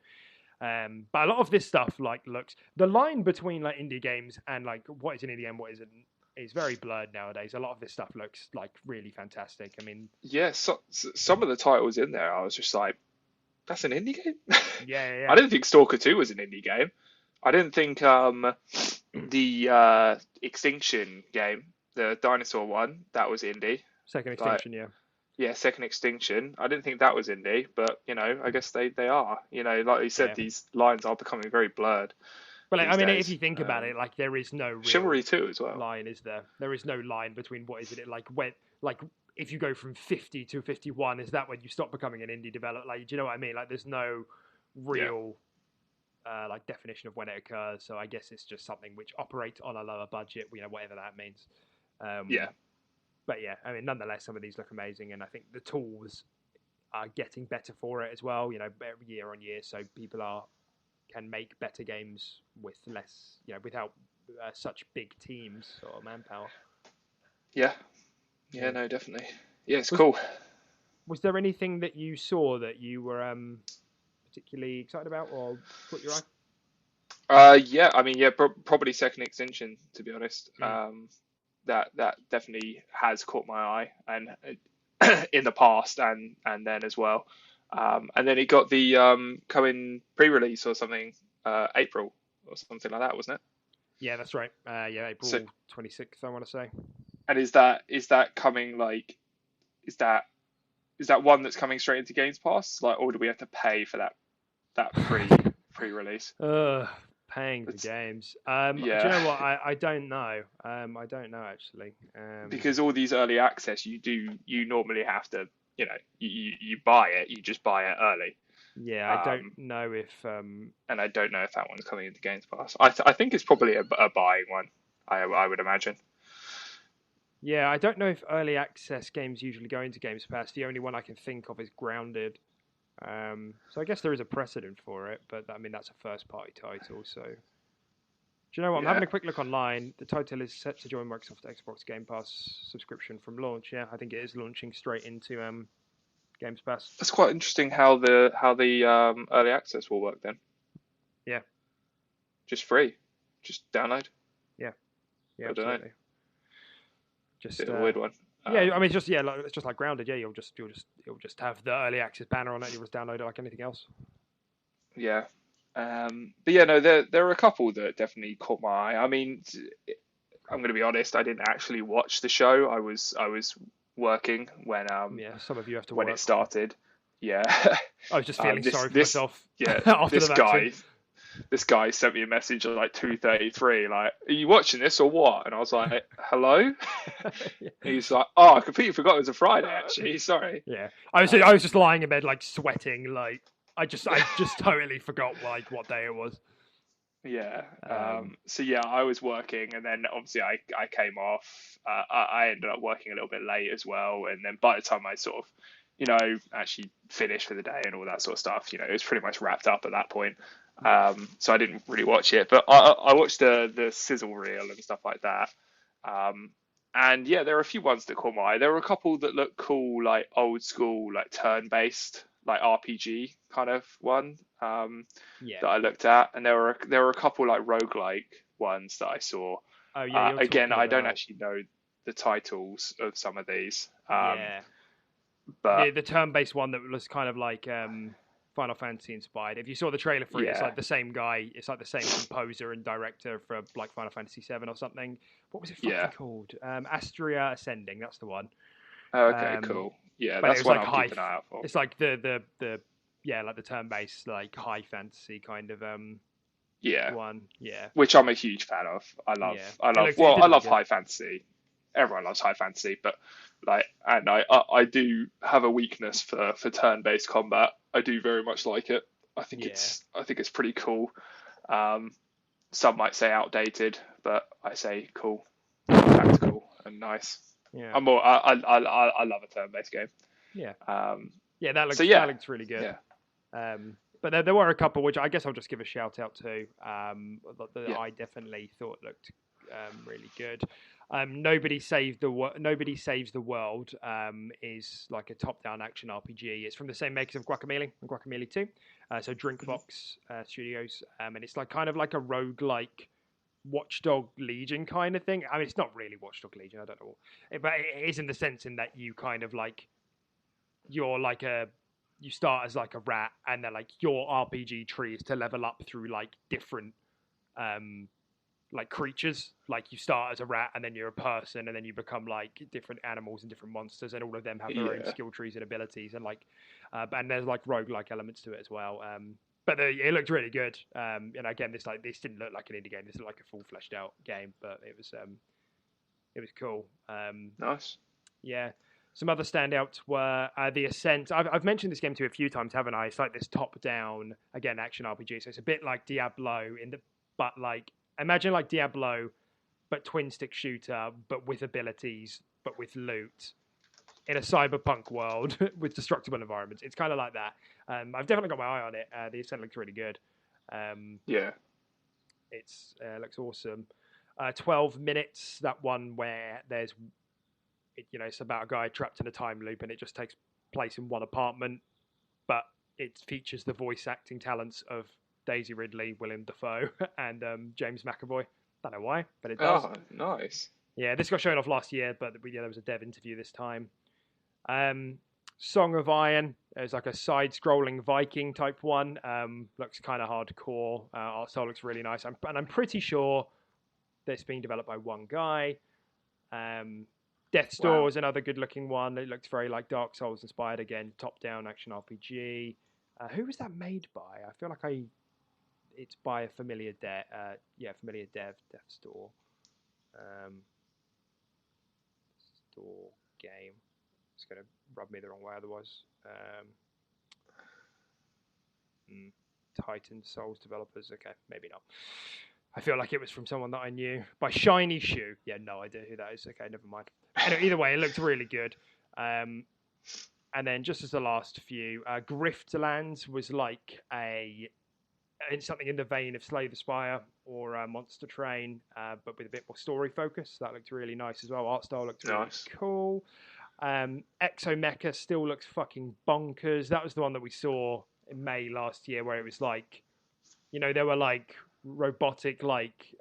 But a lot of this stuff like looks the line between like indie games and like what is an indie game, what isn't, is very blurred nowadays. A lot of this stuff looks like really fantastic. I mean, yeah. Some of the titles in there, I was just like, that's an indie game. yeah, yeah, I yeah. didn't think Stalker 2 was an indie game. I didn't think the Extinction game, the dinosaur one, that was indie. Second Like, Extinction, yeah. yeah, Second Extinction. I didn't think that was indie, but I guess they are. Like you said, Yeah. these lines are becoming very blurred But like, I these mean, if days. you think about it, like there is no real Chivalry 2 as well. line, is there? There is no line between what is it like when like if you go from 50 to 51, is that when you stop becoming an indie developer? Like, do you know what I mean? Like, there's no Yeah, real like definition of when it occurs. So I guess it's just something which operates on a lower budget, whatever that means. yeah, Um, but yeah, I mean, nonetheless, some of these look amazing, and I think the tools are getting better for it as well. Year on year, so people can make better games with less, without such big teams or manpower. yeah, yeah. Yeah. No, definitely. Yeah, it's Was cool. was there anything that you saw that you were particularly excited about or caught your eye? Yeah, I mean, yeah, probably Second Extinction, to be honest. Mm. That definitely has caught my eye, and in the past and then as well. And then it got the coming pre-release or something, April or something like that, wasn't it? Yeah, that's right. Yeah, So, April 26th, I want to say. and is that coming like is that is that one that's coming straight into Games Pass, like, or do we have to pay for that pre-release? Paying for It's games. Do you know yeah, what? I don't know. I don't know actually. because all these early access, you normally have to, you buy it, you just buy it early. Yeah, I don't Um, know if and I don't know if that one's coming into Games Pass. I think it's probably a buying one. I would imagine. yeah, I don't know if early access games usually go into Games Pass. The only one I can think of is Grounded. So I guess there is a precedent for it, but I mean that's a first party title. So do you know what? I'm Yeah, having a quick look online. The title is set to join Microsoft Xbox Game Pass subscription from launch. Yeah, I think it is launching straight into Games Pass. that's quite interesting how the early access will work then. Yeah, Just free, just download. yeah, yeah, I don't know, absolutely. Just bit of a weird one. yeah, I Um, mean it's just it's just like Grounded. Yeah, you'll just have the early access banner on it. You'll just download it like anything else. yeah, but yeah, no, there are a couple that definitely caught my eye. I mean, I'm going to be honest, I didn't actually watch the show. I was working Yeah, some of you have to when it work. started. Yeah. I was just feeling This sorry for this myself yeah, after the this vaccine. guy this guy sent me a message at like 2:33, like, are you watching this or what? And I was like, hello? He's like, oh, I completely forgot it was a Friday actually. Sorry. Yeah, I was Um, just lying in bed like sweating, like I just totally forgot like what day it was. yeah. Um, So yeah, I was working, and then obviously I came off. I ended up working a little bit late as well, and then by the time I sort of, actually finished for the day and all that sort of stuff, it was pretty much wrapped up at that point. Yeah. So I didn't really watch it, but I watched the sizzle reel and stuff like that. Um, and yeah, there are a few ones that caught my eye. There were a couple that look cool, like old school, like turn-based, like RPG kind of one Yeah. that I looked at, and there were a couple like roguelike ones that I saw. Oh yeah, you're Again, talking I don't about actually know the titles of some of these, yeah. but The turn-based one that was kind of like Final Fantasy inspired. If you saw the trailer for it, it's yeah, like the same guy. It's like the same composer and director for like Final Fantasy 7 or something. What was it fucking yeah. called? Astria Ascending. That's the one. Okay, Um, cool. Yeah, but it that's was one like I'll keep an eye out for. It's like the yeah, like the turn-based like high fantasy kind of Yeah, one. Yeah, which I'm a huge fan of. yeah. It Well, did I look love good. high fantasy. Everyone loves high fantasy, but like, and I do have a weakness for turn-based combat. I do very much like it. Yeah, I think it's pretty cool. Um, some might say outdated, but I say cool, tactical, and nice. yeah, I love a turn-based game. yeah, Um, yeah. so That yeah, looks really good. yeah, But there were a couple which I guess I'll just give a shout out to that yeah. I definitely thought looked really good. Nobody Saves the World is like a top-down action RPG. It's from the same makers of Guacamelee and Guacamelee 2, so Mhm. Drinkbox Studios, and it's like kind of like a roguelike Watchdog Legion kind of thing. I mean, it's not really Watchdog Legion. I don't know, but it is in the sense in that you kind of like you're like a you start as like a rat, and then like your RPG tree is to level up through like different um like creatures. Like you start as a rat, and then you're a person, and then you become like different animals and different monsters, and all of them have their own Yeah, skill trees and abilities, and like and there's like rogue-like elements to it as well. But it looked really good. And again, this didn't look like an indie game. This looked like a full fleshed out game, but it was cool. nice. Yeah. Some other standouts were the Ascent. I've mentioned this game to you a few times, haven't I? It's like this top-down, again, action RPG. So it's a bit like Diablo but like imagine like Diablo, but twin stick shooter, but with abilities, but with loot in a cyberpunk world with destructible environments. It's kind of like that. I've definitely got my eye on it. The Ascent looks really good. Um, Yeah, it's looks awesome. 12 minutes. That one where it's about a guy trapped in a time loop, and it just takes place in one apartment, but it features the voice acting talents of Daisy Ridley, William Dafoe, and James McAvoy. Don't know why, but it does. oh, nice. Yeah, this got shown off last year, but there was a dev interview this time. Um, Song of Iron is like a side-scrolling Viking type one. Looks kind of hardcore. Art style looks really nice, and I'm pretty sure that's being developed by one guy. Um, Death's Door Wow. was another good-looking one. It looked very like Dark Souls inspired again, top-down action RPG. Who was that made by? I feel like it's by a familiar familiar dev. Death's Door, um, Door game. It's gonna rub me the wrong way otherwise. Hmm. Titan Souls developers. Okay, maybe not. I feel like it was from someone that I knew. By Shiny Shoe. Yeah, no idea who that is. Okay, never mind. Anyway, either way, it looked really good. And then just as the last few, Griftlands was like something in the vein of Slay the Spire or Monster Train, but with a bit more story focus. That looked really nice as well. Art style looked really Nice. cool. Exomecha still looks fucking bonkers. That was the one that we saw in May last year, where it was like, there were like robotic like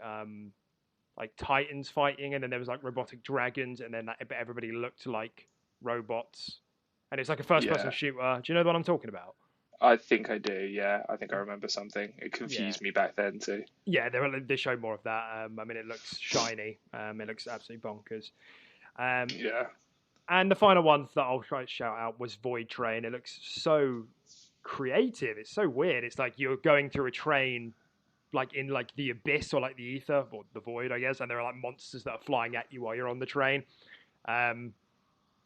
titans fighting, and then there was like robotic dragons, and then everybody looked like robots, and it's like a first-person Yeah, shooter. Do you know what I'm talking about? I think I do. Yeah, I think I remember something. It Yeah, confused me back then too. yeah. They showed more of that. I mean, it looks shiny. It looks absolutely bonkers. Um, Yeah, and the final one that I'll try to shout out was Void Train. It looks so creative. It's so weird. It's like you're going through a train like in like the abyss or like the ether or the void, I guess, and there are like monsters that are flying at you while you're on the train. Um,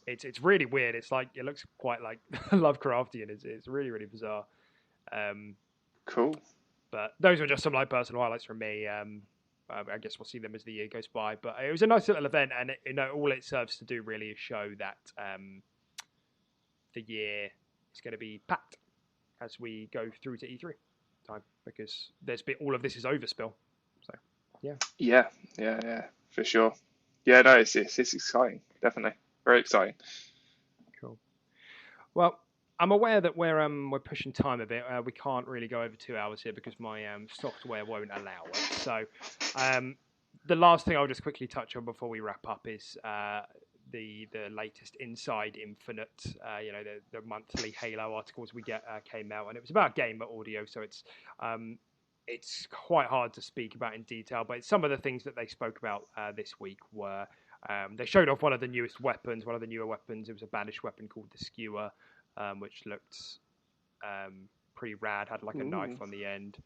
it's really weird. It's like it looks quite like Lovecraftian. It's really really bizarre. Um, cool. but those are just some like personal highlights from me. I guess we'll see them as the year goes by. But it was a nice little event, and all it serves to do really is show that the year is going to be packed as we go through to E3. time because there's been all of this is overspill. So yeah. Yeah, for sure. Yeah, no, it's exciting, definitely, very exciting. Cool. Well, I'm aware that we're pushing time a bit. We can't really go over 2 hours here because my software won't allow it. So, the last thing I'll just quickly touch on before we wrap up is the latest Inside Infinite. The monthly Halo articles we get came out, and it was about gamer audio. So it's quite hard to speak about in detail. But some of the things that they spoke about this week were they showed off one of the newest weapons, one of the newer weapons. It was a banished weapon called the Skewer, which looked pretty rad, had like a knife on the end.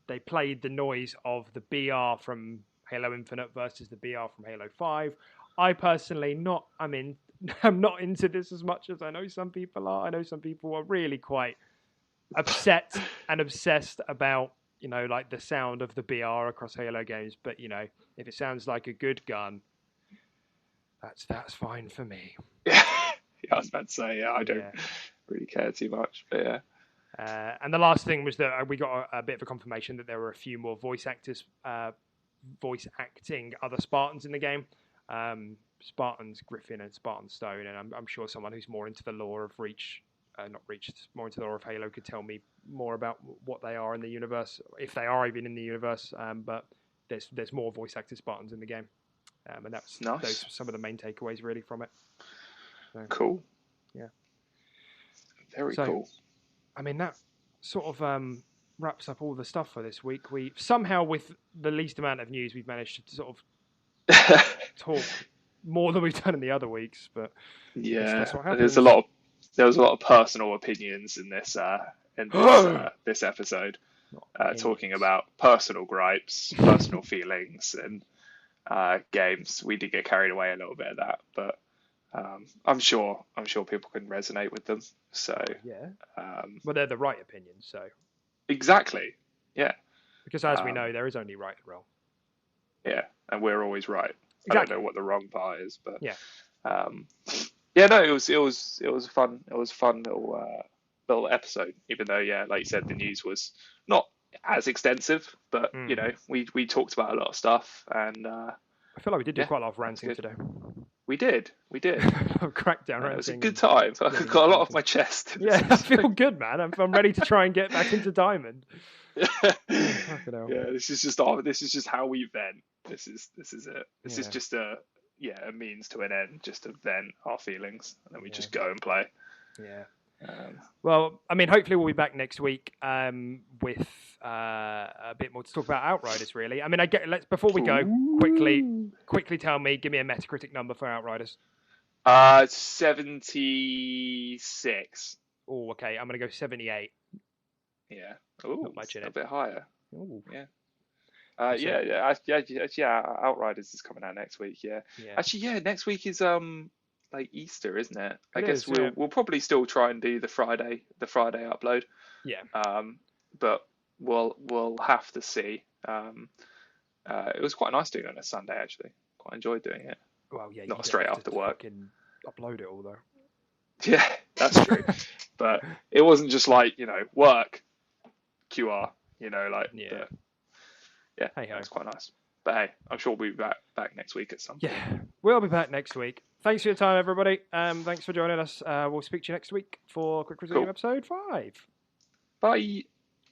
They played the noise of the BR from Halo Infinite versus the BR from Halo 5. I personally I'm not into this as much as I know some people are. I know some people are really quite upset and obsessed about, like the sound of the BR across Halo games. But, if it sounds like a good gun, that's fine for me. Yeah, I was about to say, I don't really care too much, but yeah. And the last thing was that we got a bit of a confirmation that there were a few more voice actors voice acting other Spartans in the game. Spartans Griffin and Spartan Stone, and I'm sure someone who's more into the lore of more into the lore of Halo could tell me more about what they are in the universe, if they are even in the universe. But there's more voice actor Spartans in the game, and that's nice. Those are some of the main takeaways really from it. So, cool. Yeah. Very cool. I mean, that sort of wraps up all the stuff for this week. We somehow, with the least amount of news, we've managed to sort of talk more than we've done in the other weeks. But that's what happens. There was a lot of personal opinions in this this episode, talking about personal gripes, personal feelings, and games. We did get carried away a little bit of that, but I'm sure people can resonate with them. So well, they're the right opinions. So exactly, yeah. Because as we know, there is only right and wrong. Yeah, and we're always right. Exactly. I don't know what the wrong part is, but yeah. No, it was a fun little episode. Even though, like you said, the news was not as extensive, but we talked about a lot of stuff, and I feel like we did do quite a lot of ranting today. We did. Crackdown ranting. It was a good time. I got a lot off my chest. Yeah, I feel good, man. I'm ready to try and get back into Diamond. This is just how we vent. This is it. This is just a means to an end, just to vent our feelings, and then we just go and play. Yeah. Well, I mean, hopefully we'll be back next week with a bit more to talk about Outriders. Really, I mean, before we go, quickly give me a Metacritic number for Outriders. 76. Oh, okay. I'm gonna go 78. Yeah. Ooh, not much in it. A bit higher. Ooh. Yeah. Outriders is coming out next week. Yeah. Actually, next week is like Easter, isn't it? I guess we'll probably still try and do the Friday upload. Yeah. But we'll have to see. It was quite nice doing it on a Sunday, actually. Quite enjoyed doing it. Well, yeah. Not straight after work. Upload it all though. Yeah, that's true. But it wasn't just like work, QR. It's quite nice. But hey, I'm sure we'll be back next week at some point. Yeah, we'll be back next week. Thanks for your time, everybody. Thanks for joining us. We'll speak to you next week for Quick Resume episode 5. Bye.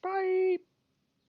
Bye.